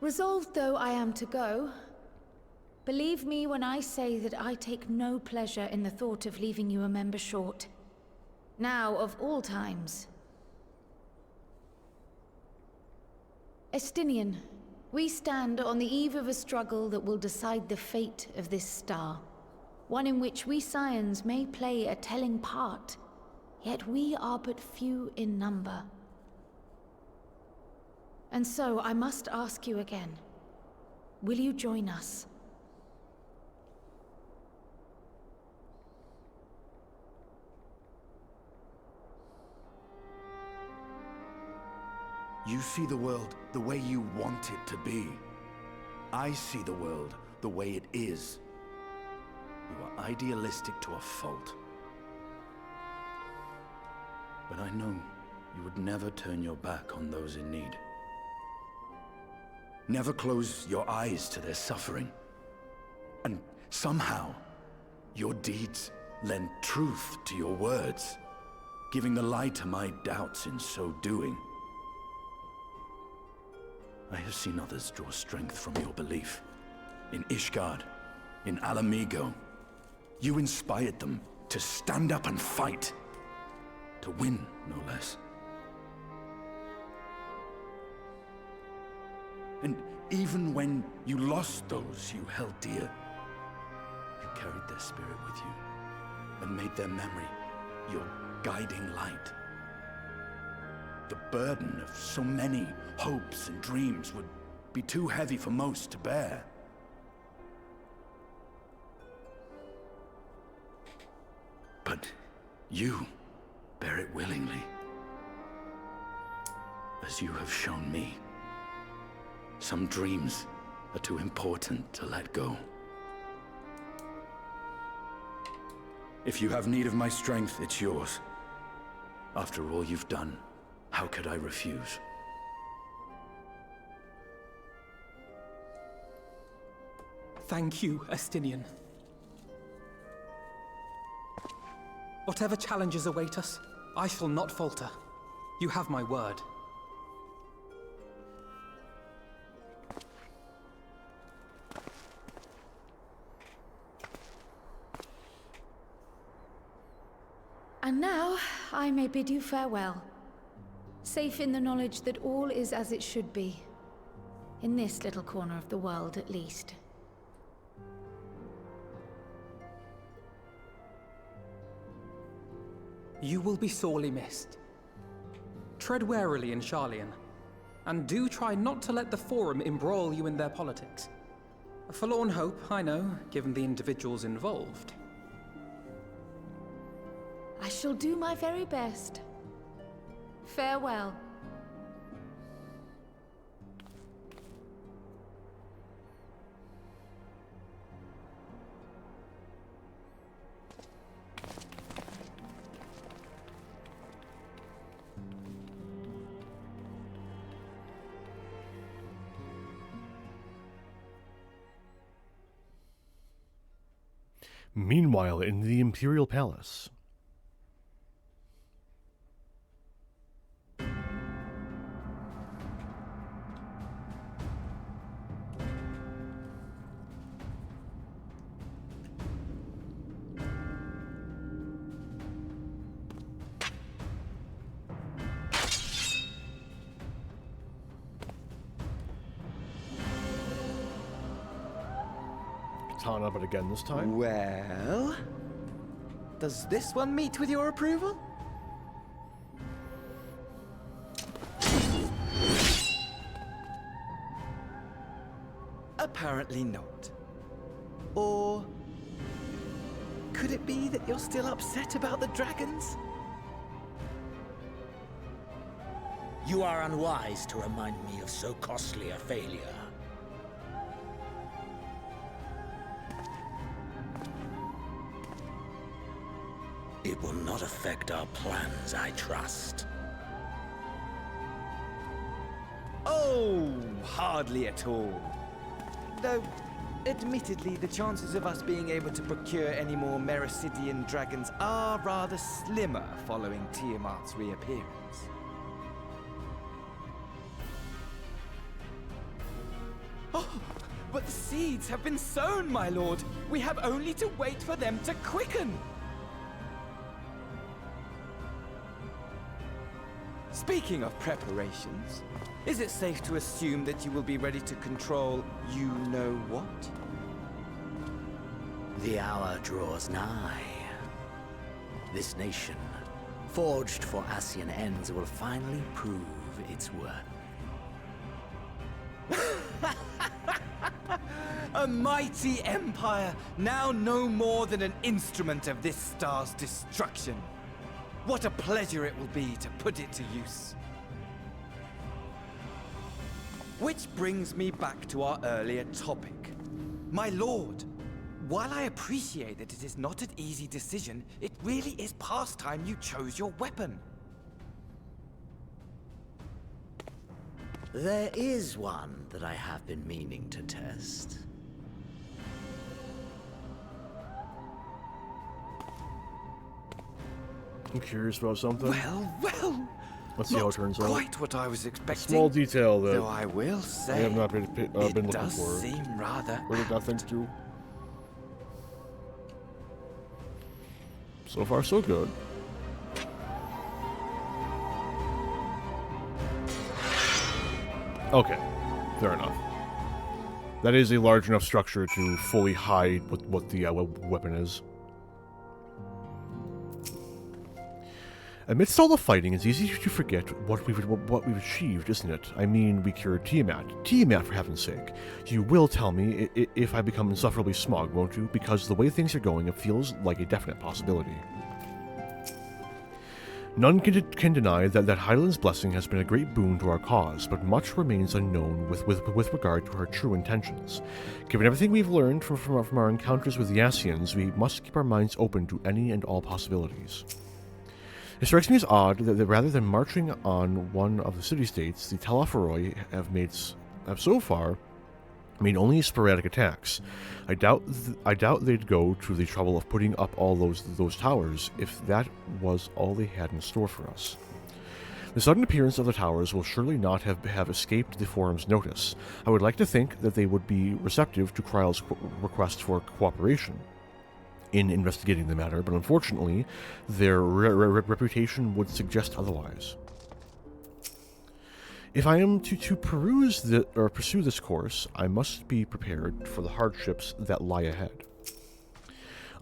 Resolved though I am to go, believe me when I say that I take no pleasure in the thought of leaving you a member short. Now, of all times. Estinian, we stand on the eve of a struggle that will decide the fate of this star. One in which we Scions may play a telling part, yet we are but few in number. And so I must ask you again, will you join us? You see the world the way you want it to be. I see the world the way it is. You are idealistic to a fault. But I know you would never turn your back on those in need. Never close your eyes to their suffering. And somehow, your deeds lend truth to your words, giving the lie to my doubts in so doing. I have seen others draw strength from your belief. In Ishgard, in Alamigo. You inspired them to stand up and fight. To win, no less. And even when you lost those you held dear, you carried their spirit with you and made their memory your guiding light. The burden of so many hopes and dreams would be too heavy for most to bear. But you bear it willingly, as you have shown me. Some dreams are too important to let go. If you have need of my strength, it's yours. After all you've done, how could I refuse? Thank you, Estinian. Whatever challenges await us, I shall not falter. You have my word. And now, I may bid you farewell. Safe in the knowledge that all is as it should be. In this little corner of the world, at least. You will be sorely missed. Tread warily in Sharlayan, and do try not to let the Forum embroil you in their politics. A forlorn hope, I know, given the individuals involved. I shall do my very best. Farewell. Meanwhile, in the Imperial Palace. Katana, but again this time. Well, does this one meet with your approval? Apparently not. Or could it be that you're still upset about the dragons? You are unwise to remind me of so costly a failure. It will not affect our plans, I trust. Oh, hardly at all. Though, admittedly, the chances of us being able to procure any more Mericidian dragons are rather slimmer following Tiamat's reappearance. Oh, but the seeds have been sown, my lord. We have only to wait for them to quicken. Speaking of preparations, is it safe to assume that you will be ready to control you-know-what? The hour draws nigh. This nation, forged for Ascian ends, will finally prove its worth. A mighty empire, now no more than an instrument of this star's destruction. What a pleasure it will be to put it to use. Which brings me back to our earlier topic. My lord, while I appreciate that it is not an easy decision, it really is past time you chose your weapon. There is one that I have been meaning to test. I'm curious about something. Well. Let's see how it turns out. Quite what I was expecting. A small detail that though I will say, I have not been looking does for. Seem rather. Or did nothing to. So far, so good. Okay, fair enough. That is a large enough structure to fully hide what the weapon is. Amidst all the fighting, it's easy to forget what we've achieved, isn't it? I mean, we cured Tiamat. Tiamat, for heaven's sake. You will tell me if I become insufferably smug, won't you? Because the way things are going, it feels like a definite possibility. None can deny that Hydaelyn's blessing has been a great boon to our cause, but much remains unknown with regard to her true intentions. Given everything we've learned from our encounters with the Ascians, we must keep our minds open to any and all possibilities. It strikes me as odd that rather than marching on one of the city-states, the Talaferoi have so far made only sporadic attacks. I doubt they'd go to the trouble of putting up all those towers if that was all they had in store for us. The sudden appearance of the towers will surely not have escaped the Forum's notice. I would like to think that they would be receptive to Kryle's request for cooperation in investigating the matter, but unfortunately, their reputation would suggest otherwise. If I am to pursue this course, I must be prepared for the hardships that lie ahead.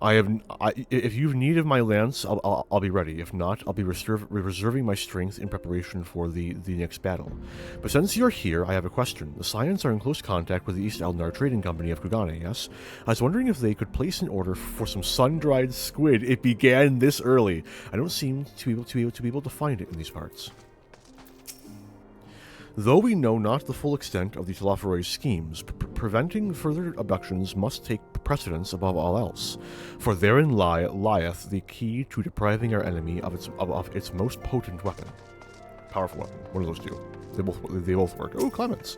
If you've need of my lance, I'll be ready. If not, I'll be reserving my strength in preparation for the next battle. But since you're here, I have a question. The Scions are in close contact with the East Eldar Trading Company of Kugane, yes? I was wondering if they could place an order for some sun-dried squid. It began this early. I don't seem to be able to find it in these parts. Though we know not the full extent of the Talaferoi's schemes, preventing further abductions must take precedence above all else, for therein lieth the key to depriving our enemy of its most potent weapon. Powerful weapon, one of those two. They both work. Oh, Clemens.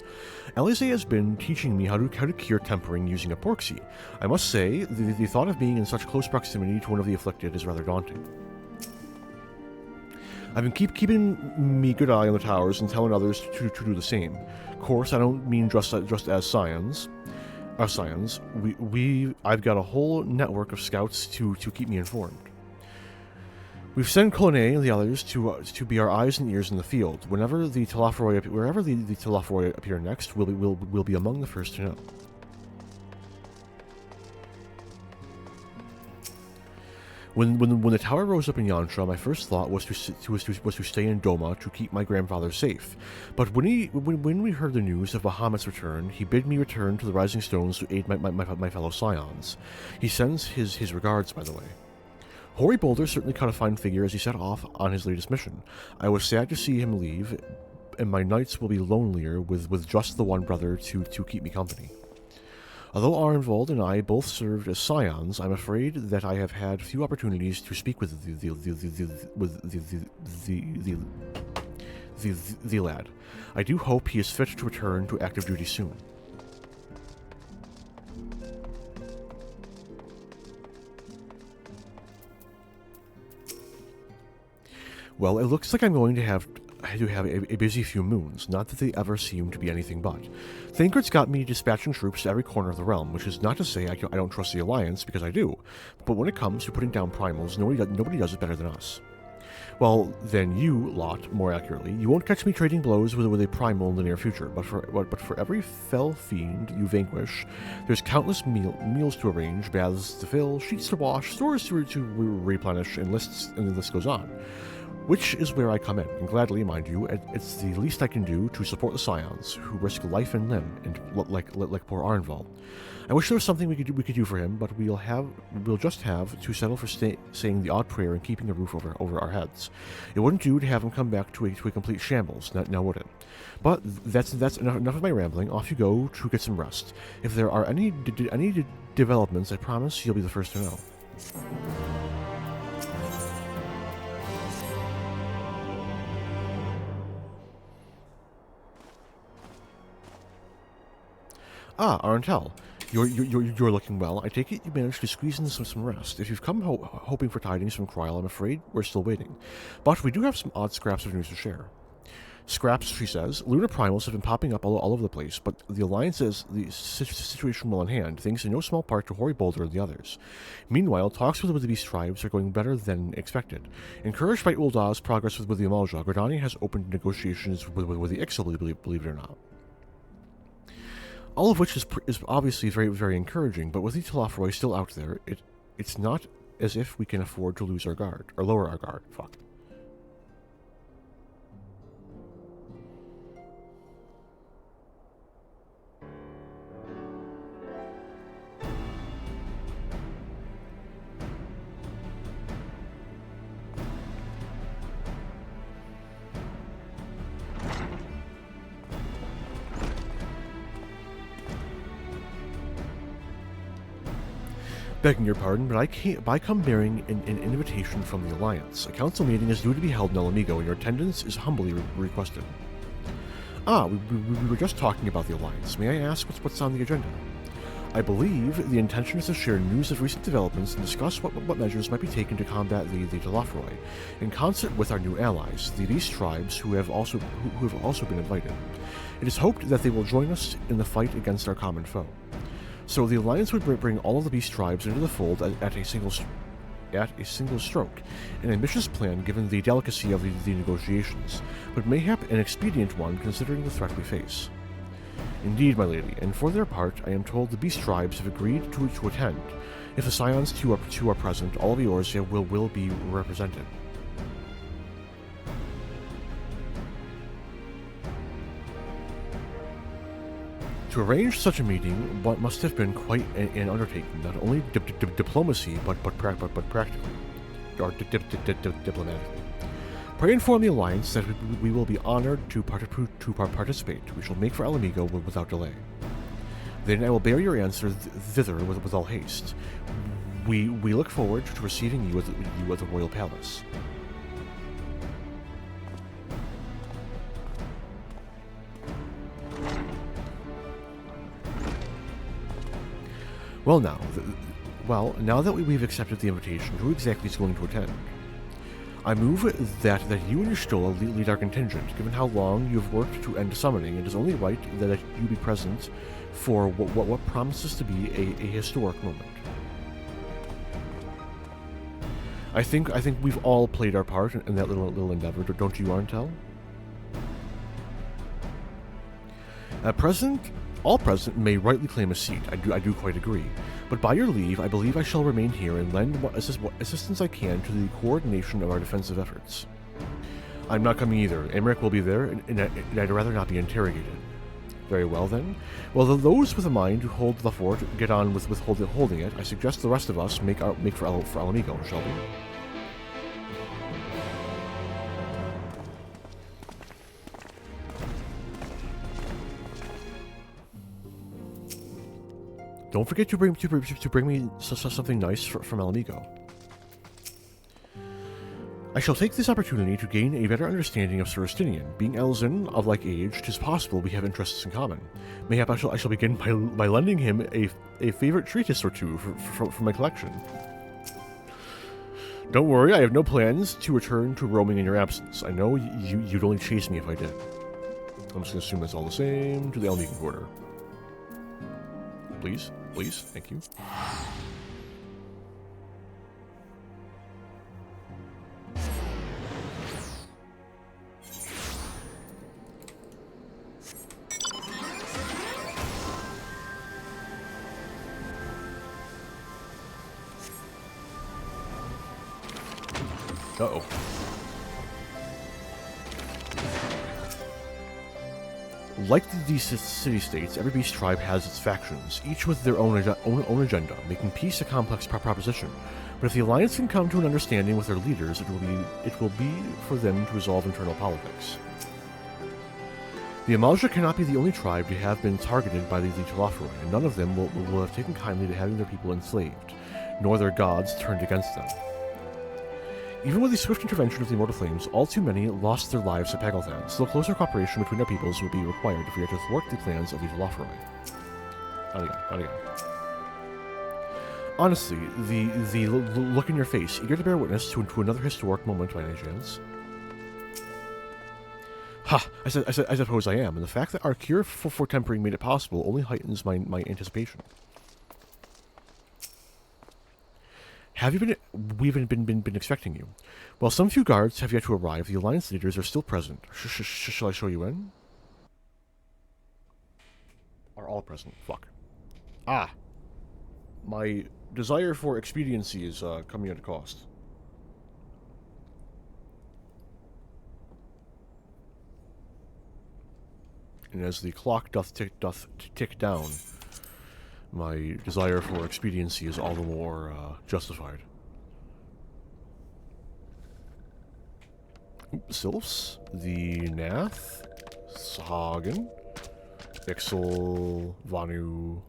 Alize has been teaching me how to cure tempering using a porksy. I must say, the thought of being in such close proximity to one of the afflicted is rather daunting. I've been keeping me good eye on the towers and telling others to do the same. Of course, I don't mean just as scions. I've got a whole network of scouts to keep me informed. We've sent Colonne and the others to be our eyes and ears in the field. Wherever the Telafroi appear next, we'll be among the first to know. When the tower rose up in Yantra, my first thought was to stay in Doma to keep my grandfather safe. But when we heard the news of Bahamut's return, he bid me return to the Rising Stones to aid my fellow scions. He sends his regards, by the way. Hoary Boulder certainly cut a fine figure as he set off on his latest mission. I was sad to see him leave, and my nights will be lonelier with just the one brother to keep me company. Although Arnvold and I both served as scions, I'm afraid that I have had few opportunities to speak with the lad. I do hope he is fit to return to active duty soon. Well, it looks like I'm going to have a busy few moons, not that they ever seem to be anything but. Thancred's got me dispatching troops to every corner of the realm, which is not to say I don't trust the Alliance, because I do, but when it comes to putting down primals, nobody does it better than us. Well, then you lot, more accurately, you won't catch me trading blows with a primal in the near future, but for every fell fiend you vanquish, there's countless meals to arrange, baths to fill, sheets to wash, stores to replenish, and the list goes on. Which is where I come in, and gladly, mind you, it's the least I can do to support the scions, who risk life and limb, and like poor Arnvold. I wish there was something we could do for him, but we'll just have to settle for saying the odd prayer and keeping a roof over our heads. It wouldn't do to have him come back to a complete shambles, now would it? But that's enough of my rambling. Off you go to get some rest. If there are any developments, I promise you'll be the first to know. Ah, Arentel, you're looking well. I take it you managed to squeeze in some rest. If you've come hoping for tidings from Kryl, I'm afraid we're still waiting. But we do have some odd scraps of news to share. Scraps, she says. Lunar primals have been popping up all over the place, but the Alliance says the situation well in hand, thanks in no small part to Hoary Boulder and the others. Meanwhile, talks with the Beast tribes are going better than expected. Encouraged by Uldah's progress with the Amalja, Gordani has opened negotiations with the Ixal, believe it or not. All of which is obviously very, very encouraging, but with the Telafroi still out there, it's not as if we can afford to lose our guard, or lower our guard. Fuck. Begging your pardon, but I come bearing an invitation from the Alliance. A council meeting is due to be held in El Amigo, and your attendance is humbly requested. Ah, we were just talking about the Alliance. May I ask what's on the agenda? I believe the intention is to share news of recent developments and discuss what measures might be taken to combat the Telafroi, in concert with our new allies, the Beast tribes, who have also been invited. It is hoped that they will join us in the fight against our common foe. So the Alliance would bring all of the Beast tribes into the fold at a single stroke, an ambitious plan given the delicacy of the negotiations, but mayhap an expedient one considering the threat we face. Indeed, my lady, and for their part, I am told the Beast tribes have agreed to attend. If the Scions too are present, all of Eorzea will be represented. To arrange such a meeting, what must have been quite an undertaking, not only diplomacy, but practically, or diplomatically. Pray inform the Alliance that we will be honored to participate. We shall make for El Amigo without delay. Then I will bear your answer thither with all haste. We look forward to receiving you at the Royal Palace. Well now, now that we've accepted the invitation, who exactly is going to attend? I move that you and Y'shtola lead our contingent. Given how long you have worked to end summoning, it is only right that you be present for what promises to be a historic moment. I think we've all played our part in that little endeavor, don't you, Arntel? All present may rightly claim a seat. I do quite agree. But by your leave, I believe I shall remain here and lend what assistance I can to the coordination of our defensive efforts. I'm not coming either. Emmerich will be there, and I'd rather not be interrogated. Very well, then. Well, those with a mind to hold the fort get on with holding it. I suggest the rest of us make for El Amigo, shall we? Don't forget to bring me something nice from El Amigo. I shall take this opportunity to gain a better understanding of Sir Estinian. Being Elzin of like age, 'tis possible we have interests in common. Mayhap I shall begin by lending him a favorite treatise or two from my collection. Don't worry, I have no plans to return to roaming in your absence. I know you'd only chase me if I did. I'm just going to assume it's all the same to the El Amigo quarter. Please, thank you. Uh-oh. Like these city-states, every beast tribe has its factions, each with their own agenda, making peace a complex proposition. But if the Alliance can come to an understanding with their leaders, it will be for them to resolve internal politics. The Amalja cannot be the only tribe to have been targeted by the Telafroi, and none of them will have taken kindly to having their people enslaved, nor their gods turned against them. Even with the swift intervention of the Immortal Flames, all too many lost their lives at Pagalthan. Still, closer cooperation between our peoples will be required if we are to thwart the plans of the Telafroi. Not again. Honestly, the look in your face, eager to bear witness to another historic moment by any chance. Ha! I suppose I am, and the fact that our cure for tempering made it possible only heightens my anticipation. We've been expecting you. While some few guards have yet to arrive, the Alliance leaders are still present. Shall I show you in? Are all present. Fuck. Ah! My desire for expediency is coming at a cost. And as the clock doth tick down, my desire for expediency is all the more justified. Sylphs, the Nath, Sahagan, Ixel, Vanu.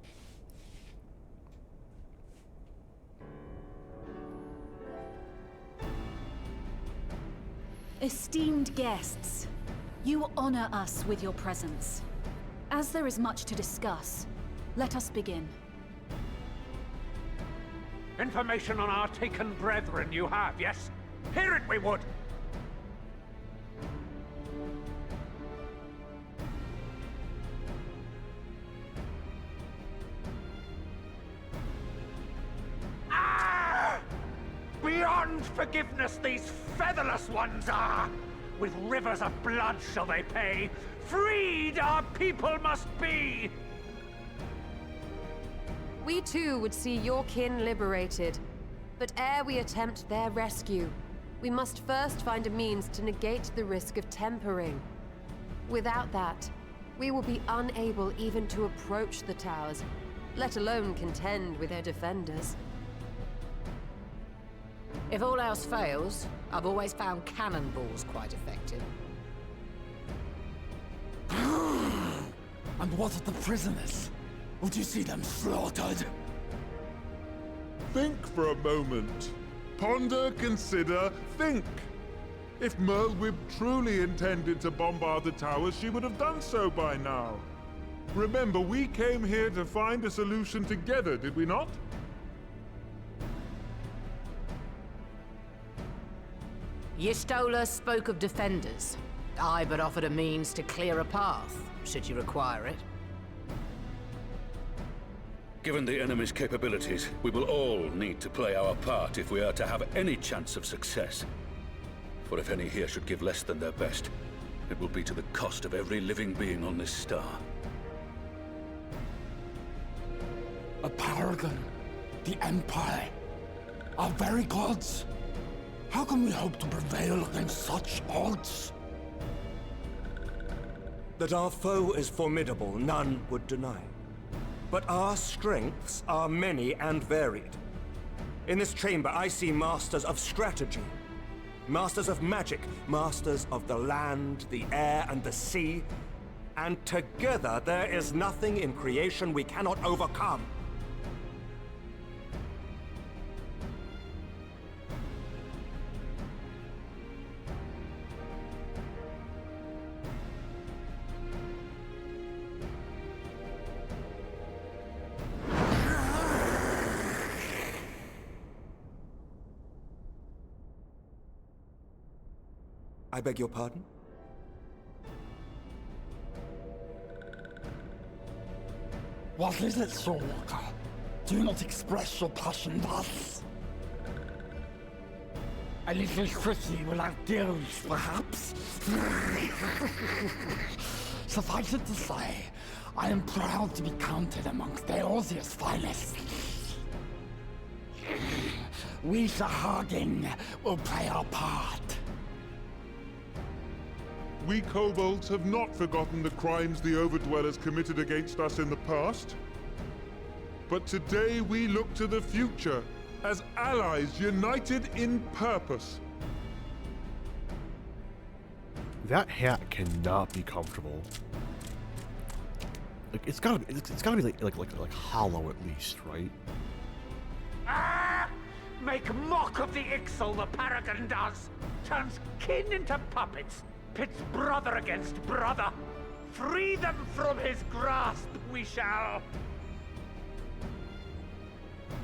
Esteemed guests, you honor us with your presence. As there is much to discuss, let us begin. Information on our taken brethren you have, yes? Hear it we would! Ah! Beyond forgiveness these featherless ones are! With rivers of blood shall they pay! Freed our people must be! We too would see your kin liberated. But ere we attempt their rescue, we must first find a means to negate the risk of tempering. Without that, we will be unable even to approach the towers, let alone contend with their defenders. If all else fails, I've always found cannonballs quite effective. And what of the prisoners? Would you see them slaughtered? Think for a moment. Ponder, consider, think. If Merlwyb truly intended to bombard the towers, she would have done so by now. Remember, we came here to find a solution together, did we not? Y'shtola spoke of defenders. I but offered a means to clear a path, should you require it. Given the enemy's capabilities, we will all need to play our part if we are to have any chance of success. For if any here should give less than their best, it will be to the cost of every living being on this star. A paragon, the Empire, our very gods. How can we hope to prevail against such odds? That our foe is formidable, none would deny. But our strengths are many and varied. In this chamber, I see masters of strategy, masters of magic, masters of the land, the air, and the sea. And together, there is nothing in creation we cannot overcome. I beg your pardon? What is it, Soulwalker? Do not express your passion thus. A little tricky without gills, perhaps? Suffice it to say, I am proud to be counted amongst Eorzea's finest. We Sahagin will play our part. We kobolds have not forgotten the crimes the Overdwellers committed against us in the past. But today we look to the future, as allies united in purpose. That hat cannot be comfortable. Like it's gotta be like hollow at least, right? Ah! Make mock of the Ixal, the Paragon does! Turns kin into puppets! Pits brother against brother! Free them from his grasp, we shall!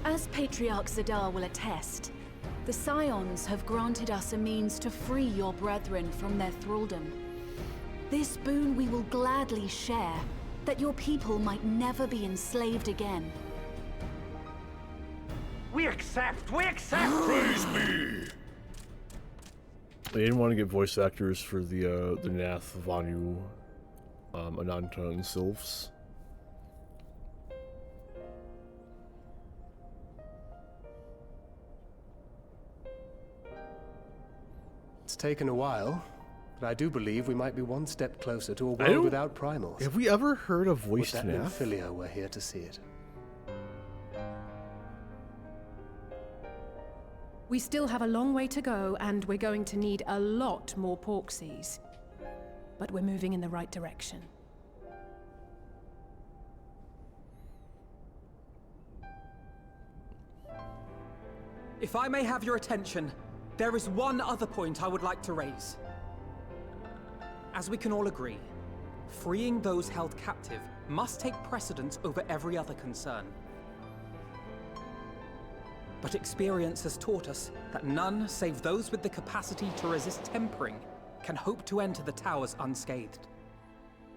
As Patriarch Zadar will attest, the Scions have granted us a means to free your brethren from their thraldom. This boon we will gladly share, that your people might never be enslaved again. We accept! We accept! Praise me! They didn't want to get voice actors for the Nath, Vanu, Ananta, and Sylphs. It's taken a while, but I do believe we might be one step closer to a world without primals. Have we ever heard of voiced Would that Nath? Nymphilia were here to see it. We still have a long way to go, and we're going to need a lot more Porksies. But we're moving in the right direction. If I may have your attention, there is one other point I would like to raise. As we can all agree, freeing those held captive must take precedence over every other concern. But experience has taught us that none save those with the capacity to resist tempering can hope to enter the towers unscathed.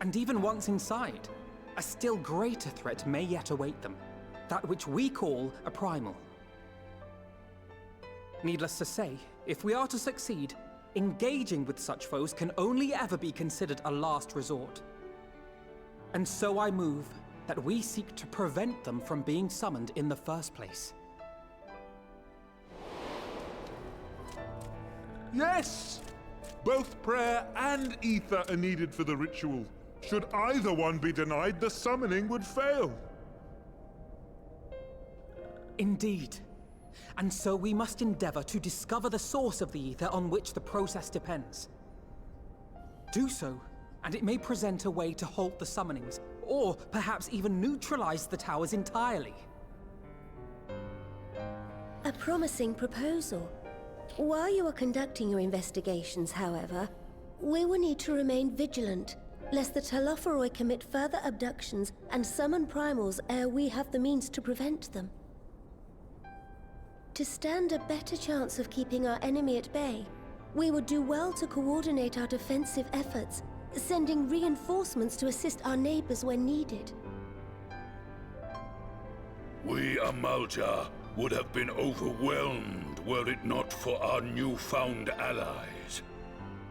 And even once inside, a still greater threat may yet await them, that which we call a primal. Needless to say, if we are to succeed, engaging with such foes can only ever be considered a last resort. And so I move that we seek to prevent them from being summoned in the first place. Yes! Both prayer and ether are needed for the ritual. Should either one be denied, the summoning would fail. Indeed. And so we must endeavor to discover the source of the ether on which the process depends. Do so, and it may present a way to halt the summonings, or perhaps even neutralize the towers entirely. A promising proposal. While you are conducting your investigations, however, we will need to remain vigilant lest the Telophoroi commit further abductions and summon primals ere we have the means to prevent them. To stand a better chance of keeping our enemy at bay, we would do well to coordinate our defensive efforts, sending reinforcements to assist our neighbors when needed. We Amalja would have been overwhelmed were it not for our newfound allies.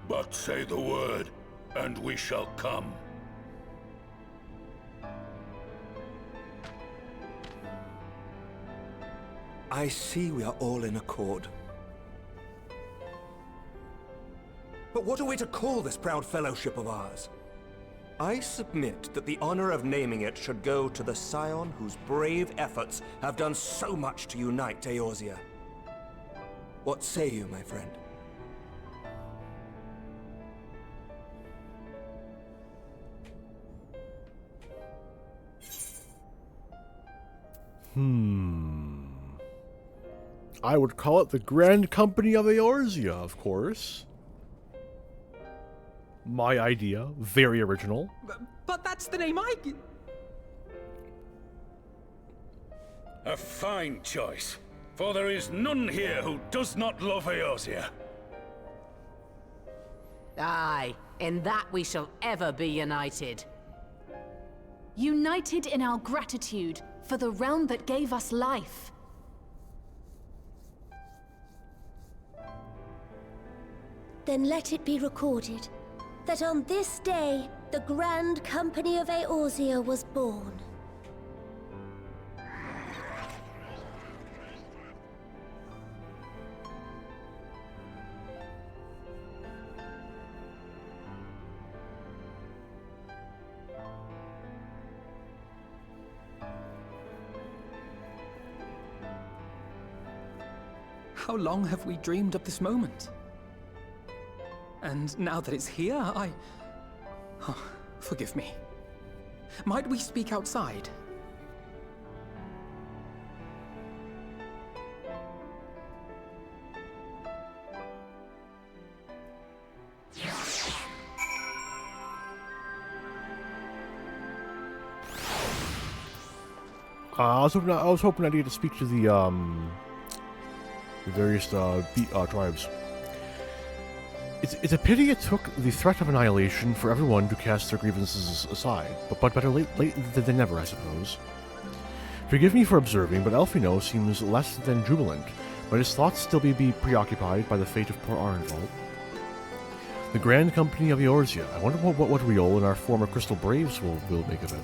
But say the word, and we shall come. I see we are all in accord. But what are we to call this proud fellowship of ours? I submit that the honor of naming it should go to the scion whose brave efforts have done so much to unite Eorzea. What say you, my friend? I would call it the Grand Company of Eorzea, of course. My idea. Very original. But that's the name I... A fine choice, for there is none here who does not love Eorzea. Aye, in that we shall ever be united. United in our gratitude for the realm that gave us life. Then let it be recorded that on this day, the Grand Company of Eorzea was born. How long have we dreamed of this moment? And now that it's here, Oh, forgive me. Might we speak outside? I was hoping I needed to speak to the various tribes. It's a pity it took the threat of annihilation for everyone to cast their grievances aside, but better late than never, I suppose. Forgive me for observing, but Elfino seems less than jubilant, but his thoughts still be preoccupied by the fate of poor Arenvald. The Grand Company of Eorzea. I wonder what Riol and our former Crystal Braves will make of it.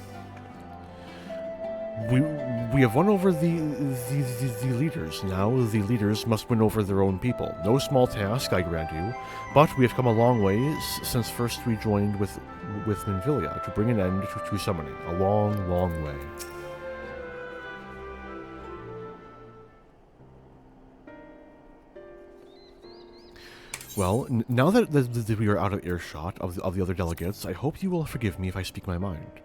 We have won over the leaders. Now the leaders must win over their own people. No small task, I grant you, but we have come a long way since first we joined with Minvilia to bring an end to summoning. A long, long way. Well, now that we are out of earshot of the other delegates, I hope you will forgive me if I speak my mind.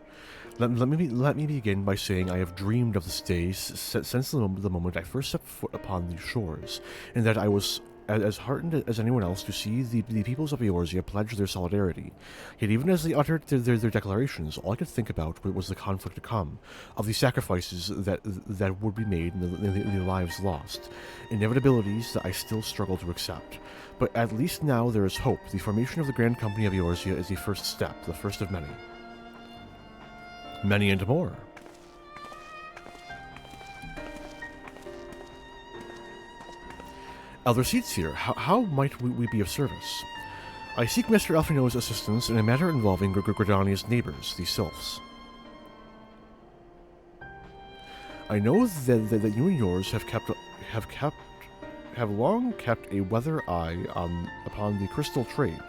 Let me begin by saying I have dreamed of this day since the moment I first stepped foot upon these shores, and that I was as heartened as anyone else to see the peoples of Eorzea pledge their solidarity. Yet even as they uttered their declarations, all I could think about was the conflict to come, of the sacrifices that would be made and the lives lost, inevitabilities that I still struggle to accept. But at least now there is hope. The formation of the Grand Company of Eorzea is the first step, the first of many. Many and more. Elder Seats here. How might we be of service? I seek Mr. Elfino's assistance in a matter involving Gridania's neighbors, the Sylphs. I know that you and yours have long kept a weather eye upon the crystal trade.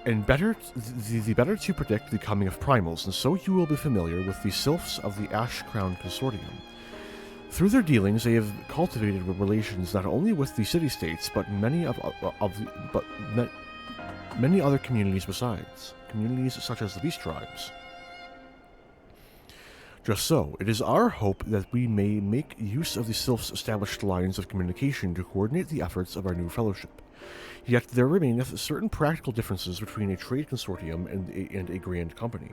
And the better to predict the coming of primals, and so you will be familiar with the Sylphs of the Ash Crown Consortium. Through their dealings, they have cultivated relations not only with the city-states, but many other communities besides. Communities such as the Beast Tribes. Just so, it is our hope that we may make use of the Sylph's established lines of communication to coordinate the efforts of our new fellowship. Yet there remaineth certain practical differences between a trade consortium and a grand company.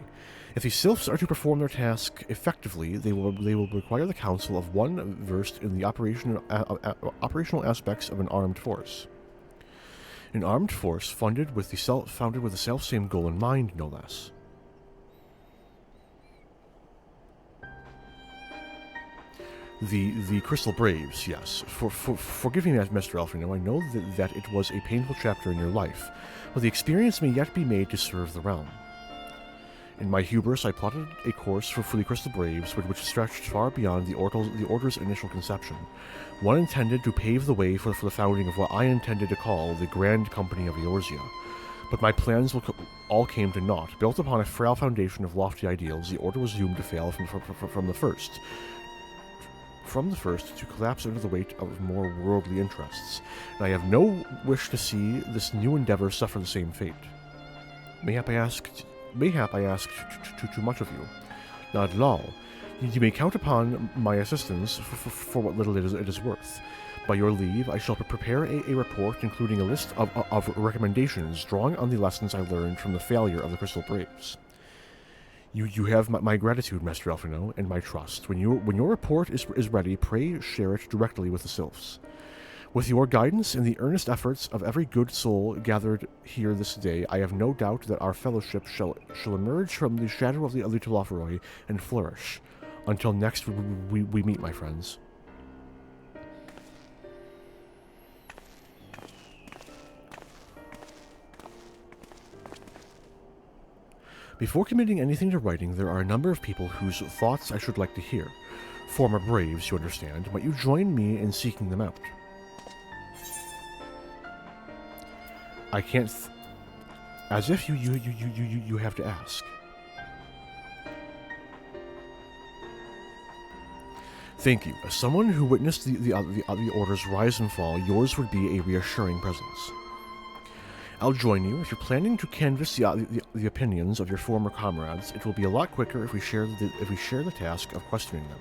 If the Sylphs are to perform their task effectively, they will require the counsel of one versed in the operational aspects of an armed force. An armed force founded with the self-same goal in mind, no less. The Crystal Braves, yes. Forgive me, Mr. Elfrino, I know that it was a painful chapter in your life, but the experience may yet be made to serve the realm. In my hubris, I plotted a course for the Crystal Braves which stretched far beyond the Order's initial conception, one intended to pave the way for the founding of what I intended to call the Grand Company of Eorzea. But my plans all came to naught. Built upon a frail foundation of lofty ideals, the Order was doomed to fail from the first. From the first, to collapse under the weight of more worldly interests, and I have no wish to see this new endeavor suffer the same fate. Mayhap I ask too much of you. Not at all. You may count upon my assistance for what little it is worth. By your leave, I shall prepare a report including a list of recommendations drawing on the lessons I learned from the failure of the Crystal Braves. You have my gratitude, Master Elfrino, and my trust. When your report is ready, pray share it directly with the Sylphs. With your guidance and the earnest efforts of every good soul gathered here this day, I have no doubt that our fellowship shall emerge from the shadow of the Telophoroi and flourish. Until next we meet, my friends. Before committing anything to writing, there are a number of people whose thoughts I should like to hear. Former Braves, you understand. Might you join me in seeking them out? I can't... As if you have to ask. Thank you. As someone who witnessed the Order's rise and fall, yours would be a reassuring presence. I'll join you. If you're planning to canvass the opinions of your former comrades, it will be a lot quicker if we share the task of questioning them.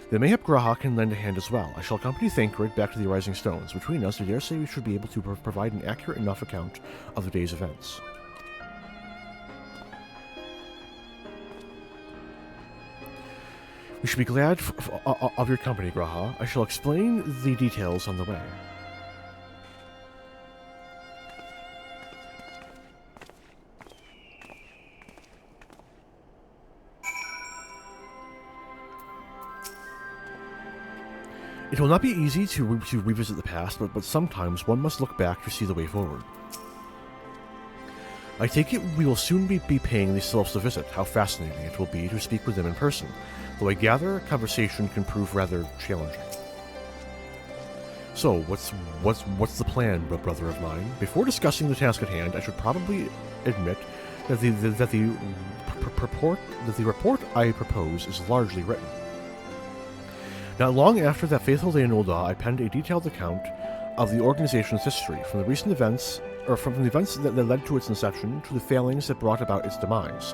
The Mayhap Graha can lend a hand as well. I shall accompany Thancred back to the Rising Stones. Between us, I dare say we should be able to provide an accurate enough account of the day's events. We should be glad of your company, Graha. I shall explain the details on the way. It will not be easy to revisit the past, but sometimes one must look back to see the way forward. I take it we will soon be paying the Sylphs a visit. How fascinating it will be to speak with them in person, though I gather conversation can prove rather challenging. So, what's the plan, brother of mine? Before discussing the task at hand, I should probably admit that the report I propose is largely written. Not long after that fateful day in Ul'dah, I penned a detailed account of the organization's history, from the recent events, or from the events that led to its inception, to the failings that brought about its demise.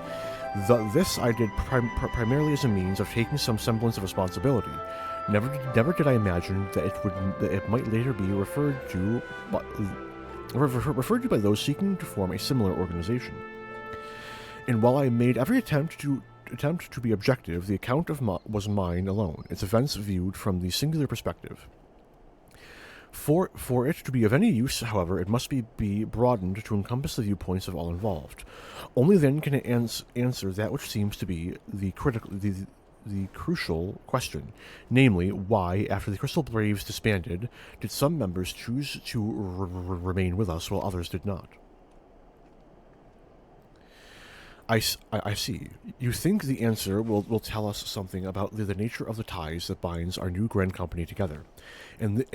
This I did primarily as a means of taking some semblance of responsibility. Never did I imagine that it might later be referred to by those seeking to form a similar organization. And while I made every attempt to be objective, the account was mine alone, its events viewed from the singular perspective. For it to be of any use, however, it must be broadened to encompass the viewpoints of all involved. Only then can it answer that which seems to be the crucial question, namely, why, after the Crystal Braves disbanded, did some members choose to remain with us while others did not? I see. You think the answer will tell us something about the nature of the ties that binds our new grand company together, and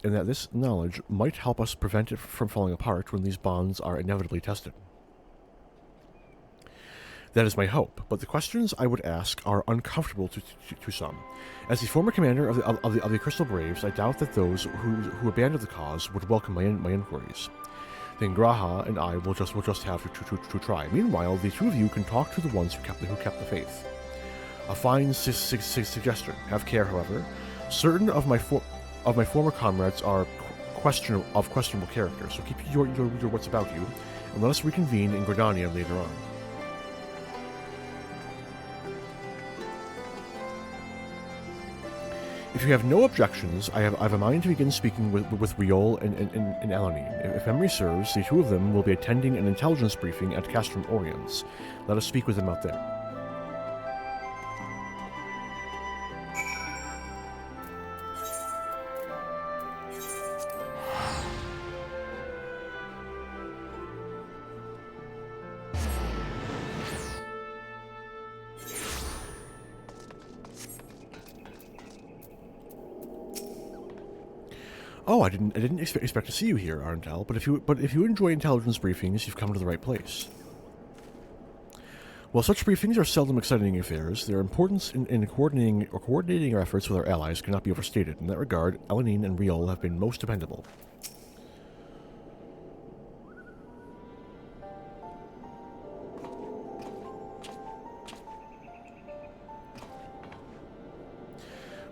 that this knowledge might help us prevent it from falling apart when these bonds are inevitably tested. That is my hope, but the questions I would ask are uncomfortable to some. As the former commander of the Crystal Braves, I doubt that those who abandoned the cause would welcome my inquiries. Then Graha and I will just have to try. Meanwhile, the two of you can talk to the ones who kept the faith. A fine suggestion. Have care, however. Certain of my former comrades are questionable character, so keep your wits about you, and let us reconvene in Gridania later on. If you have no objections, I have a mind to begin speaking with Riol and Elanine. If memory serves, the two of them will be attending an intelligence briefing at Castrum Oriens. Let us speak with them out there. Oh, I didn't expect to see you here, Arndal. But if you enjoy intelligence briefings, you've come to the right place. While such briefings are seldom exciting affairs, their importance in coordinating our efforts with our allies cannot be overstated. In that regard, Elanine and Riol have been most dependable.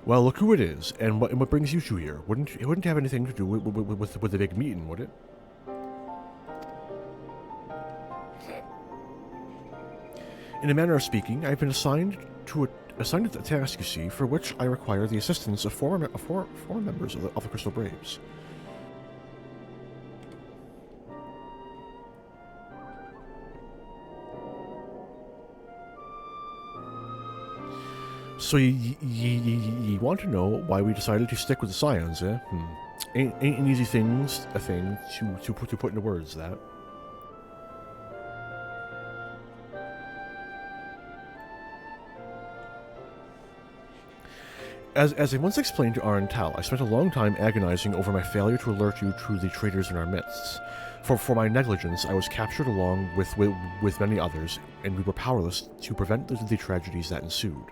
Well, look who it is, and what brings you two here. It wouldn't have anything to do with the big meeting, would it? In a manner of speaking, I've been assigned a task, you see, for which I require the assistance of former members of the Crystal Braves. So ye want to know why we decided to stick with the Scions, eh? Ain't an easy thing to put into words, that. As I once explained to Arndal, I spent a long time agonizing over my failure to alert you to the traitors in our midst. For my negligence, I was captured along with many others, and we were powerless to prevent the tragedies that ensued.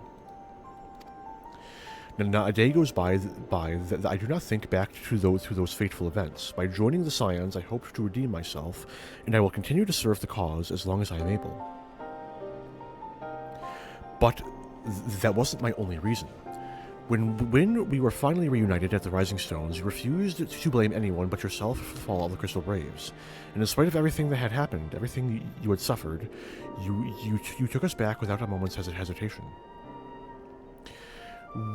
Now a day goes by that I do not think back to those fateful events. By joining the Scions, I hope to redeem myself, and I will continue to serve the cause as long as I am able. But that wasn't my only reason. When we were finally reunited at the Rising Stones, you refused to blame anyone but yourself for the fall of the Crystal Braves. And in spite of everything that had happened, everything you had suffered, you took us back without a moment's hesitation.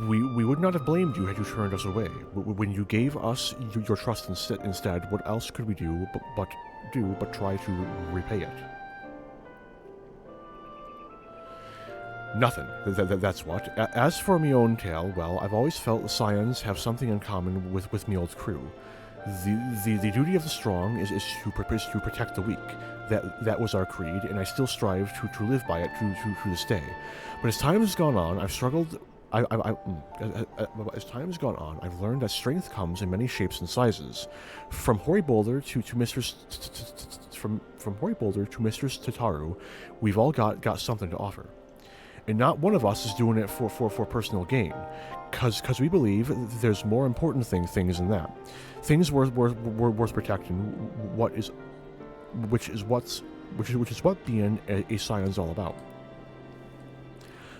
We would not have blamed you had you turned us away. When you gave us your trust instead, what else could we do but try to repay it? Nothing. That's what. As for me own tale, well, I've always felt the Scions have something in common with me old crew. The duty of the strong is to protect the weak. That was our creed, and I still strive to live by it to this day. But as time has gone on, I've struggled. As time has gone on, I've learned that strength comes in many shapes and sizes. From Hoary Boulder to Mistress Tataru, we've all got something to offer. And not one of us is doing it for personal gain, because we believe there's more important things than that. Things worth protecting, which is what being a Scion's all about.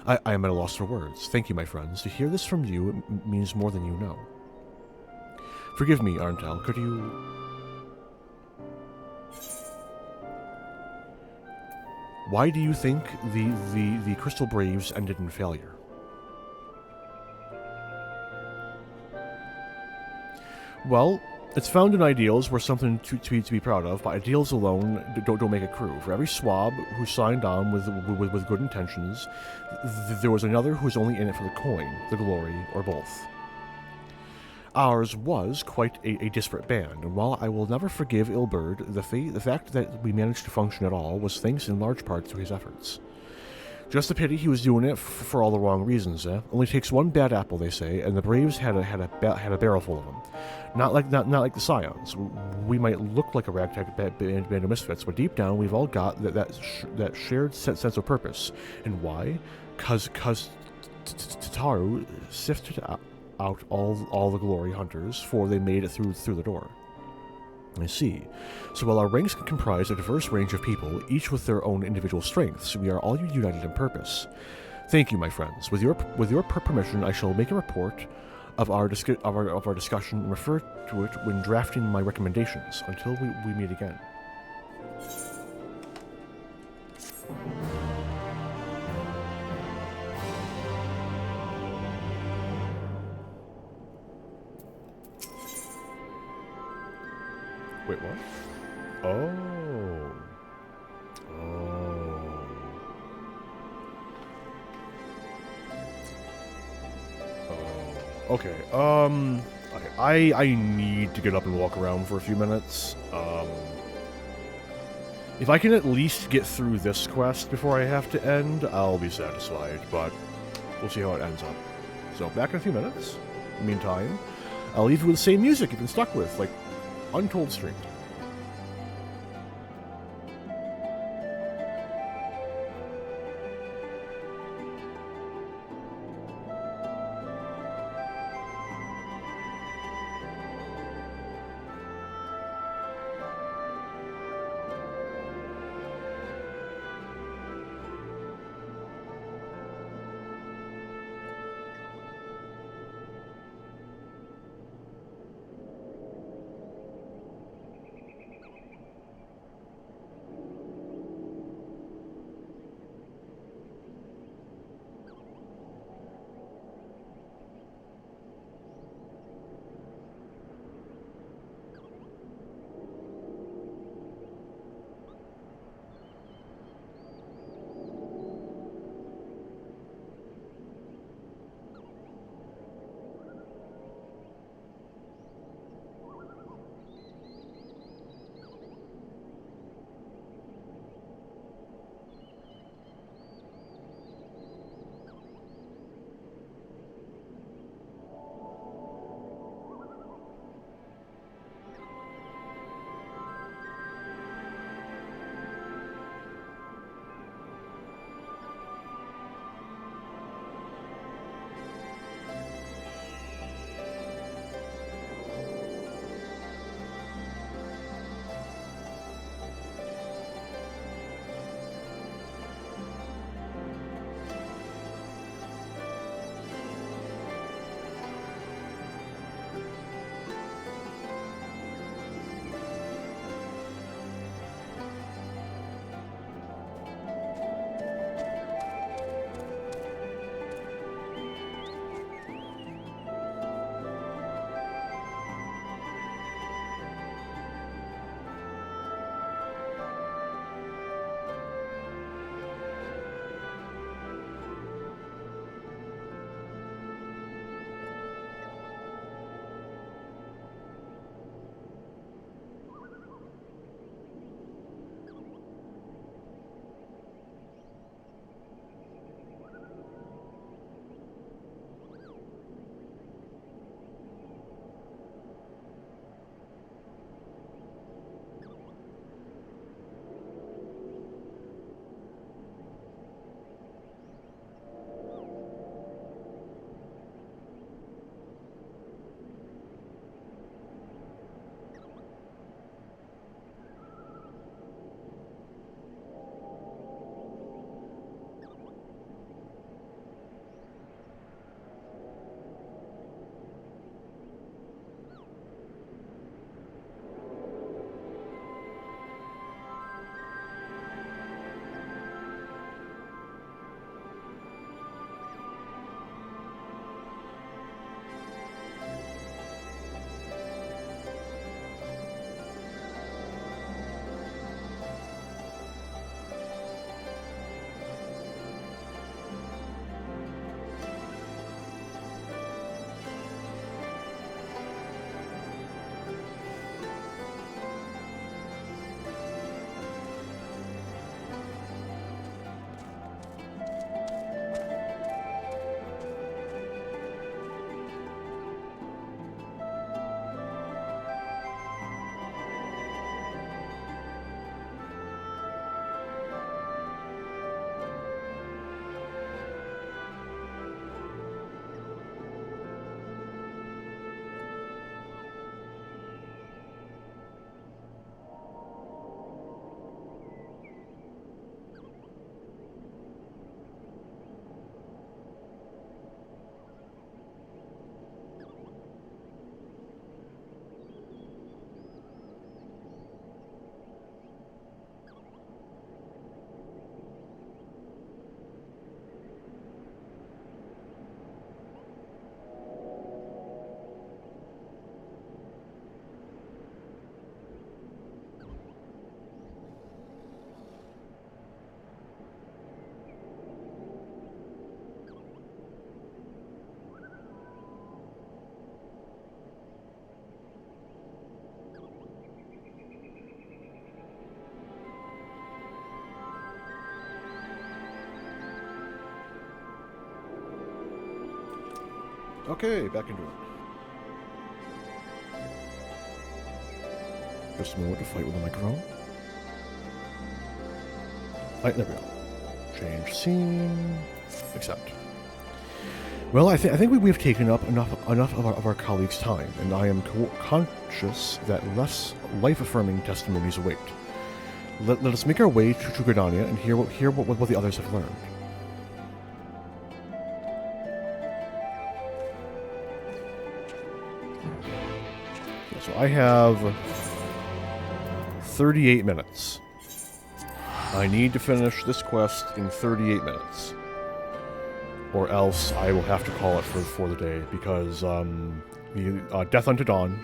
I am at a loss for words. Thank you, my friends. To hear this from you means more than you know. Forgive me, Arndal. Could you... Why do you think the Crystal Braves ended in failure? Well, it's found in ideals were something to be proud of, but ideals alone don't make a crew. For every swab who signed on with good intentions, there was another who was only in it for the coin, the glory, or both. Ours was quite a disparate band, and while I will never forgive Ilberd, the fact that we managed to function at all was thanks in large part to his efforts. Just a pity he was doing it for all the wrong reasons, eh? Only takes one bad apple, they say, and the Braves had a barrel full of them. Not like the Scions. We might look like a ragtag band of misfits, but deep down we've all got that shared sense of purpose. And why? Cause Tataru sifted out all the glory hunters before they made it through the door. I see. So while our ranks comprise a diverse range of people, each with their own individual strengths, we are all united in purpose. Thank you, my friends. With your permission, I shall make a report of our discussion and refer to it when drafting my recommendations. Until we meet again. Wait, what? Oh. Okay, I need to get up and walk around for a few minutes. If I can at least get through this quest before I have to end, I'll be satisfied, but we'll see how it ends up. So, back in a few minutes. Meantime, I'll leave you with the same music you've been stuck with, like Untold Stream. Okay, back into it. Just a moment to fight with the microphone. Right, there we go. Change scene. Accept. Well, I think we've taken up enough of our colleagues' time, and I am conscious that less life-affirming testimonies await. Let us make our way to Gridania and hear what the others have learned. Okay, so I have 38 minutes. I need to finish this quest in 38 minutes. Or else I will have to call it for the day, because the Death Unto Dawn,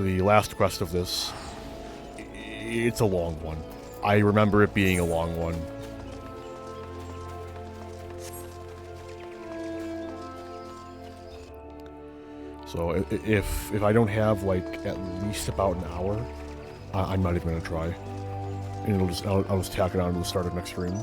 the last quest of this, it's a long one. I remember it being a long one. So if I don't have like at least about an hour, I'm not even gonna try. And I'll just tack it on to the start of next stream.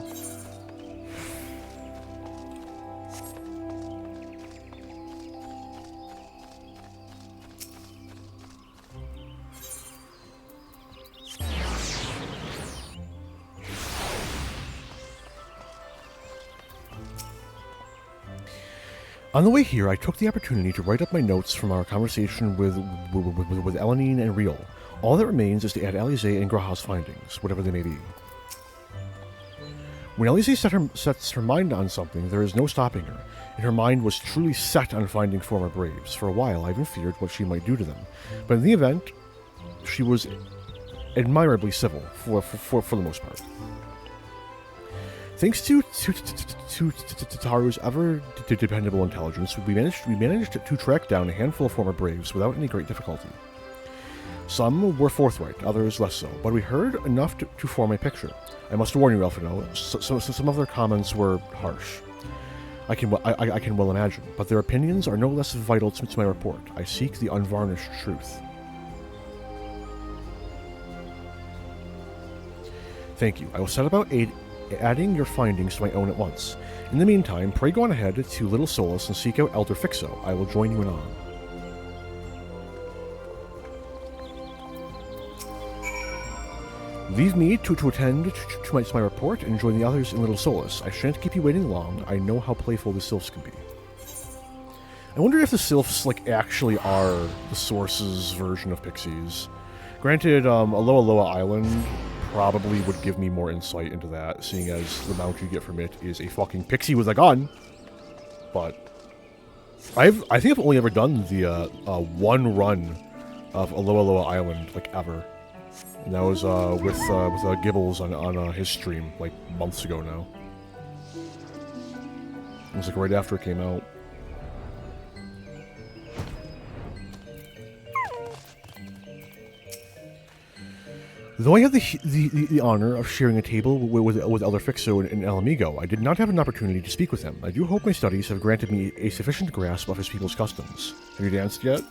On the way here, I took the opportunity to write up my notes from our conversation with Elanine and Riel. All that remains is to add Alisaie and Graha's findings, whatever they may be. When Alisaie sets her mind on something, there is no stopping her, and her mind was truly set on finding former Braves. For a while, I even feared what she might do to them. But in the event, she was admirably civil, for the most part. Thanks to Taru's ever-dependable intelligence, we managed to track down a handful of former Braves without any great difficulty. Some were forthright, others less so, but we heard enough to form a picture. I must warn you, Elfino, some of their comments were harsh. I can well imagine, but their opinions are no less vital to my report. I seek the unvarnished truth. Thank you. I will set about adding your findings to my own at once. In the meantime, pray go on ahead to Little Solus and seek out Elder Fixo. I will join you anon. Leave me to attend to my report and join the others in Little Solus. I shan't keep you waiting long. I know how playful the sylphs can be. I wonder if the sylphs actually are the Source's version of pixies. Granted, Aloha Loa Island probably would give me more insight into that, seeing as the mount you get from it is a fucking pixie with a gun. But I think I've only ever done the one run of Aloha Loa Island, like, ever. And that was with Gibbles on his stream, like, months ago now. It was like right after it came out. Though I had the honor of sharing a table with Elder Fixo and El Amigo, I did not have an opportunity to speak with him. I do hope my studies have granted me a sufficient grasp of his people's customs. Have you danced yet?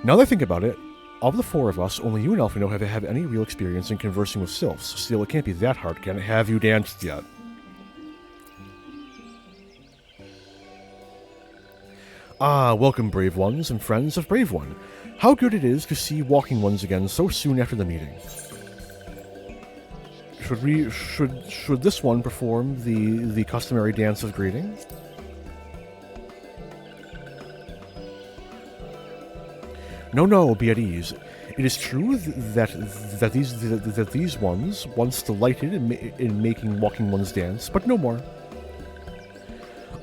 Now that I think about it, of the four of us, only you and Elfino have had any real experience in conversing with sylphs. Still, it can't be that hard, can it? Have you danced yet? Ah, welcome, brave ones and friends of Brave One. How good it is to see walking ones again so soon after the meeting. Should this one perform the customary dance of greeting? No, be at ease. It is true that these ones once delighted in making walking ones dance, but no more.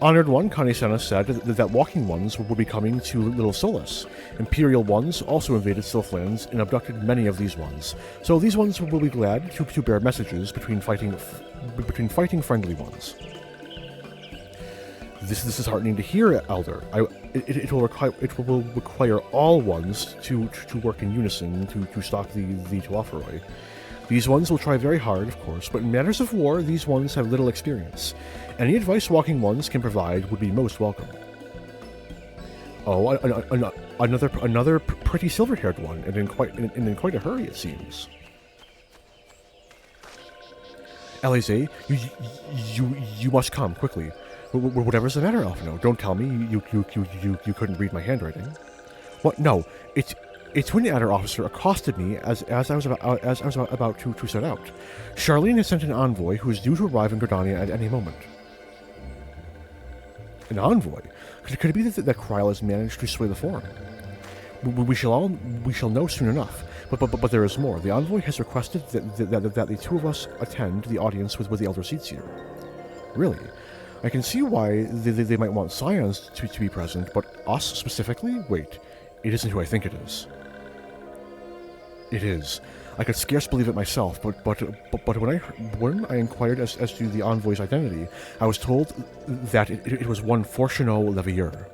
Honored One, Kane-sana said that walking ones would be coming to Little Solus. Imperial ones also invaded Sylphlands and abducted many of these ones. So these ones will be glad to bear messages between fighting friendly ones. This is heartening to hear, Elder. It will require all ones to work in unison to stop the Tuatharoi. These ones will try very hard, of course, but in matters of war, these ones have little experience. Any advice walking ones can provide would be most welcome. Oh, another pretty silver-haired one, and in quite a hurry, it seems. Alisaie, you must come quickly. Whatever's the matter, Alphino? Don't tell me you couldn't read my handwriting. What? No, it's when the outer officer accosted me as I was about to set out. Charlene has sent an envoy who is due to arrive in Gridania at any moment. An envoy? Could it be that Kryl has managed to sway the Forum? We shall know soon enough. But there is more. The envoy has requested that the two of us attend the audience with the Elder Seedseer. Really? I can see why they might want Scions to be present, but us specifically? Wait, it isn't who I think it is. It is. I could scarce believe it myself, but when I inquired as to the envoy's identity, I was told that it was one Fortunato Levier.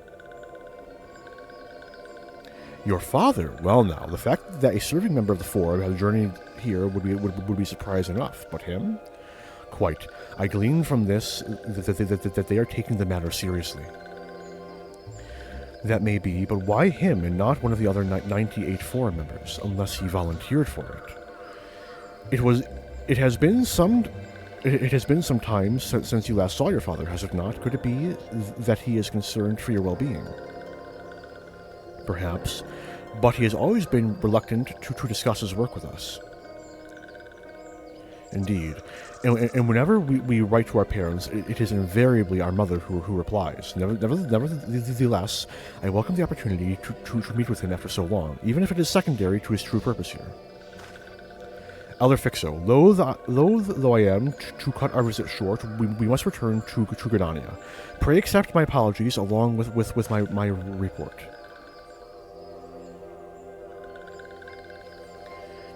Your father? Well now, the fact that a serving member of the Forum has journeyed here would be surprise enough, but him? Quite. I glean from this that they are taking the matter seriously. That may be, but why him and not one of the other 98 Forum members, unless he volunteered for it? It has been some time since you last saw your father, has it not? Could it be that he is concerned for your well-being? Perhaps, but he has always been reluctant to discuss his work with us. Indeed. And whenever we write to our parents, it is invariably our mother who replies. Nevertheless, I welcome the opportunity to meet with him after so long, even if it is secondary to his true purpose here. Elder Fixo, loath though I am to cut our visit short, we must return to Gridania. Pray accept my apologies along with my report.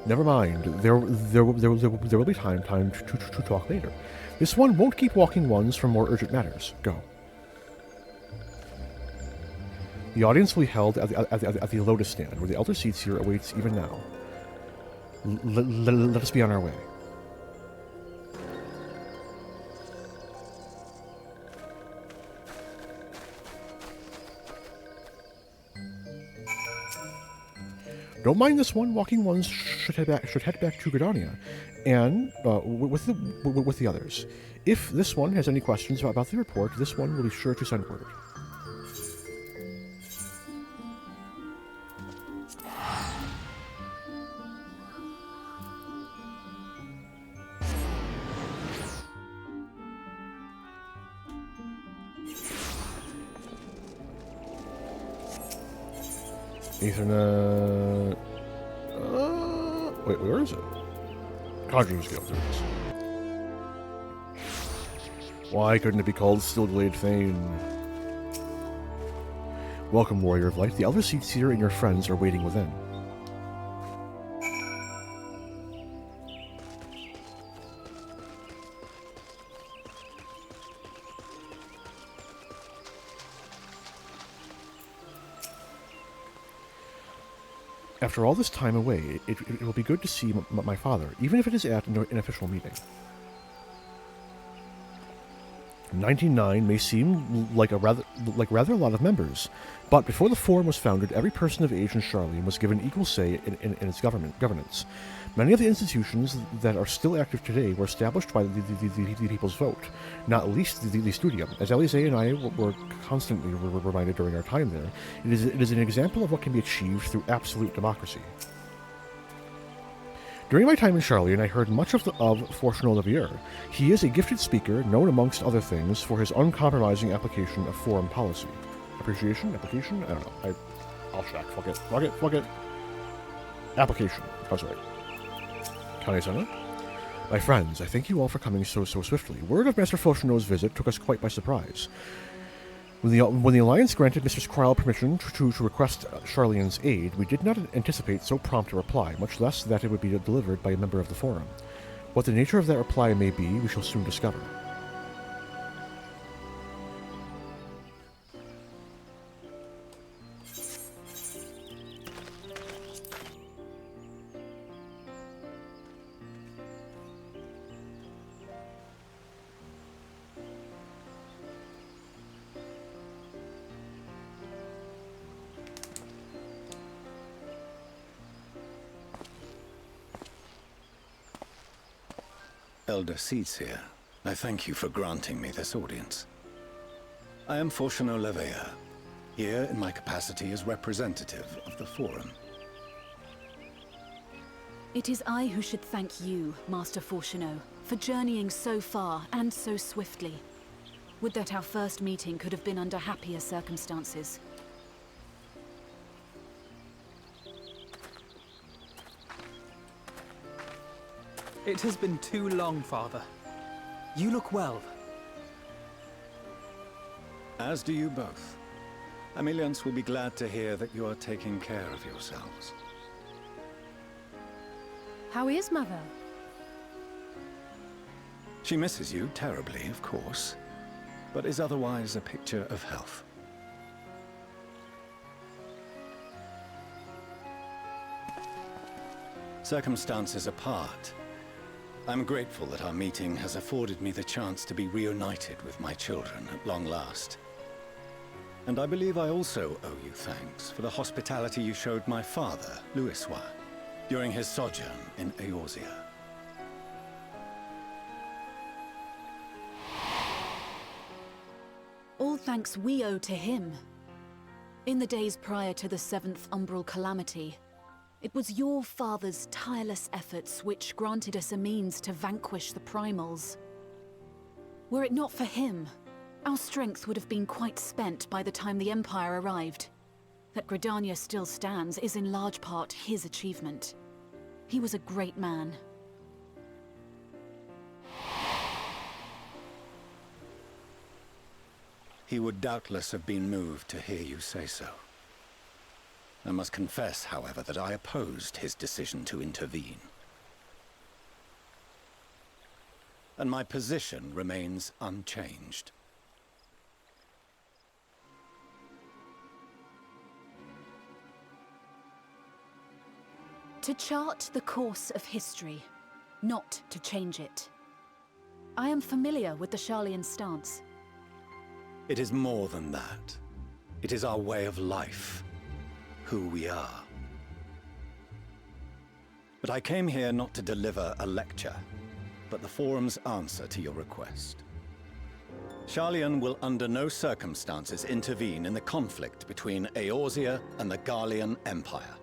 Never mind. There will be time to talk later. This one won't keep walking ones from more urgent matters. Go. The audience will be held at the Lotus Stand, where the Elder Seedseer awaits even now. Let us be on our way. Don't mind this one. Walking ones should head back to Gridania, and with the others. If this one has any questions about the report, this one will be sure to send word. Ethernet. Wait, where is it? Conjuring Guild. There it is. Why couldn't it be called Still Glade Thane? Welcome, Warrior of Light. The Elder Seedseer and your friends are waiting within. After all this time away, it will be good to see my father, even if it is at an official meeting. 99 may seem like rather a lot of members, but before the Forum was founded, every person of age in Charlene was given equal say in its governance. Many of the institutions that are still active today were established by the people's vote, not least the Studium. As Elise and I were constantly reminded during our time there, it is an example of what can be achieved through absolute democracy. During my time in Charlene, I heard much of Fortunato Levier. He is a gifted speaker, known amongst other things for his uncompromising application of foreign policy. Appreciation? Application? I don't know. I'll check. Fuck it. Application. I was right. Kane-sama? My friends, I thank you all for coming so swiftly. Word of Master Fortunato's visit took us quite by surprise. When the Alliance granted Mistress Kryl permission to request Charlene's aid, we did not anticipate so prompt a reply, much less that it would be delivered by a member of the Forum. What the nature of that reply may be, we shall soon discover. Elder Seedseer, I thank you for granting me this audience. I am Fortuno Levea, here in my capacity as representative of the Forum. It is I who should thank you, Master Fortuno, for journeying so far and so swiftly. Would that our first meeting could have been under happier circumstances. It has been too long, Father. You look well. As do you both. Ameliance will be glad to hear that you are taking care of yourselves. How is Mother? She misses you terribly, of course, but is otherwise a picture of health. Circumstances apart, I'm grateful that our meeting has afforded me the chance to be reunited with my children at long last. And I believe I also owe you thanks for the hospitality you showed my father, Louisoix, during his sojourn in Eorzea. All thanks we owe to him. In the days prior to the 7th Umbral Calamity, it was your father's tireless efforts which granted us a means to vanquish the Primals. Were it not for him, our strength would have been quite spent by the time the Empire arrived. That Gridania still stands is in large part his achievement. He was a great man. He would doubtless have been moved to hear you say so. I must confess, however, that I opposed his decision to intervene. And my position remains unchanged. To chart the course of history, not to change it. I am familiar with the Sharlayan stance. It is more than that. It is our way of life, who we are. But I came here not to deliver a lecture, but the Forum's answer to your request. Sharlayan will under no circumstances intervene in the conflict between Eorzea and the Garlean Empire.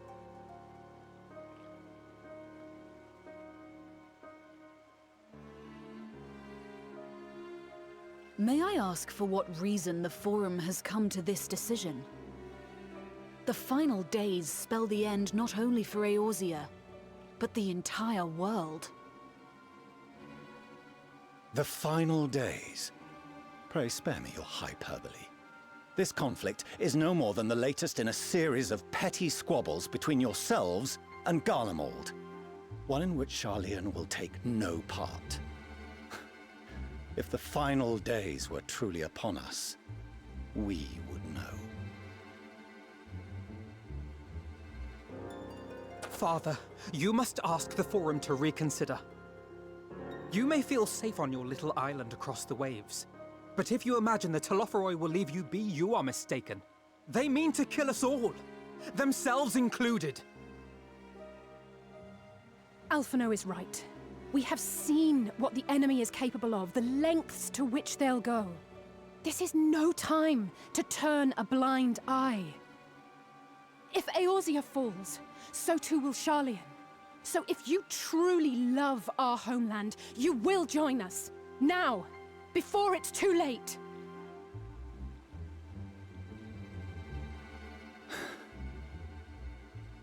May I ask for what reason the Forum has come to this decision? The final days spell the end not only for Eorzea, but the entire world. The final days? Pray spare me your hyperbole. This conflict is no more than the latest in a series of petty squabbles between yourselves and Garlemald, one in which Sharlayan will take no part. If the final days were truly upon us, we would know. Father, you must ask the Forum to reconsider. You may feel safe on your little island across the waves, but if you imagine the Telophoroi will leave you be, you are mistaken. They mean to kill us all, themselves included. Alphino is right. We have seen what the enemy is capable of, the lengths to which they'll go. This is no time to turn a blind eye. If Eorzea falls, so too will Sharlayan. So if you truly love our homeland, you will join us. Now, before it's too late.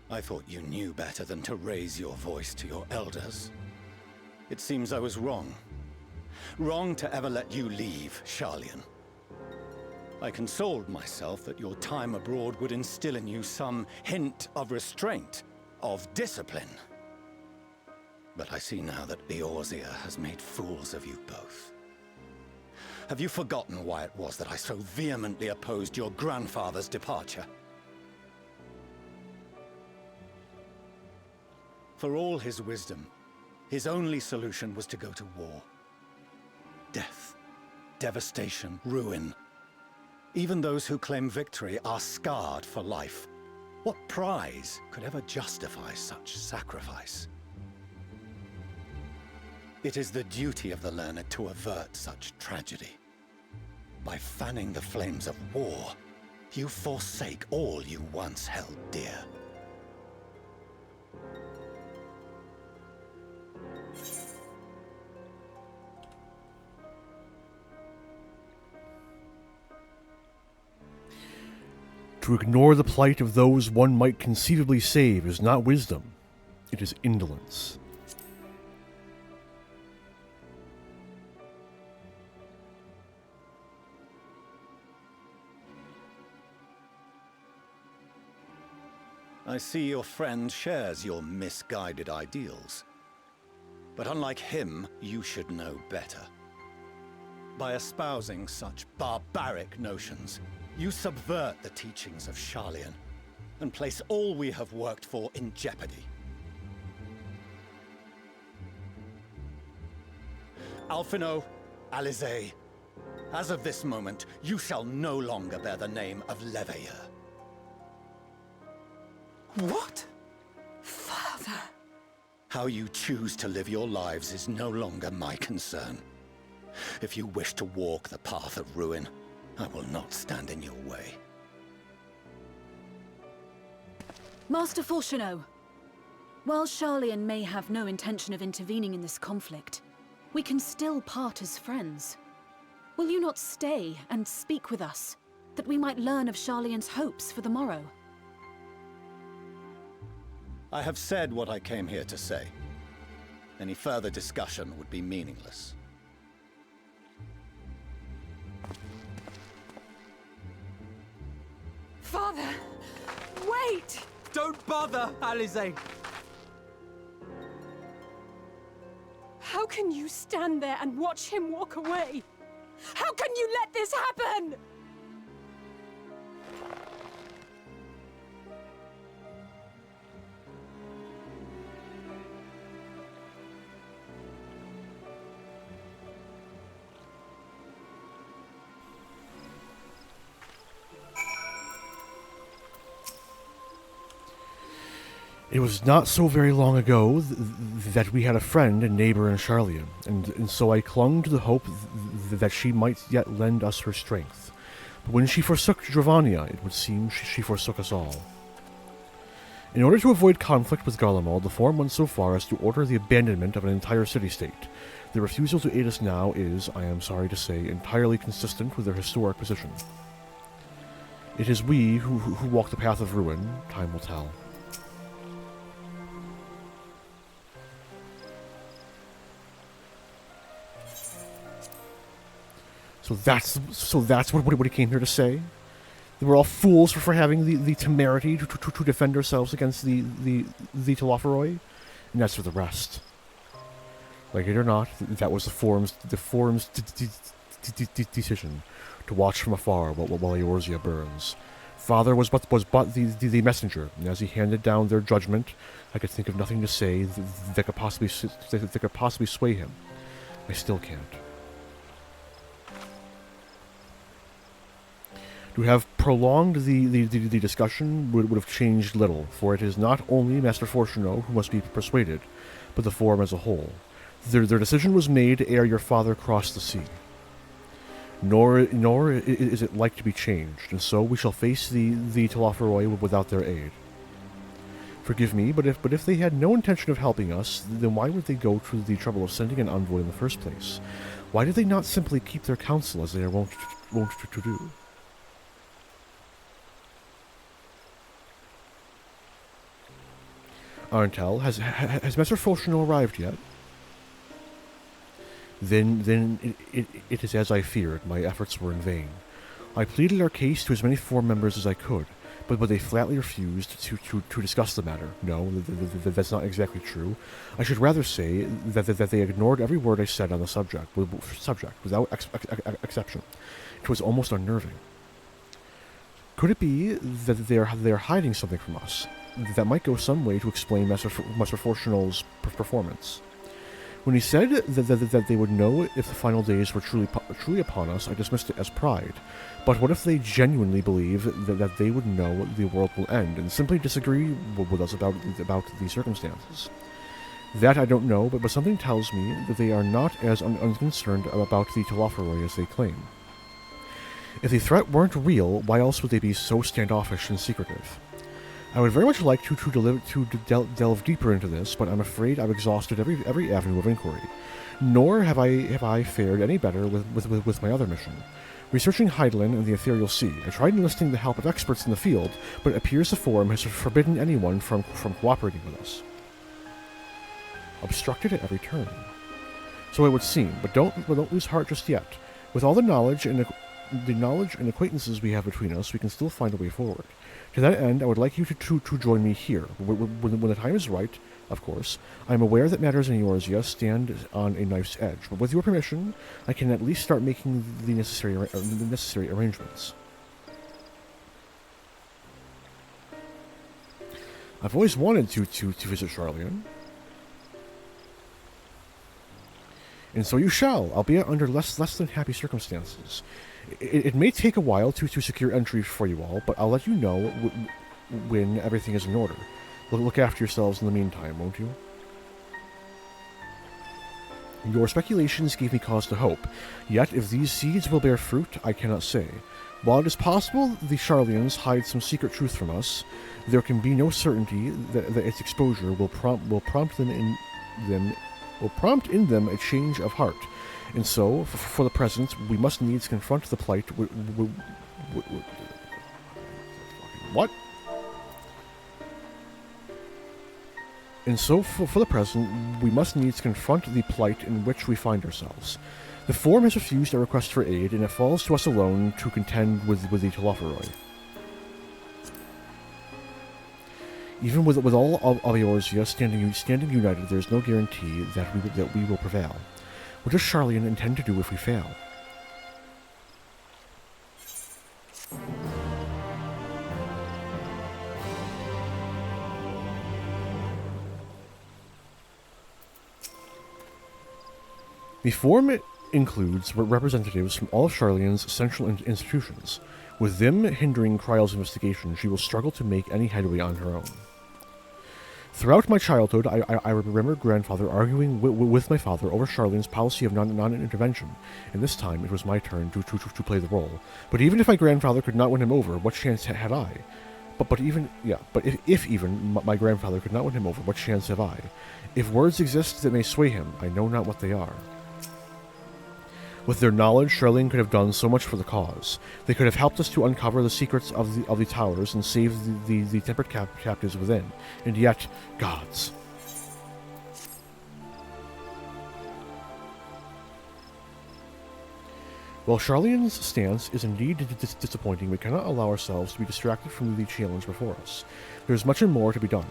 I thought you knew better than to raise your voice to your elders. It seems I was wrong. Wrong to ever let you leave, Sharlayan. I consoled myself that your time abroad would instill in you some hint of restraint, of discipline. But I see now that Eorzea has made fools of you both. Have you forgotten why it was that I so vehemently opposed your grandfather's departure? For all his wisdom, his only solution was to go to war. Death, devastation, ruin. Even those who claim victory are scarred for life. What prize could ever justify such sacrifice? It is the duty of the learned to avert such tragedy. By fanning the flames of war, you forsake all you once held dear. To ignore the plight of those one might conceivably save is not wisdom, it is indolence. I see your friend shares your misguided ideals. But unlike him, you should know better. By espousing such barbaric notions, you subvert the teachings of Sharlayan and place all we have worked for in jeopardy. Alphino, Alizé, as of this moment, you shall no longer bear the name of Leveilleur. What? Father! How you choose to live your lives is no longer my concern. If you wish to walk the path of ruin, I will not stand in your way. Master Fourcheneau, while Sharlayan may have no intention of intervening in this conflict, we can still part as friends. Will you not stay and speak with us, that we might learn of Sharlayan's hopes for the morrow? I have said what I came here to say. Any further discussion would be meaningless. Father! Wait! Don't bother, Alizé! How can you stand there and watch him walk away? How can you let this happen? It was not so very long ago that we had a friend and neighbor in Sharlayan, and so I clung to the hope that she might yet lend us her strength. But when she forsook Dravania, it would seem she forsook us all. In order to avoid conflict with Garlemald, the Forum went so far as to order the abandonment of an entire city-state. Their refusal to aid us now is, I am sorry to say, entirely consistent with their historic position. It is we who walk the path of ruin, time will tell. So that's what he came here to say? That we're all fools for having the temerity to defend ourselves against the Telophoroi? And as for the rest, like it or not, that was the Forum's decision to watch from afar while Eorzea burns. Father was but the messenger, and as he handed down their judgment, I could think of nothing to say that could possibly sway him. I still can't. To have prolonged the discussion would have changed little, for it is not only Master Fourcheneau who must be persuaded, but the Forum as a whole. Their decision was made ere your father crossed the sea. Nor is it like to be changed, and so we shall face the Telophoroi without their aid. Forgive me, but if they had no intention of helping us, then why would they go to the trouble of sending an envoy in the first place? Why did they not simply keep their counsel as they are wont to do? Arntel, has Master Fourcheneau arrived yet? Then it is as I feared. My efforts were in vain. I pleaded our case to as many Forum members as I could, but they flatly refused to discuss the matter. No, that's not exactly true. I should rather say that they ignored every word I said on the subject without exception. It was almost unnerving. Could it be that they are hiding something from us that might go some way to explain Master Fourcheneau's performance? When he said that they would know if the final days were truly upon us, I dismissed it as pride. But what if they genuinely believe that they would know the world will end and simply disagree with us about the circumstances? That I don't know, but something tells me that they are not as unconcerned about the Telophoroi as they claim. If the threat weren't real, why else would they be so standoffish and secretive? I would very much like to delve deeper into this, but I'm afraid I've exhausted every avenue of inquiry. Nor have I fared any better with my other mission. Researching Hydaelyn and the Ethereal Sea, I tried enlisting the help of experts in the field, but it appears the Forum has forbidden anyone from cooperating with us. Obstructed at every turn. So it would seem, but don't lose heart just yet. With all the knowledge and acquaintances we have between us, we can still find a way forward. To that end, I would like you to join me here. When the time is right, of course. I am aware that matters in Eorzea stand on a knife's edge, but with your permission, I can at least start making the necessary arrangements. I've always wanted to visit Sharlayan. And so you shall, albeit under less than happy circumstances. It may take a while to secure entry for you all, but I'll let you know when everything is in order. Look after yourselves in the meantime, won't you? Your speculations gave me cause to hope, yet if these seeds will bear fruit, I cannot say. While it is possible the Sharlayans hide some secret truth from us, there can be no certainty that its exposure will prompt in them a change of heart. And so, for the present, we must needs confront the plight what? And so, for the present, we must needs confront the plight in which we find ourselves. The Forum has refused our request for aid, and it falls to us alone to contend with the Telophoroi. Even with all of Eorzea standing united, there is no guarantee that we will prevail. What does Sharlayan intend to do if we fail? The Forum includes representatives from all of Sharlayan's central institutions. With them hindering Kryle's investigation, she will struggle to make any headway on her own. Throughout my childhood, I remember grandfather arguing with my father over Sharlayan's policy of non-intervention, and this time it was my turn to play the role. But even if my grandfather could not win him over, what chance had I? But if even my grandfather could not win him over, what chance have I? If words exist that may sway him, I know not what they are. With their knowledge, Sharlayan could have done so much for the cause. They could have helped us to uncover the secrets of the towers and save the tempered captives within. And yet, gods. While Sharlayan's stance is indeed disappointing, we cannot allow ourselves to be distracted from the challenge before us. There is much more to be done.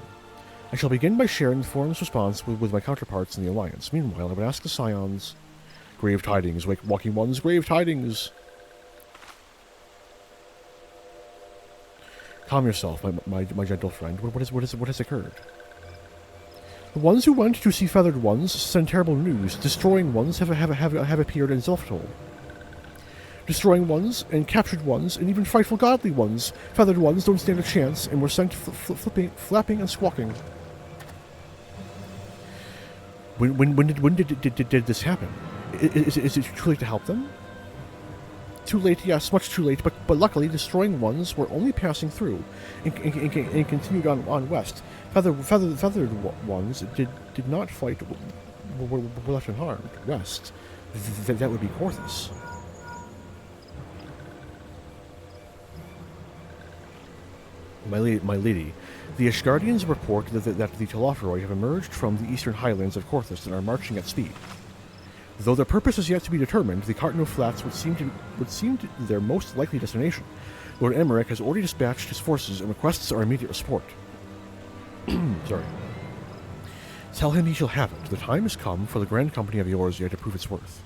I shall begin by sharing the Forum's response with my counterparts in the Alliance. Meanwhile, I would ask the Scions... Grave tidings, walking ones, grave tidings. Calm yourself, my gentle friend. What has occurred? The ones who went to see feathered ones send terrible news. Destroying ones have appeared in Zelftol. Destroying ones and captured ones and even frightful godly ones. Feathered ones don't stand a chance and were sent flapping and squawking. When did this happen? Is it too late to help them? Too late, yes, much too late, but luckily destroying ones were only passing through and continued on west. Feathered ones did not fight, were left unharmed. West, that would be Korthus. My lady, the Ashgardians report that the Telophoroi have emerged from the eastern highlands of Korthus and are marching at speed. Though their purpose is yet to be determined, the Cartno Flats would seem their most likely destination. Lord Emmerich has already dispatched his forces and requests our immediate support. Sorry. Tell him he shall have it. The time has come for the Grand Company of Eorzea to prove its worth.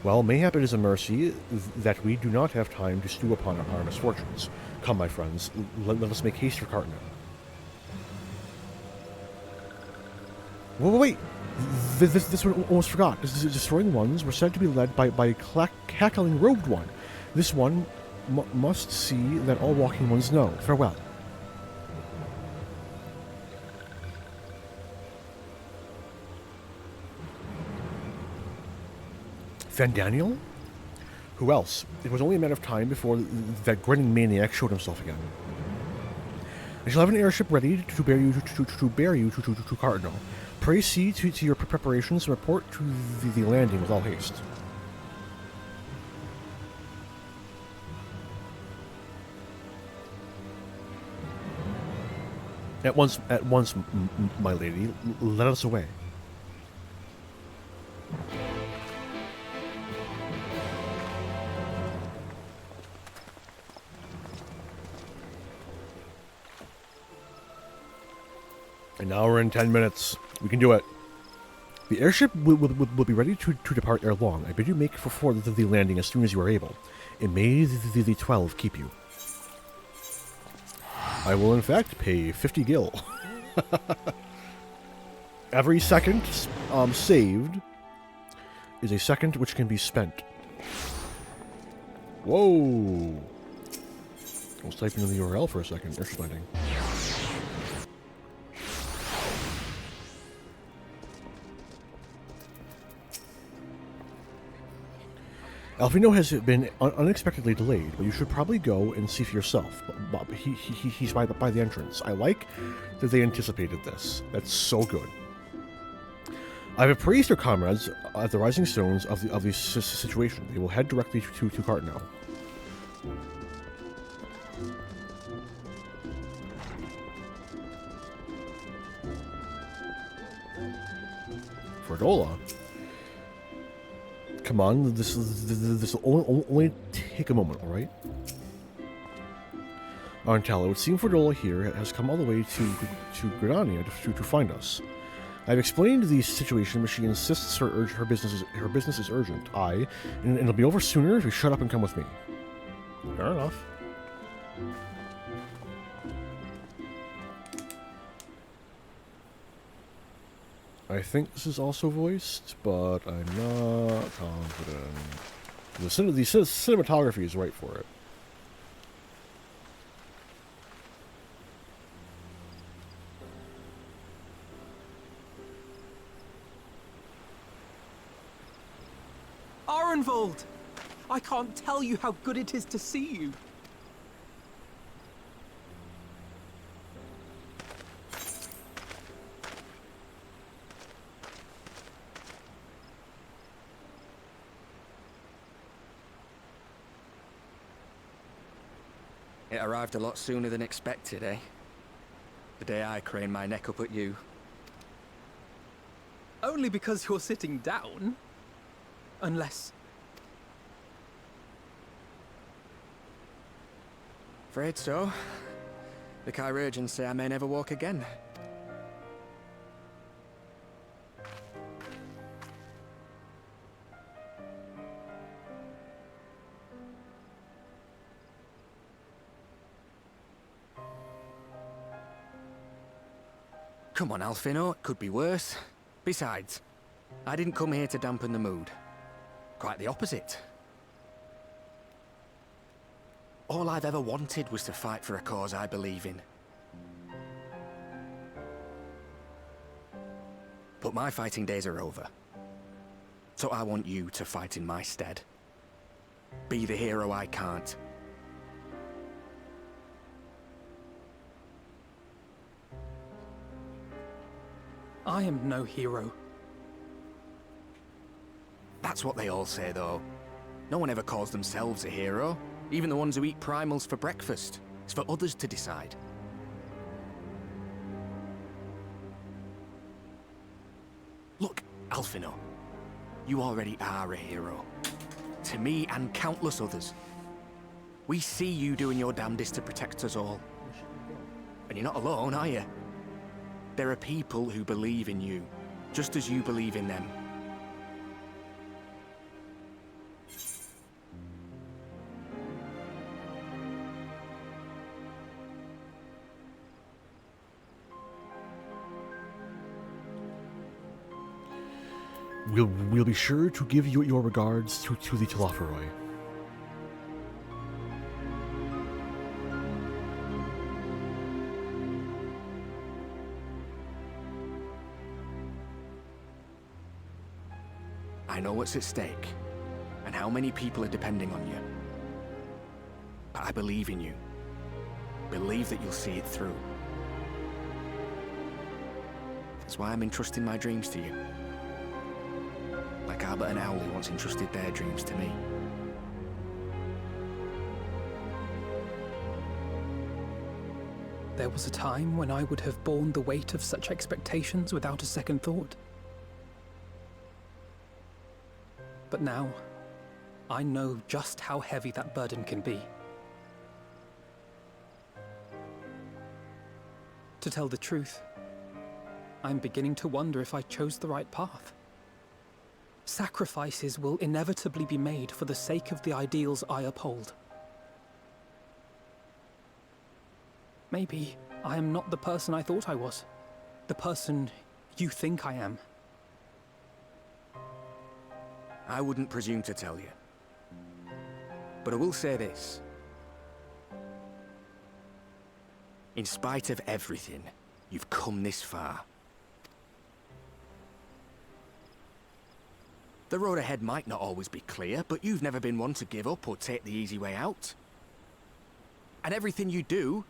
Well, mayhap it is a mercy that we do not have time to stew upon our misfortunes. Come, my friends, let us make haste for Cartno. Wait! This one almost forgot. The destroying ones were said to be led by a cackling robed one. This one must see that all walking ones know. Farewell. Van Daniel? Who else? It was only a matter of time before that grinning maniac showed himself again. I shall have an airship ready to bear you to Cardinal. Pray see to your preparations and report to the landing with all haste. At once, my lady, let us away. An hour and 10 minutes. We can do it. The airship will be ready to depart ere long. I bid you make for the landing as soon as you are able. And may the 12 keep you. I will in fact pay 50 gil. Every second saved is a second which can be spent. Whoa! I was typing in the URL for a second. Airship landing. Alfino has been unexpectedly delayed, but you should probably go and see for yourself. But he's by the entrance. I like that they anticipated this. That's so good. I've appraised your comrades at the Rising Stones of the situation. They will head directly to Cartnell. Fordola. Come on, this will only take a moment, alright? Arntello, it would seem Fordola here has come all the way to Gridania to find us. I've explained the situation, but she insists her business is urgent. And it'll be over sooner if you shut up and come with me. Fair enough. I think this is also voiced, but I'm not confident. The cinematography is right for it. Arenvold! I can't tell you how good it is to see you. It arrived a lot sooner than expected, eh? The day I craned my neck up at you. Only because you're sitting down. Unless... Afraid so. The Chirurgeons say I may never walk again. Come on, Alfino, it could be worse. Besides, I didn't come here to dampen the mood. Quite the opposite. All I've ever wanted was to fight for a cause I believe in. But my fighting days are over. So I want you to fight in my stead. Be the hero I can't. I am no hero. That's what they all say, though. No one ever calls themselves a hero. Even the ones who eat primals for breakfast. It's for others to decide. Look, Alfino. You already are a hero. To me and countless others. We see you doing your damnedest to protect us all. And you're not alone, are you? There are people who believe in you, just as you believe in them. We'll be sure to give you your regards to the Telophoroi. I know what's at stake, how many people are depending on you. But I believe in you. Believe that you'll see it through. That's why I'm entrusting my dreams to you. Like Albert and Owley once entrusted their dreams to me. There was a time when I would have borne the weight of such expectations without a second thought. But now, I know just how heavy that burden can be. To tell the truth, I'm beginning to wonder if I chose the right path. Sacrifices will inevitably be made for the sake of the ideals I uphold. Maybe I am not the person I thought I was. The person you think I am. I wouldn't presume to tell you. But I will say this. In spite of everything, you've come this far. The road ahead might not always be clear, but you've never been one to give up or take the easy way out. And everything you do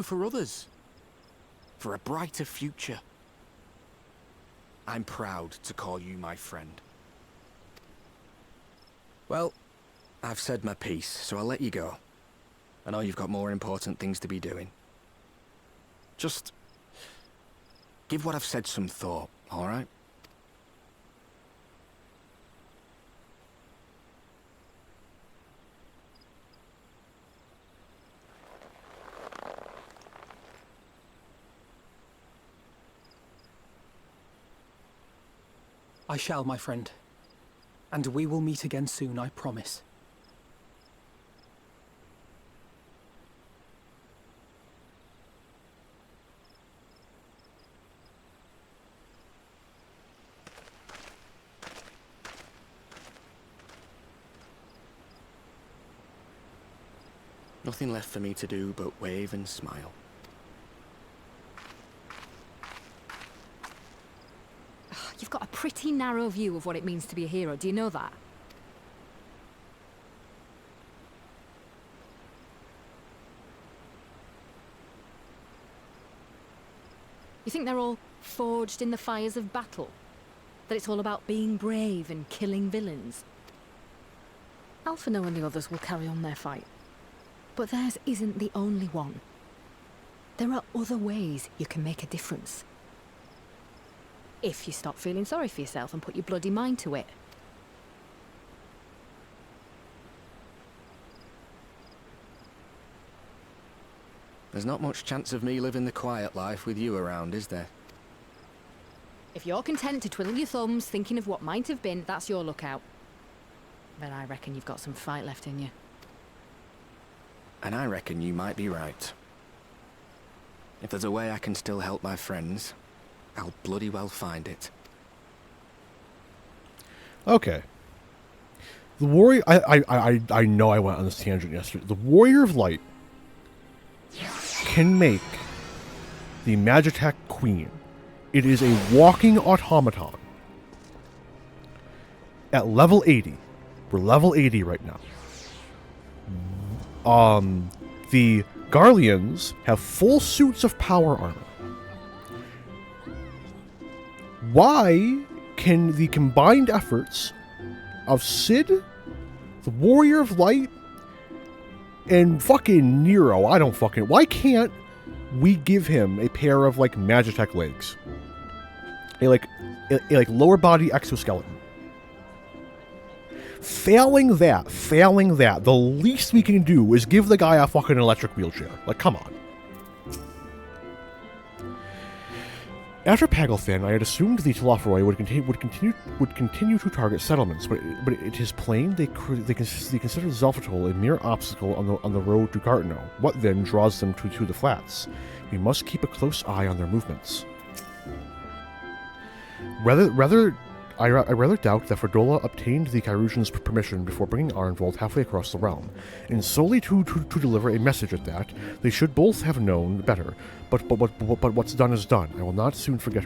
for others. For a brighter future. I'm proud to call you my friend. Well, I've said my piece, so I'll let you go. I know you've got more important things to be doing. Just give what I've said some thought, all right? I shall, my friend. And we will meet again soon, I promise. Nothing left for me to do but wave and smile. You've got a pretty narrow view of what it means to be a hero, do you know that? You think they're all forged in the fires of battle? That it's all about being brave and killing villains? Alphino and the others will carry on their fight. But theirs isn't the only one. There are other ways you can make a difference. If you stop feeling sorry for yourself and put your bloody mind to it. There's not much chance of me living the quiet life with you around, is there? If you're content to twiddle your thumbs thinking of what might have been, that's your lookout. But I reckon you've got some fight left in you. And I reckon you might be right. If there's a way I can still help my friends, I'll bloody well find it. Okay. The warrior... I know I went on this tangent yesterday. The Warrior of Light can make the Magitech Queen. It is a walking automaton. At level 80. We're level 80 right now. The Garleans have full suits of power armor. Why can the combined efforts of Cid, the Warrior of Light, and fucking Nero, why can't we give him a pair of, like, Magitech legs? A lower body exoskeleton. Failing that, the least we can do is give the guy a fucking electric wheelchair. Like, come on. After Pagelfin, I had assumed the Telophoroi would continue to target settlements, but it is plain they consider Zelfatol a mere obstacle on the road to Gartano. What then draws them to the flats? We must keep a close eye on their movements. I rather doubt that Ferdola obtained the Kyrusians' permission before bringing Arnvold halfway across the realm, and solely to deliver a message at that. They should both have known better, but what's done is done. I will not soon forget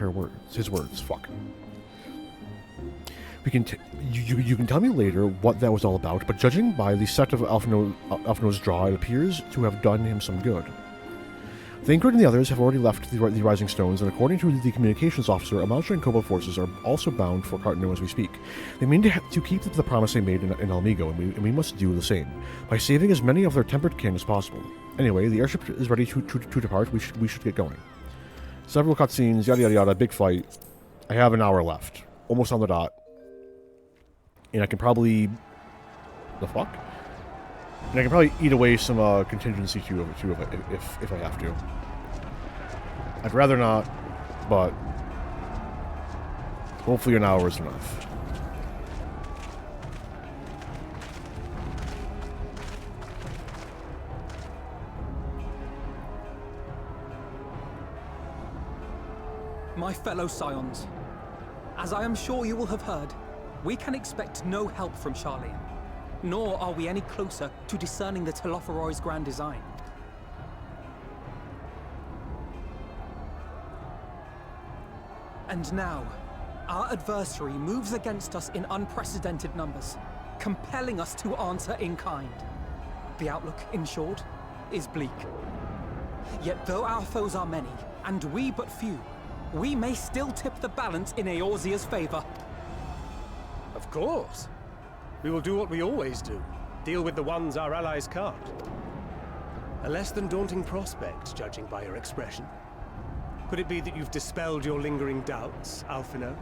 his words. Fuck. You can tell me later what that was all about, but judging by the set of Alphino's draw, it appears to have done him some good. The Ingrid and the others have already left the Rising Stones, and according to the communications officer, Amalja and Kobold forces are also bound for Cartano as we speak. They mean to keep the promise they made in Almigo, and we must do the same, by saving as many of their tempered kin as possible. Anyway, the airship is ready to depart. We should get going. Several cutscenes, yada yada yada, big fight. I have an hour left. Almost on the dot. And I can probably... The fuck? And I can probably eat away some contingency too if I have to. I'd rather not, but hopefully an hour is enough. My fellow Scions, as I am sure you will have heard, we can expect no help from Sharlayan, nor are we any closer to discerning the Telophoroi's grand design. And now, our adversary moves against us in unprecedented numbers, compelling us to answer in kind. The outlook, in short, is bleak. Yet though our foes are many, and we but few, we may still tip the balance in Eorzea's favor. Of course. We will do what we always do. Deal with the ones our allies can't. A less than daunting prospect, judging by your expression. Could it be that you've dispelled your lingering doubts, Alphino?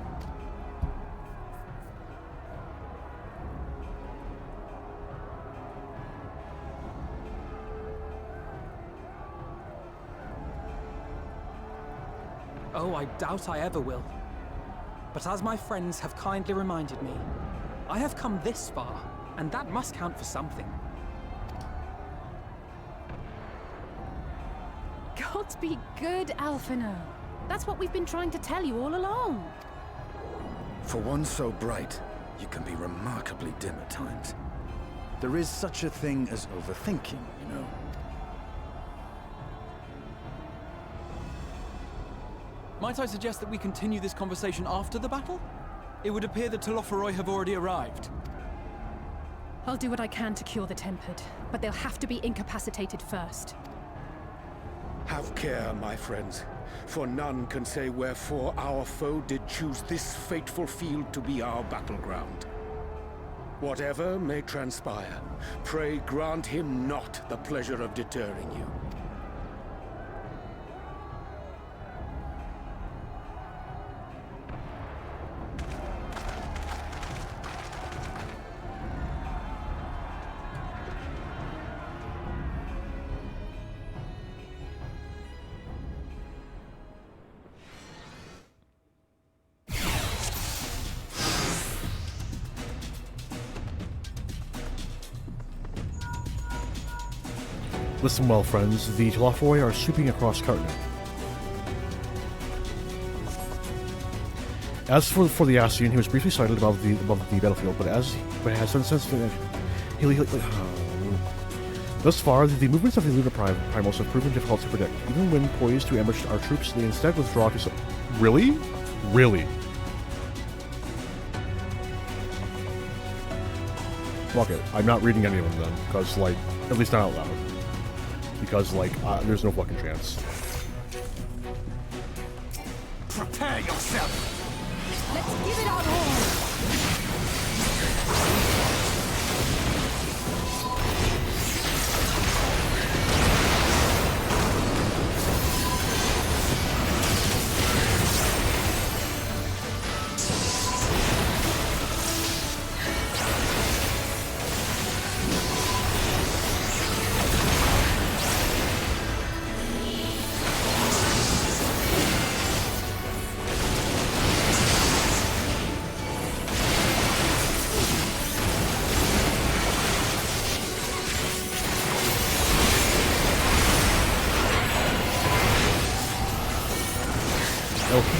Oh, I doubt I ever will. But as my friends have kindly reminded me, I have come this far, and that must count for something. Gods be good, Alphino. That's what we've been trying to tell you all along. For one so bright, you can be remarkably dim at times. There is such a thing as overthinking, you know. Might I suggest that we continue this conversation after the battle? It would appear that Telophoroi have already arrived. I'll do what I can to cure the Tempered, but they'll have to be incapacitated first. Have care, my friends, for none can say wherefore our foe did choose this fateful field to be our battleground. Whatever may transpire, pray grant him not the pleasure of deterring you. Listen well, friends. The Telophoroi are sweeping across Cartano. As for the Ascian, he was briefly sighted above the battlefield, but has since thus far, the movements of the Lunar Primals have proven difficult to predict. Even when poised to ambush our troops, they instead withdraw to Really? Really? Fuck it. I'm not reading any of them then, because, like, at least not out loud. Because, like, there's no fucking chance. Prepare yourself! Let's give it our all!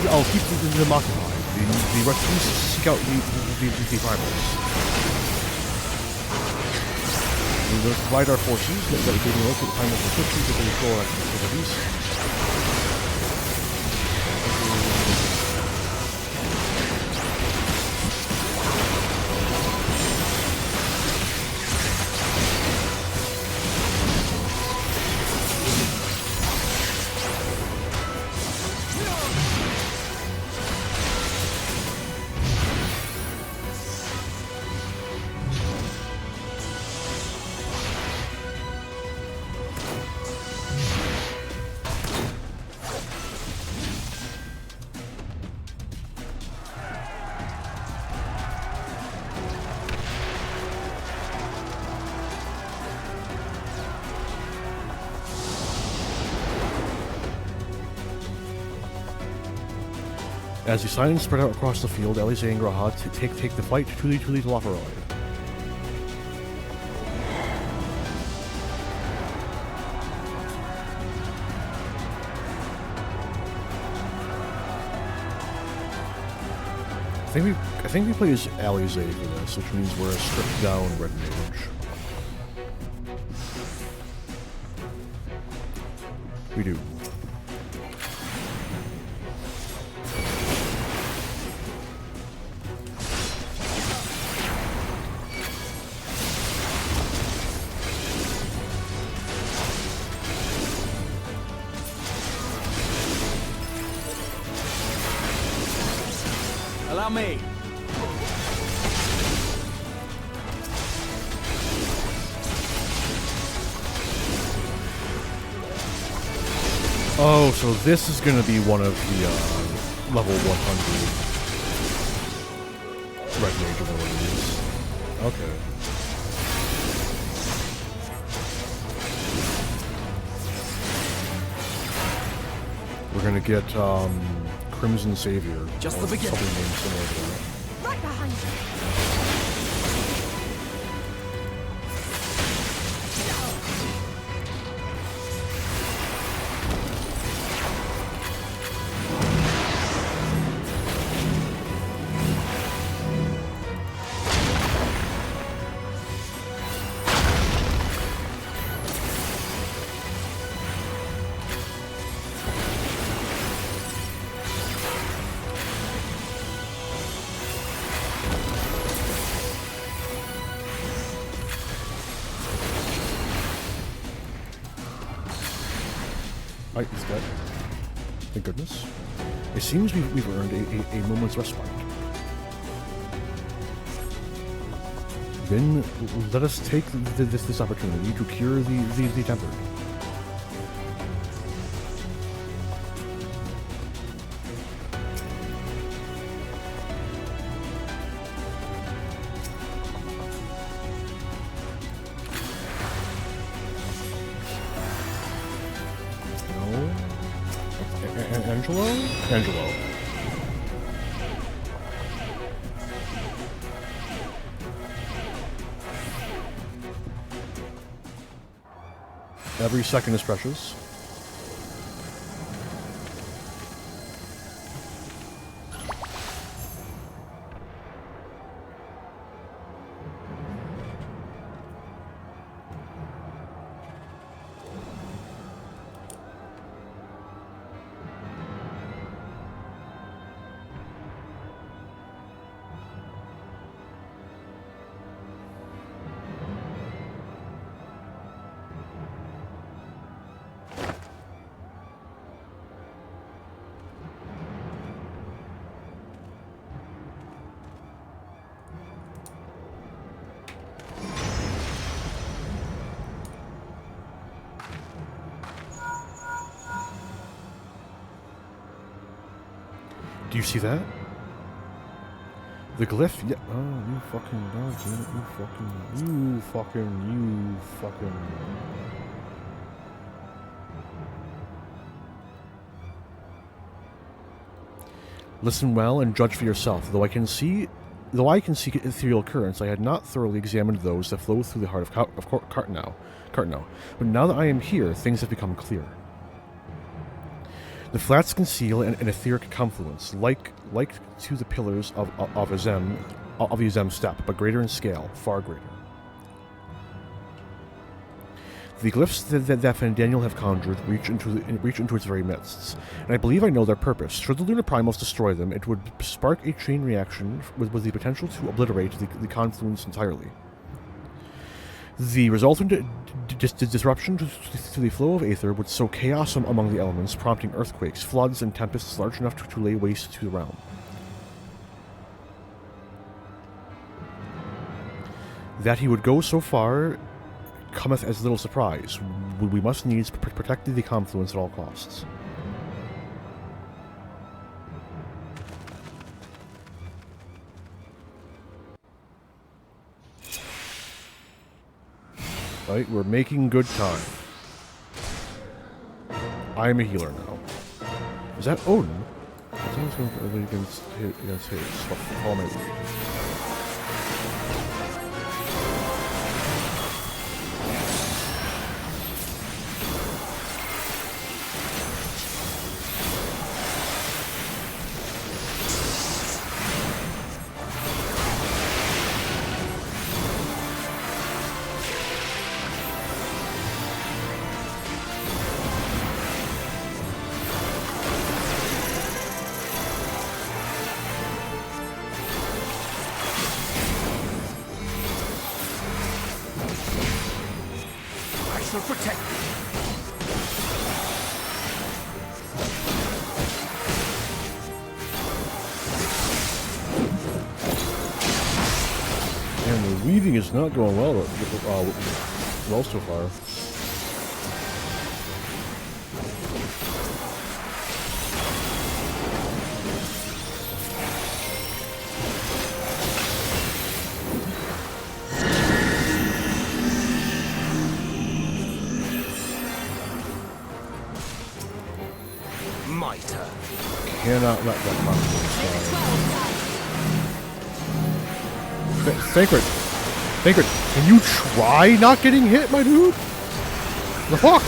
I'll keep the occupied. The recruits seek out the primals. We will provide our forces that we can locate the primals for 50 to control activities. As the signs spread out across the field, Alize and Graha take the fight to the Loferoi. I think we play as Alize for this, which means we're a stripped down red mage. We do. Allow me. Oh, so this is going to be one of the level 100 red mage abilities. Okay. We're going to get Crimson Savior. Just the beginning. Something named similar to that. Right behind you. Right, he's dead. Thank goodness. It seems we've earned a moment's respite. Then let us take this opportunity to cure the tempered. Angelo. Every second is precious. Do you see that? The glyph? Yeah. Oh, you fucking dog, man. You fucking. Listen well and judge for yourself. Though I can see ethereal currents, I had not thoroughly examined those that flow through the heart of Cartnau. But now that I am here, things have become clear. The flats conceal an etheric confluence, like to the pillars of Azem steppe, but greater in scale, far greater. The glyphs that Fandaniel have conjured reach into its very midst, and I believe I know their purpose. Should the Lunar Primals destroy them, it would spark a chain reaction with the potential to obliterate the confluence entirely. The resultant disruption to the flow of aether would sow chaos among the elements, prompting earthquakes, floods, and tempests large enough to lay waste to the realm. That he would go so far cometh as little surprise. We must needs protect the confluence at all costs. Right, we're making good time. I am a healer now. Is that Odin? Someone's going to ability against hit follow. Protect me. And the weaving is not going well so far. Cannot let that monster slide. Thancred, can you try not getting hit, my dude? The fuck?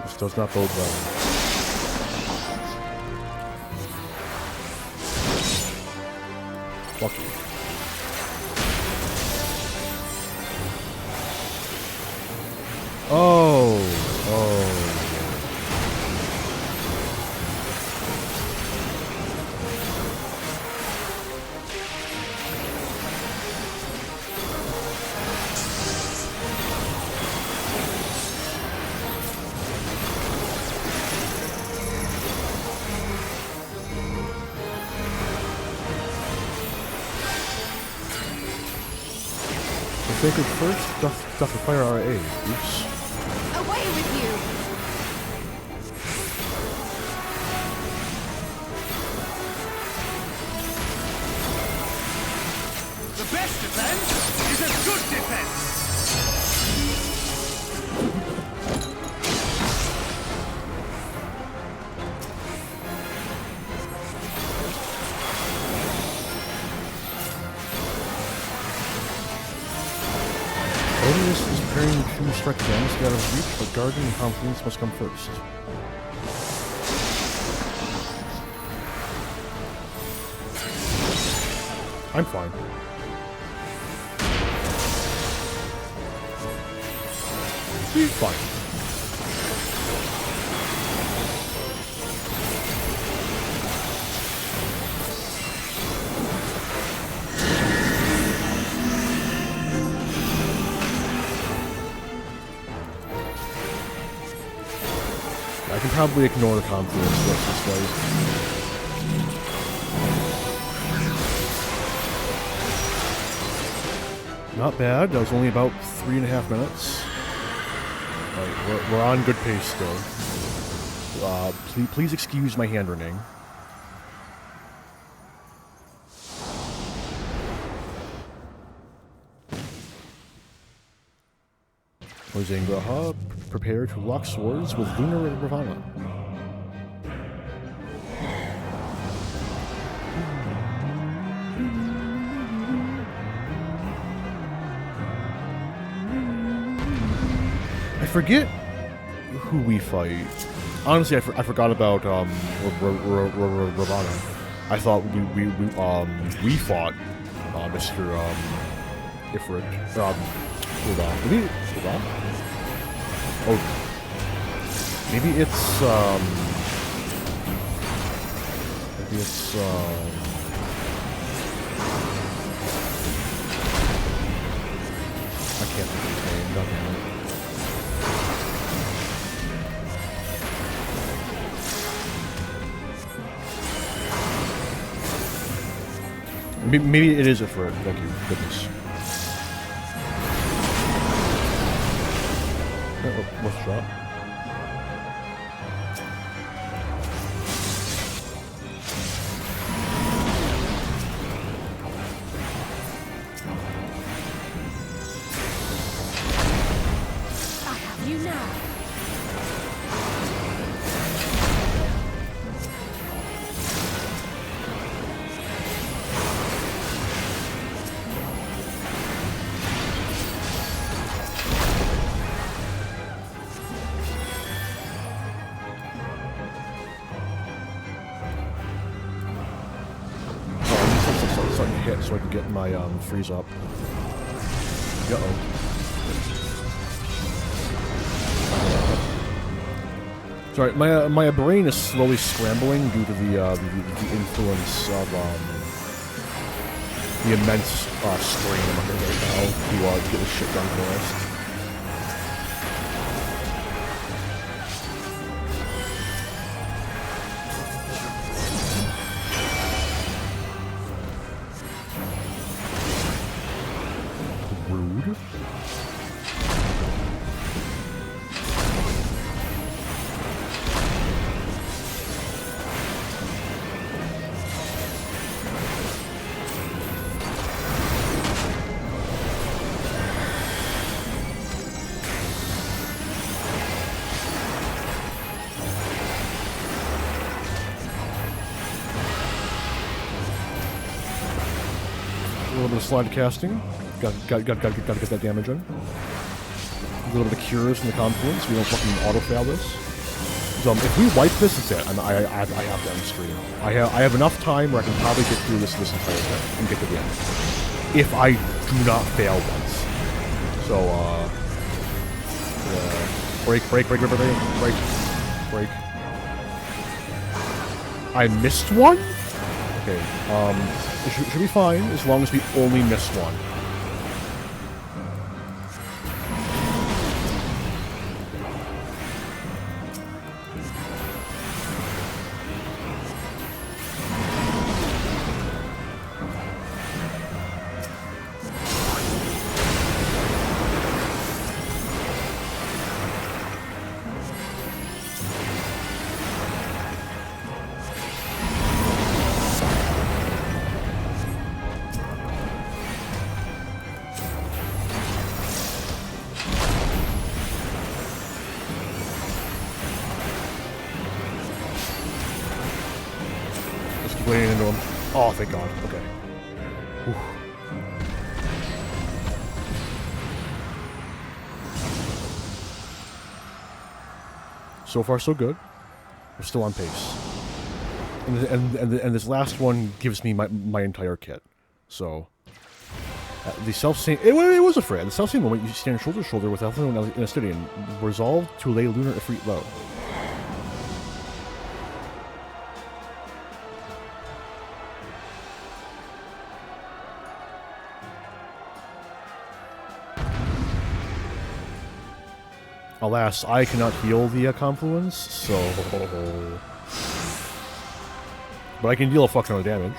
This does not bode well. Fuck you. Oh. Sacred first, stuff the fire RA. Oops. Away with you! The best defense is a good defense! Odious is preparing to strike again, stay out of reach, but Guardian and Confluence must come first. I'm fine. He's fine. I can probably ignore the confluence this way. Not bad. That was only about 3.5 minutes. We're on good pace still. Please excuse my handwriting. Ozangraha, prepare to lock swords with Lunar and Ravana. I forget who we fight. Honestly, I forgot about Ravana. I thought we fought Mr. Ifrit. Maybe maybe it's I can't think of his name. Nothing. Maybe it is a Ifrit. Thank you. Goodness. What's that? starting to hit so I can get my freeze up. Uh-oh. Sorry, my brain is slowly scrambling due to the influence of the immense strain I'm under right now to get this shit done for us. Rude. A little bit of slide casting. Gotta get that damage in. A little bit of cures in the confluence. So we don't fucking auto-fail this. So if we wipe this, it's it. I have to end the stream. I have enough time where I can probably get through this entire thing and get to the end. If I do not fail once. So yeah. Break. I missed one? Okay, it should be fine as long as we only miss one. Bleeding into him. Oh, thank God. Okay. Whew. So far, so good. We're still on pace. And this last one gives me my entire kit. So the self-same. It was a Freya. The self-same moment you stand shoulder to shoulder with Elthano and Astidian, resolved to lay Lunar Ifrit low. Alas, I cannot heal the confluence, so... But I can deal a fuck ton of damage.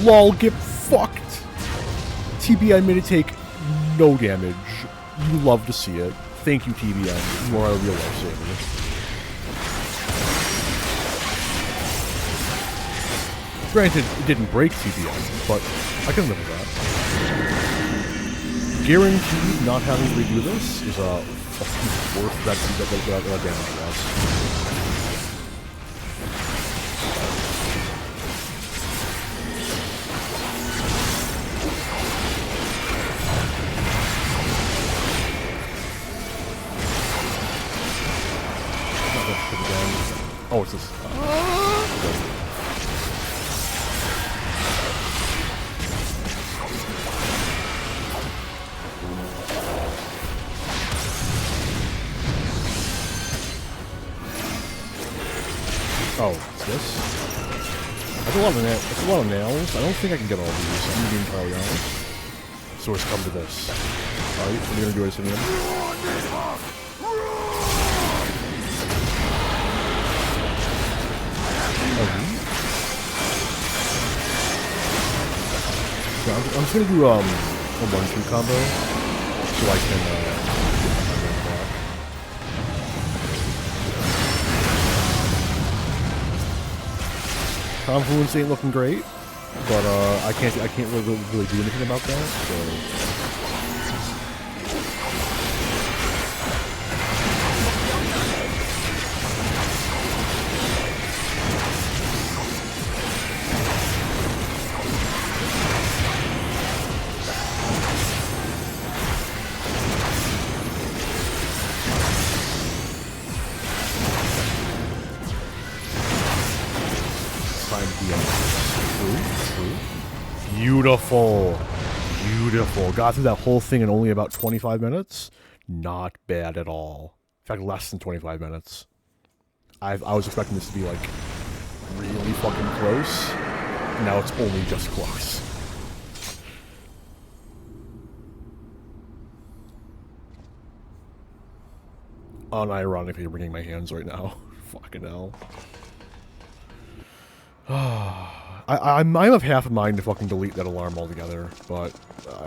LOL, get fucked. TBN made it take no damage. You love to see it. Thank you, TBN. You are a real lifesaver. Granted, it didn't break TBM, but I can live with that. Guaranteed not having to redo this is a worth that damage loss. Oh, it's this. Oh, it's this? That's a lot of nails. I don't think I can get all these. I'm being entirely honest. So it's come to this. Alright, so we're gonna do this again. So I'm just gonna do a 1-2 combo so I can Confluence ain't looking great, but I can't really do anything about that. So. Beautiful. Beautiful. Got through that whole thing in only about 25 minutes. Not bad at all. In fact, less than 25 minutes. I was expecting this to be, like, really fucking close. Now it's only just close. Unironically wringing my hands right now. Fucking hell. I'm of half a mind to fucking delete that alarm altogether, but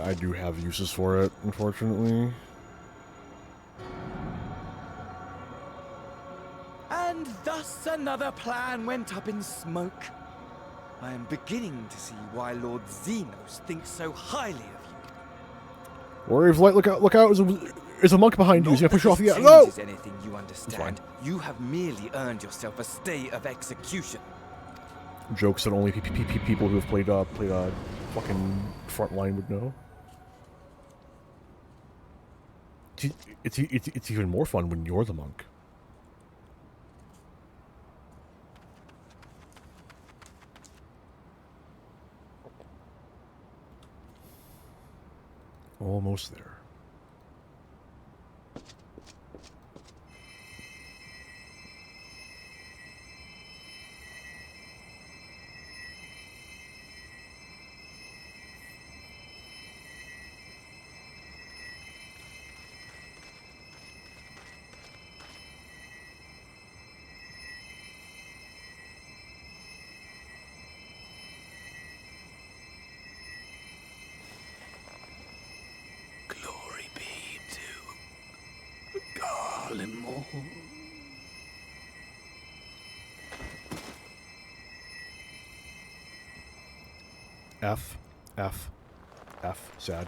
I do have uses for it, unfortunately. And thus another plan went up in smoke. I am beginning to see why Lord Xenos thinks so highly of you. Warrior of Light, look out, there's a monk behind you, he's gonna push you off the edge. No! Anything you understand. You have merely earned yourself a stay of execution. Jokes that only people who have played fucking Frontline would know. It's even more fun when you're the monk. Almost there. F, sad.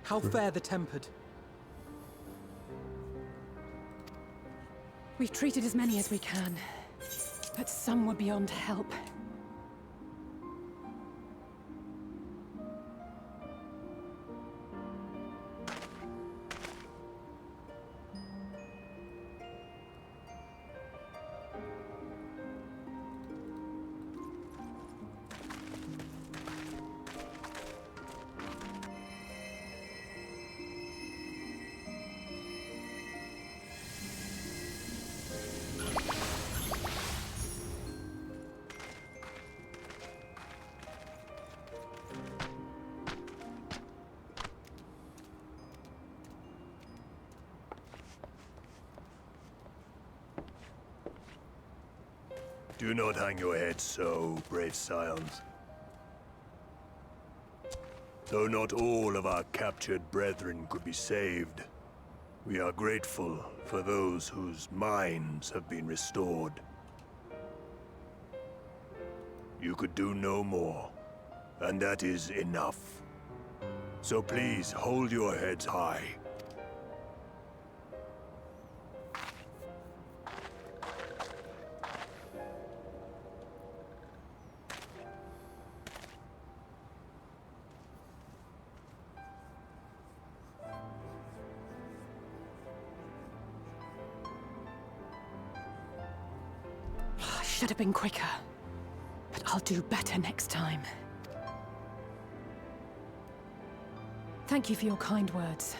How fare the tempered? We've treated as many as we can, but some were beyond help. Do not hang your head so, brave scions. Though not all of our captured brethren could be saved, we are grateful for those whose minds have been restored. You could do no more, and that is enough. So please hold your heads high. I should have been quicker. But I'll do better next time. Thank you for your kind words.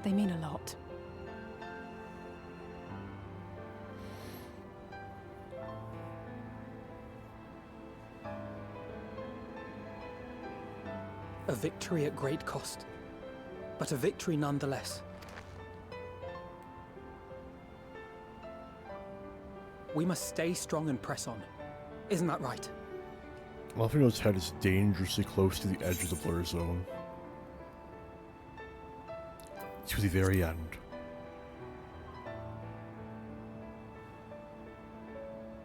They mean a lot. A victory at great cost, but a victory nonetheless. We must stay strong and press on. Isn't that right? Alfredo's head is dangerously close to the edge of the blur zone. To the very end.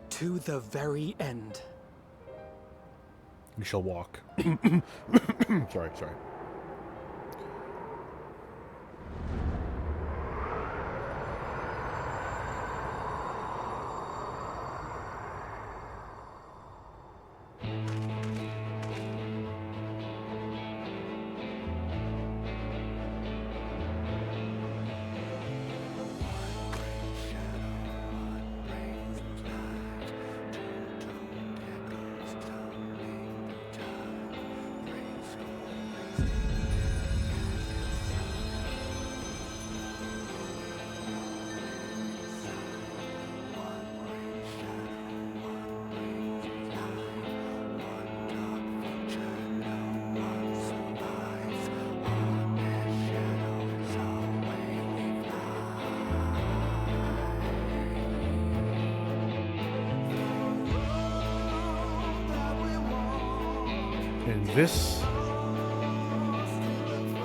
To the very end. We shall walk. Sorry. And this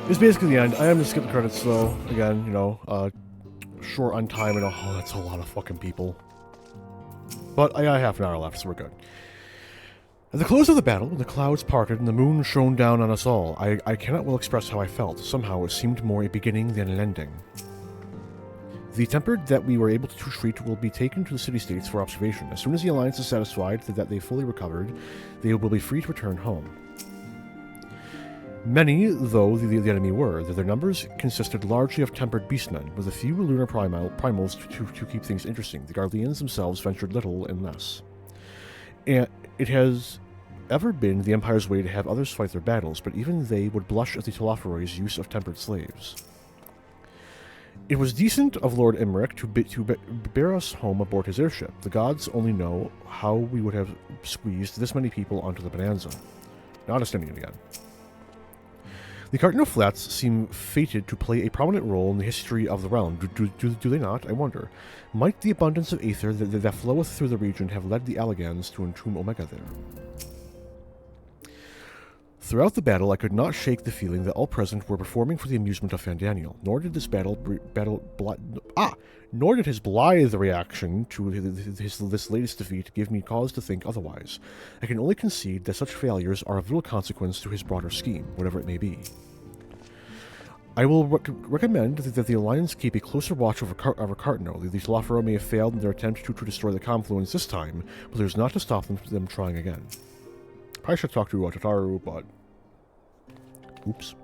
is basically the end. I am going to skip the credits though. Again, you know, short on time and oh, that's a lot of fucking people. But I got half an hour left, so we're good. At the close of the battle, the clouds parted and the moon shone down on us all. I cannot well express how I felt. Somehow it seemed more a beginning than an ending. The tempered that we were able to treat will be taken to the city-states for observation. As soon as the Alliance is satisfied that they fully recovered, they will be free to return home. Many, though, the enemy were, their numbers consisted largely of tempered beastmen, with a few lunar primals to keep things interesting. The Guardians themselves ventured little and less. And it has ever been the Empire's way to have others fight their battles, but even they would blush at the Telophoroi's use of tempered slaves. It was decent of Lord Emmerich to bear us home aboard his airship. The gods only know how we would have squeezed this many people onto the Bonanza. Not extending it again. The Cardinal Flats seem fated to play a prominent role in the history of the realm. Do they not? I wonder. Might the abundance of aether that floweth through the region have led the Alligans to entomb Omega there? Throughout the battle, I could not shake the feeling that all present were performing for the amusement of Fandaniel. Nor did this nor did his blithe reaction to this latest defeat give me cause to think otherwise. I can only concede that such failures are of little consequence to his broader scheme, whatever it may be. I will recommend that the Alliance keep a closer watch over Cartno. The Telophoro may have failed in their attempt to destroy the confluence this time, but there's not to stop them trying again. Probably should talk to Tataru, but... Oops.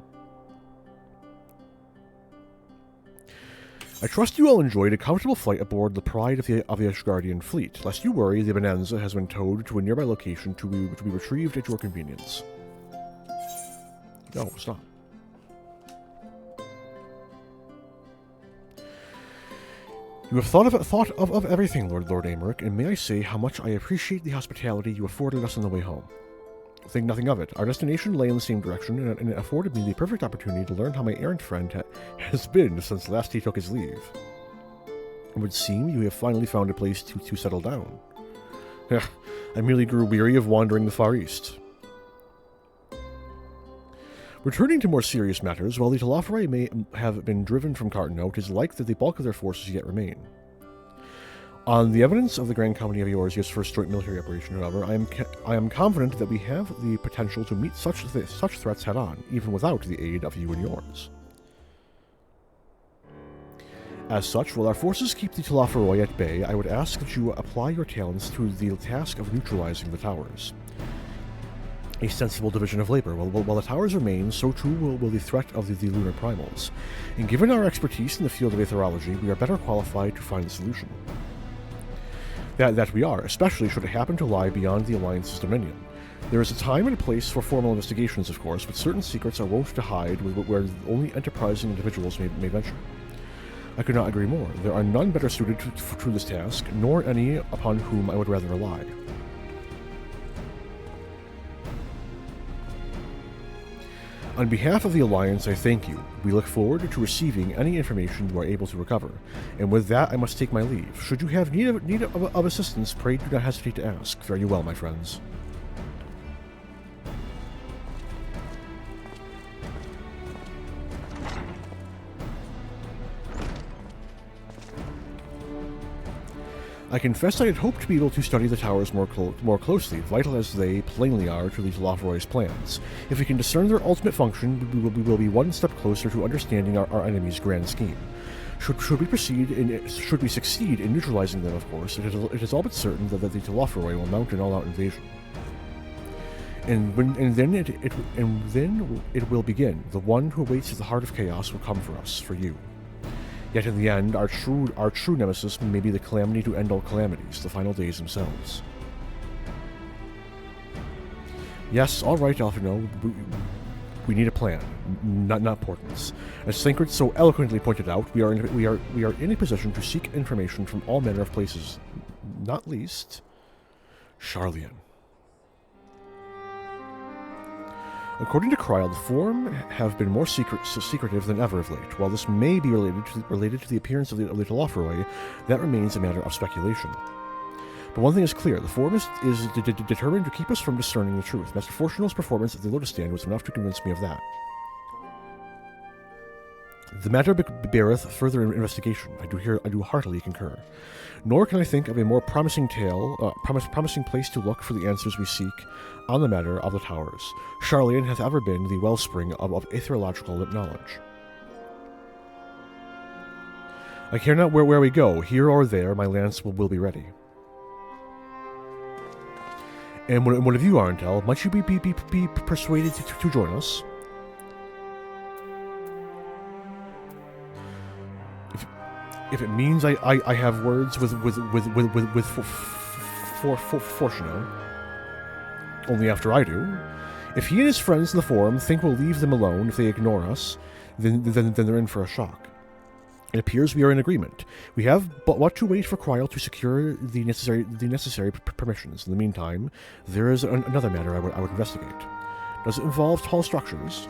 I trust you all enjoyed a comfortable flight aboard the Pride of the Ashgardian fleet. Lest you worry, the Bonanza has been towed to a nearby location to be retrieved at your convenience. No, stop. You have thought of everything, Lord Emmerich, and may I say how much I appreciate the hospitality you afforded us on the way home. Think nothing of it. Our destination lay in the same direction, and it afforded me the perfect opportunity to learn how my errant friend has been since last he took his leave. It would seem you have finally found a place to settle down. I merely grew weary of wandering the Far East. Returning to more serious matters, while the Telophori may have been driven from Cartano, it is likely that the bulk of their forces yet remain. On the evidence of the Grand Company of Eorzea's first joint military operation, however, I am confident that we have the potential to meet such threats head-on, even without the aid of you and yours. As such, while our forces keep the Telophori at bay, I would ask that you apply your talents to the task of neutralizing the towers. A sensible division of labor. While the towers remain, so too will the threat of the lunar primals. And given our expertise in the field of aetherology, we are better qualified to find the solution. That we are, especially should it happen to lie beyond the Alliance's dominion. There is a time and a place for formal investigations, of course, but certain secrets are wont to hide where only enterprising individuals may venture. I could not agree more. There are none better suited to this task, nor any upon whom I would rather rely. On behalf of the Alliance, I thank you. We look forward to receiving any information you are able to recover. And with that, I must take my leave. Should you have need of assistance, pray do not hesitate to ask. Fare you well, my friends. I confess I had hoped to be able to study the towers more closely, vital as they plainly are to the Telophori's plans. If we can discern their ultimate function, we will be one step closer to understanding our enemy's grand scheme. Should we succeed in neutralizing them, of course, it is all but certain that the Telophori will mount an all-out invasion. And then it will begin. The one who awaits at the heart of chaos will come for us, for you. Yet in the end, our true nemesis may be the calamity to end all calamities, the final days themselves. Yes, all right, Alphino. We need a plan, not portents. As Sankard so eloquently pointed out, we are in a position to seek information from all manner of places, not least Sharlayan. According to Kryl, the Forum have been more secretive than ever of late. While this may be related to the appearance of the Telophori, that remains a matter of speculation. But one thing is clear, the Forum is determined to keep us from discerning the truth. Master Fortunal's performance at the Lotus Stand was enough to convince me of that. The matter beareth further investigation. I do heartily concur. Nor can I think of a more promising promising place to look for the answers we seek on the matter of the towers. Sharlayan hath ever been the wellspring of aetherological knowledge. I care not where we go, here or there, my lance will be ready. And what of you, Arntel? Might you be persuaded to join us? If it means I have words with Fortuno, only after I do. If he and his friends in the Forum think we'll leave them alone if they ignore us, then they're in for a shock. It appears we are in agreement. We have but what to wait for Kryl to secure the necessary permissions. In the meantime, there is another matter I would investigate. Does it involve tall structures?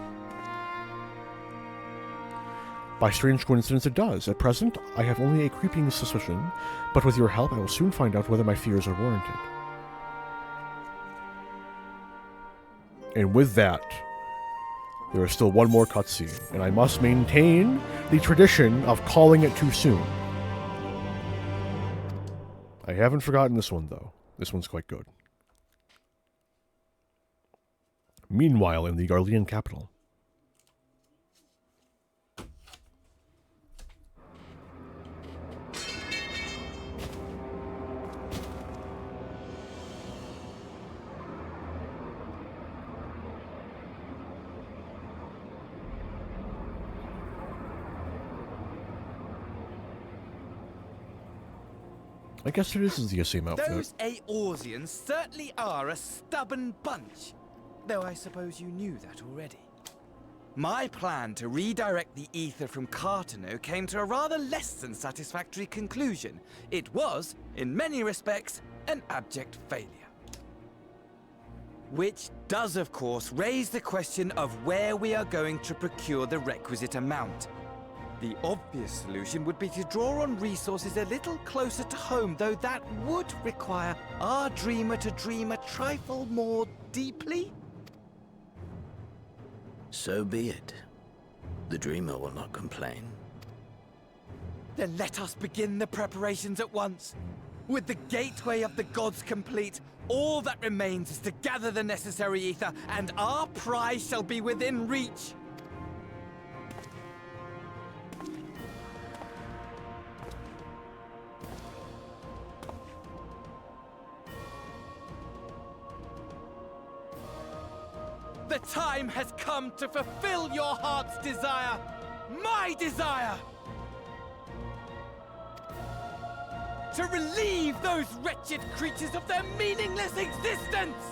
By strange coincidence, it does. At present, I have only a creeping suspicion, but with your help, I will soon find out whether my fears are warranted. And with that, there is still one more cutscene, and I must maintain the tradition of calling it too soon. I haven't forgotten this one, though. This one's quite good. Meanwhile, in the Garlean capital. I guess it is the same outfit. Those Eorzeans certainly are a stubborn bunch. Though I suppose you knew that already. My plan to redirect the ether from Cartano came to a rather less than satisfactory conclusion. It was, in many respects, an abject failure. Which does, of course, raise the question of where we are going to procure the requisite amount. The obvious solution would be to draw on resources a little closer to home, though that would require our dreamer to dream a trifle more deeply. So be it. The dreamer will not complain. Then let us begin the preparations at once. With the gateway of the gods complete, all that remains is to gather the necessary ether, and our prize shall be within reach. The time has come to fulfill your heart's desire, my desire! To relieve those wretched creatures of their meaningless existence!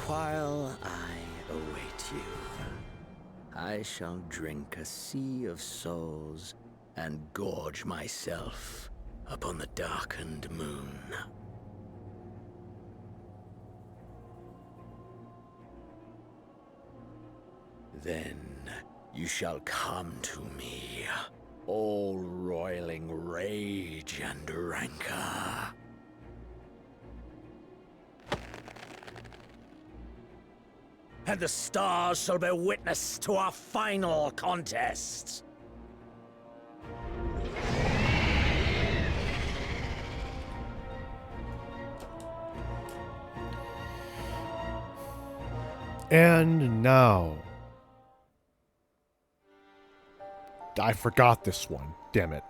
While I await you, I shall drink a sea of souls and gorge myself upon the darkened moon. Then you shall come to me, all roiling rage and rancor. And the stars shall bear witness to our final contest. And now... I forgot this one. Damn it.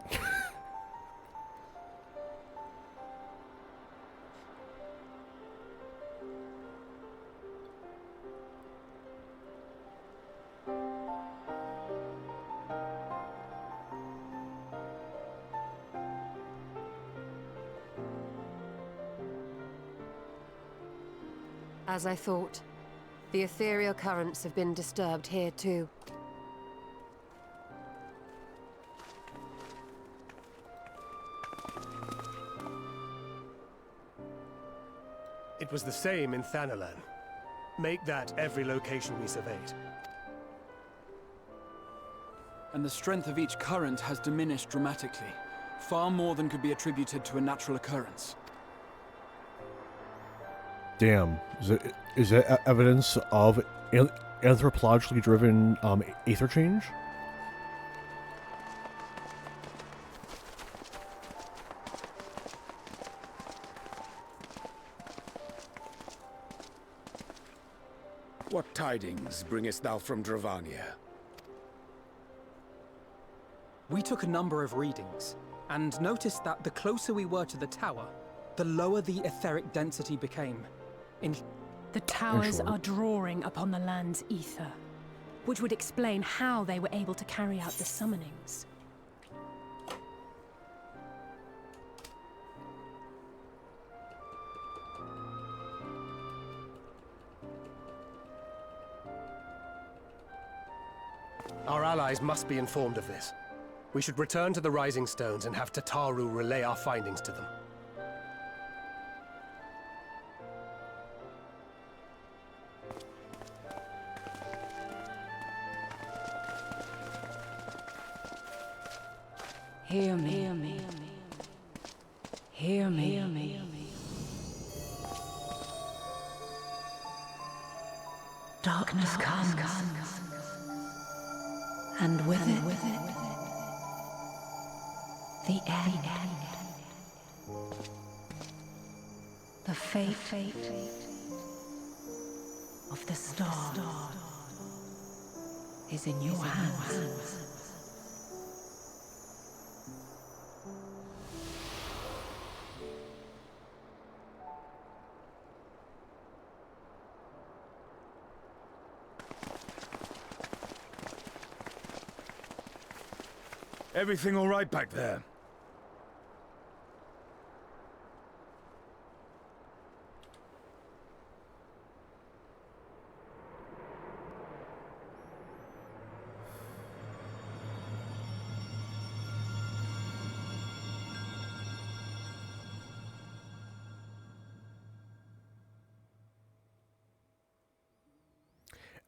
As I thought, the ethereal currents have been disturbed here too. It was the same in Thanalan. Make that every location we surveyed. And the strength of each current has diminished dramatically. Far more than could be attributed to a natural occurrence. Damn. Is that evidence of anthropologically driven aether change? What tidings bringest thou from Dravania? We took a number of readings, and noticed that the closer we were to the tower, the lower the etheric density became. The towers are drawing upon the land's ether, which would explain how they were able to carry out the summonings. Our allies must be informed of this. We should return to the Rising Stones and have Tataru relay our findings to them. Hear me. Hear me. Hear me. Hear me. Darkness comes. And with it, the end. The fate of the star is in your hands. Everything all right back there?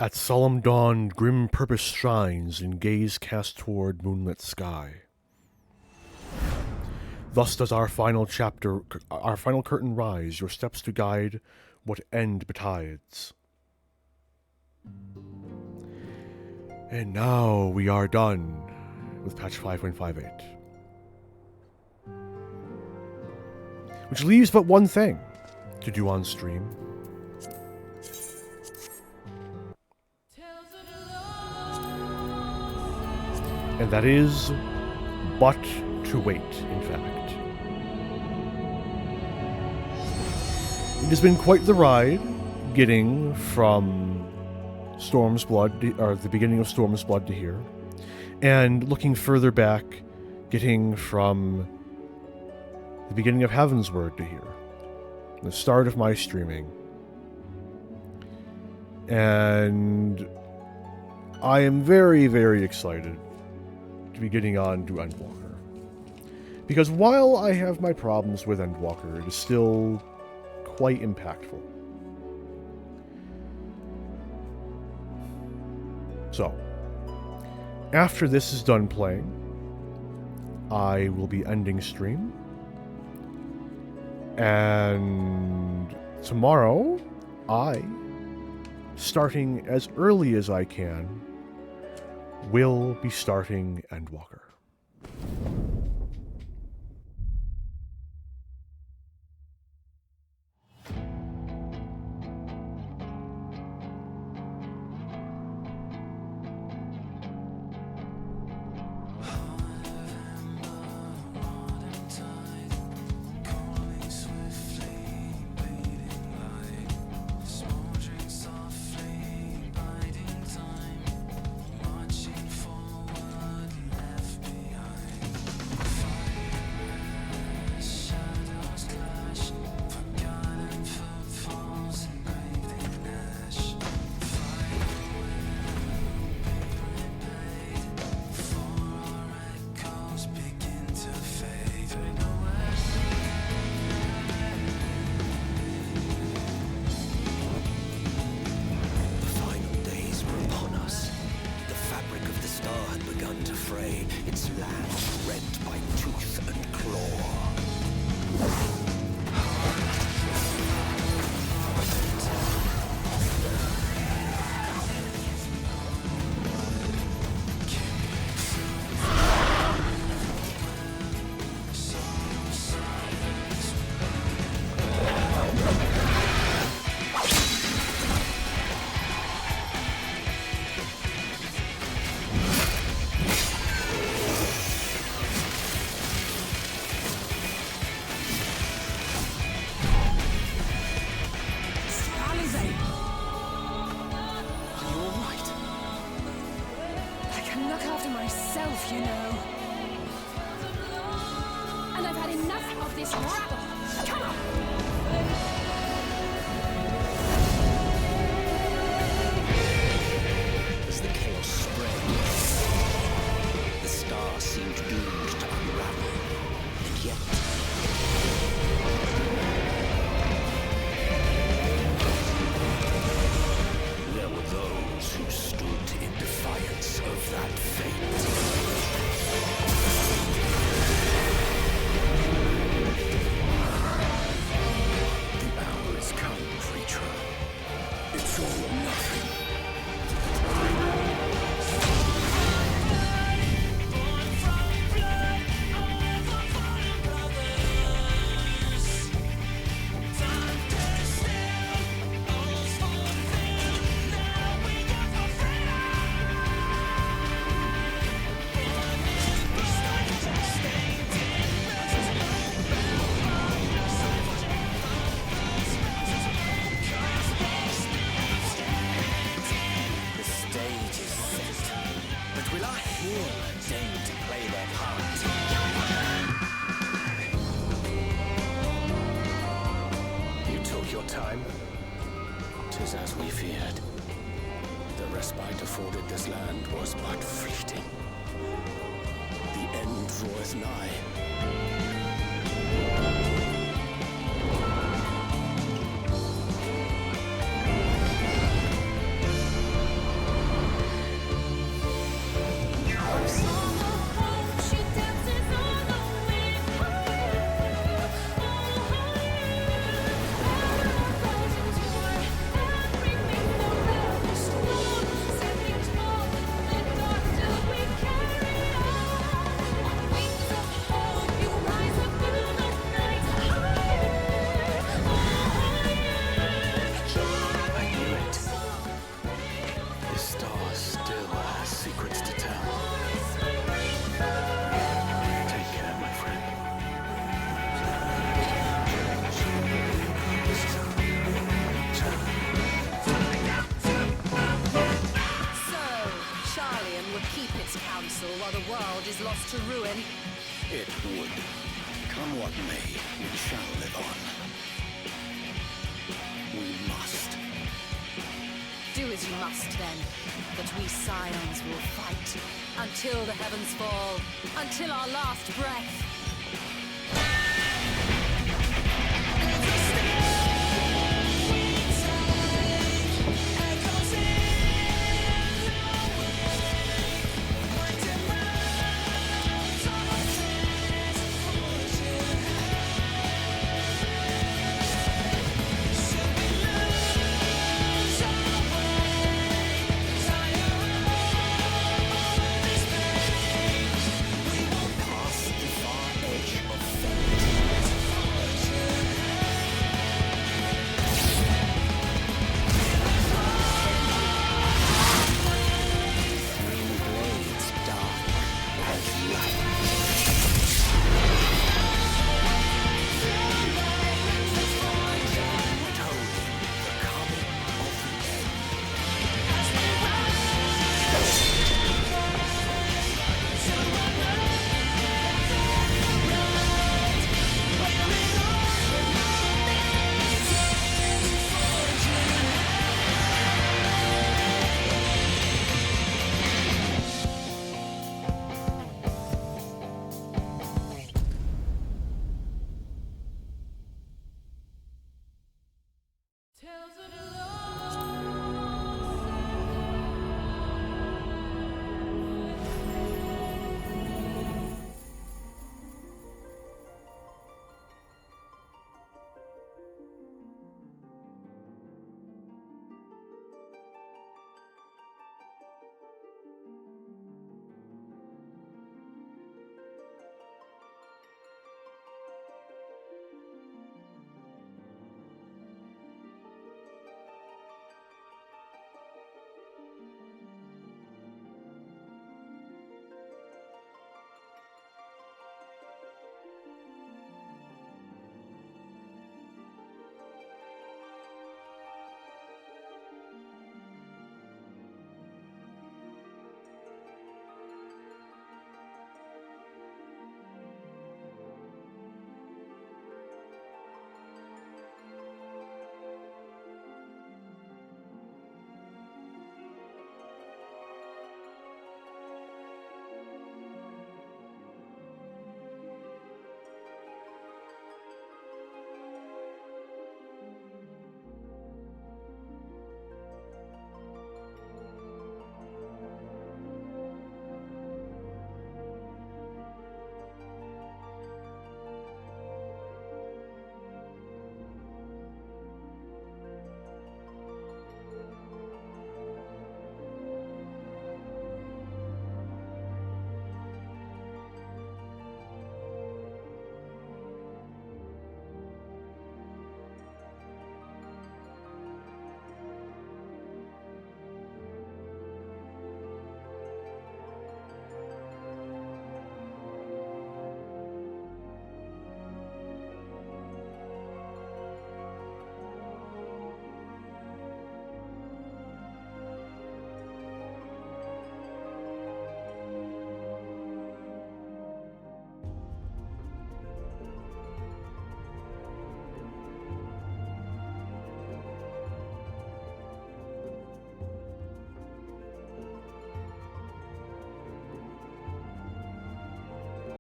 At solemn dawn, grim purpose shines in gaze cast toward moonlit sky. Thus does our final curtain rise, your steps to guide what end betides. And now we are done with patch 5.58. Which leaves but one thing to do on stream. And that is but to wait, in fact. It has been quite the ride getting from Storm's Blood, or the beginning of Storm's Blood to here, and looking further back, getting from the beginning of Heavensward to here, the start of my streaming. And I am very, very excited to be getting on to Endwalker. Because while I have my problems with Endwalker, it is still quite impactful. So, after this is done playing, I will be ending stream. And tomorrow, starting as early as I can, will be starting Endwalker. to ruin. It would. Come what may, we shall live on. We must. Do as you must, then. But we Scions will fight. Until the heavens fall. Until our last breath.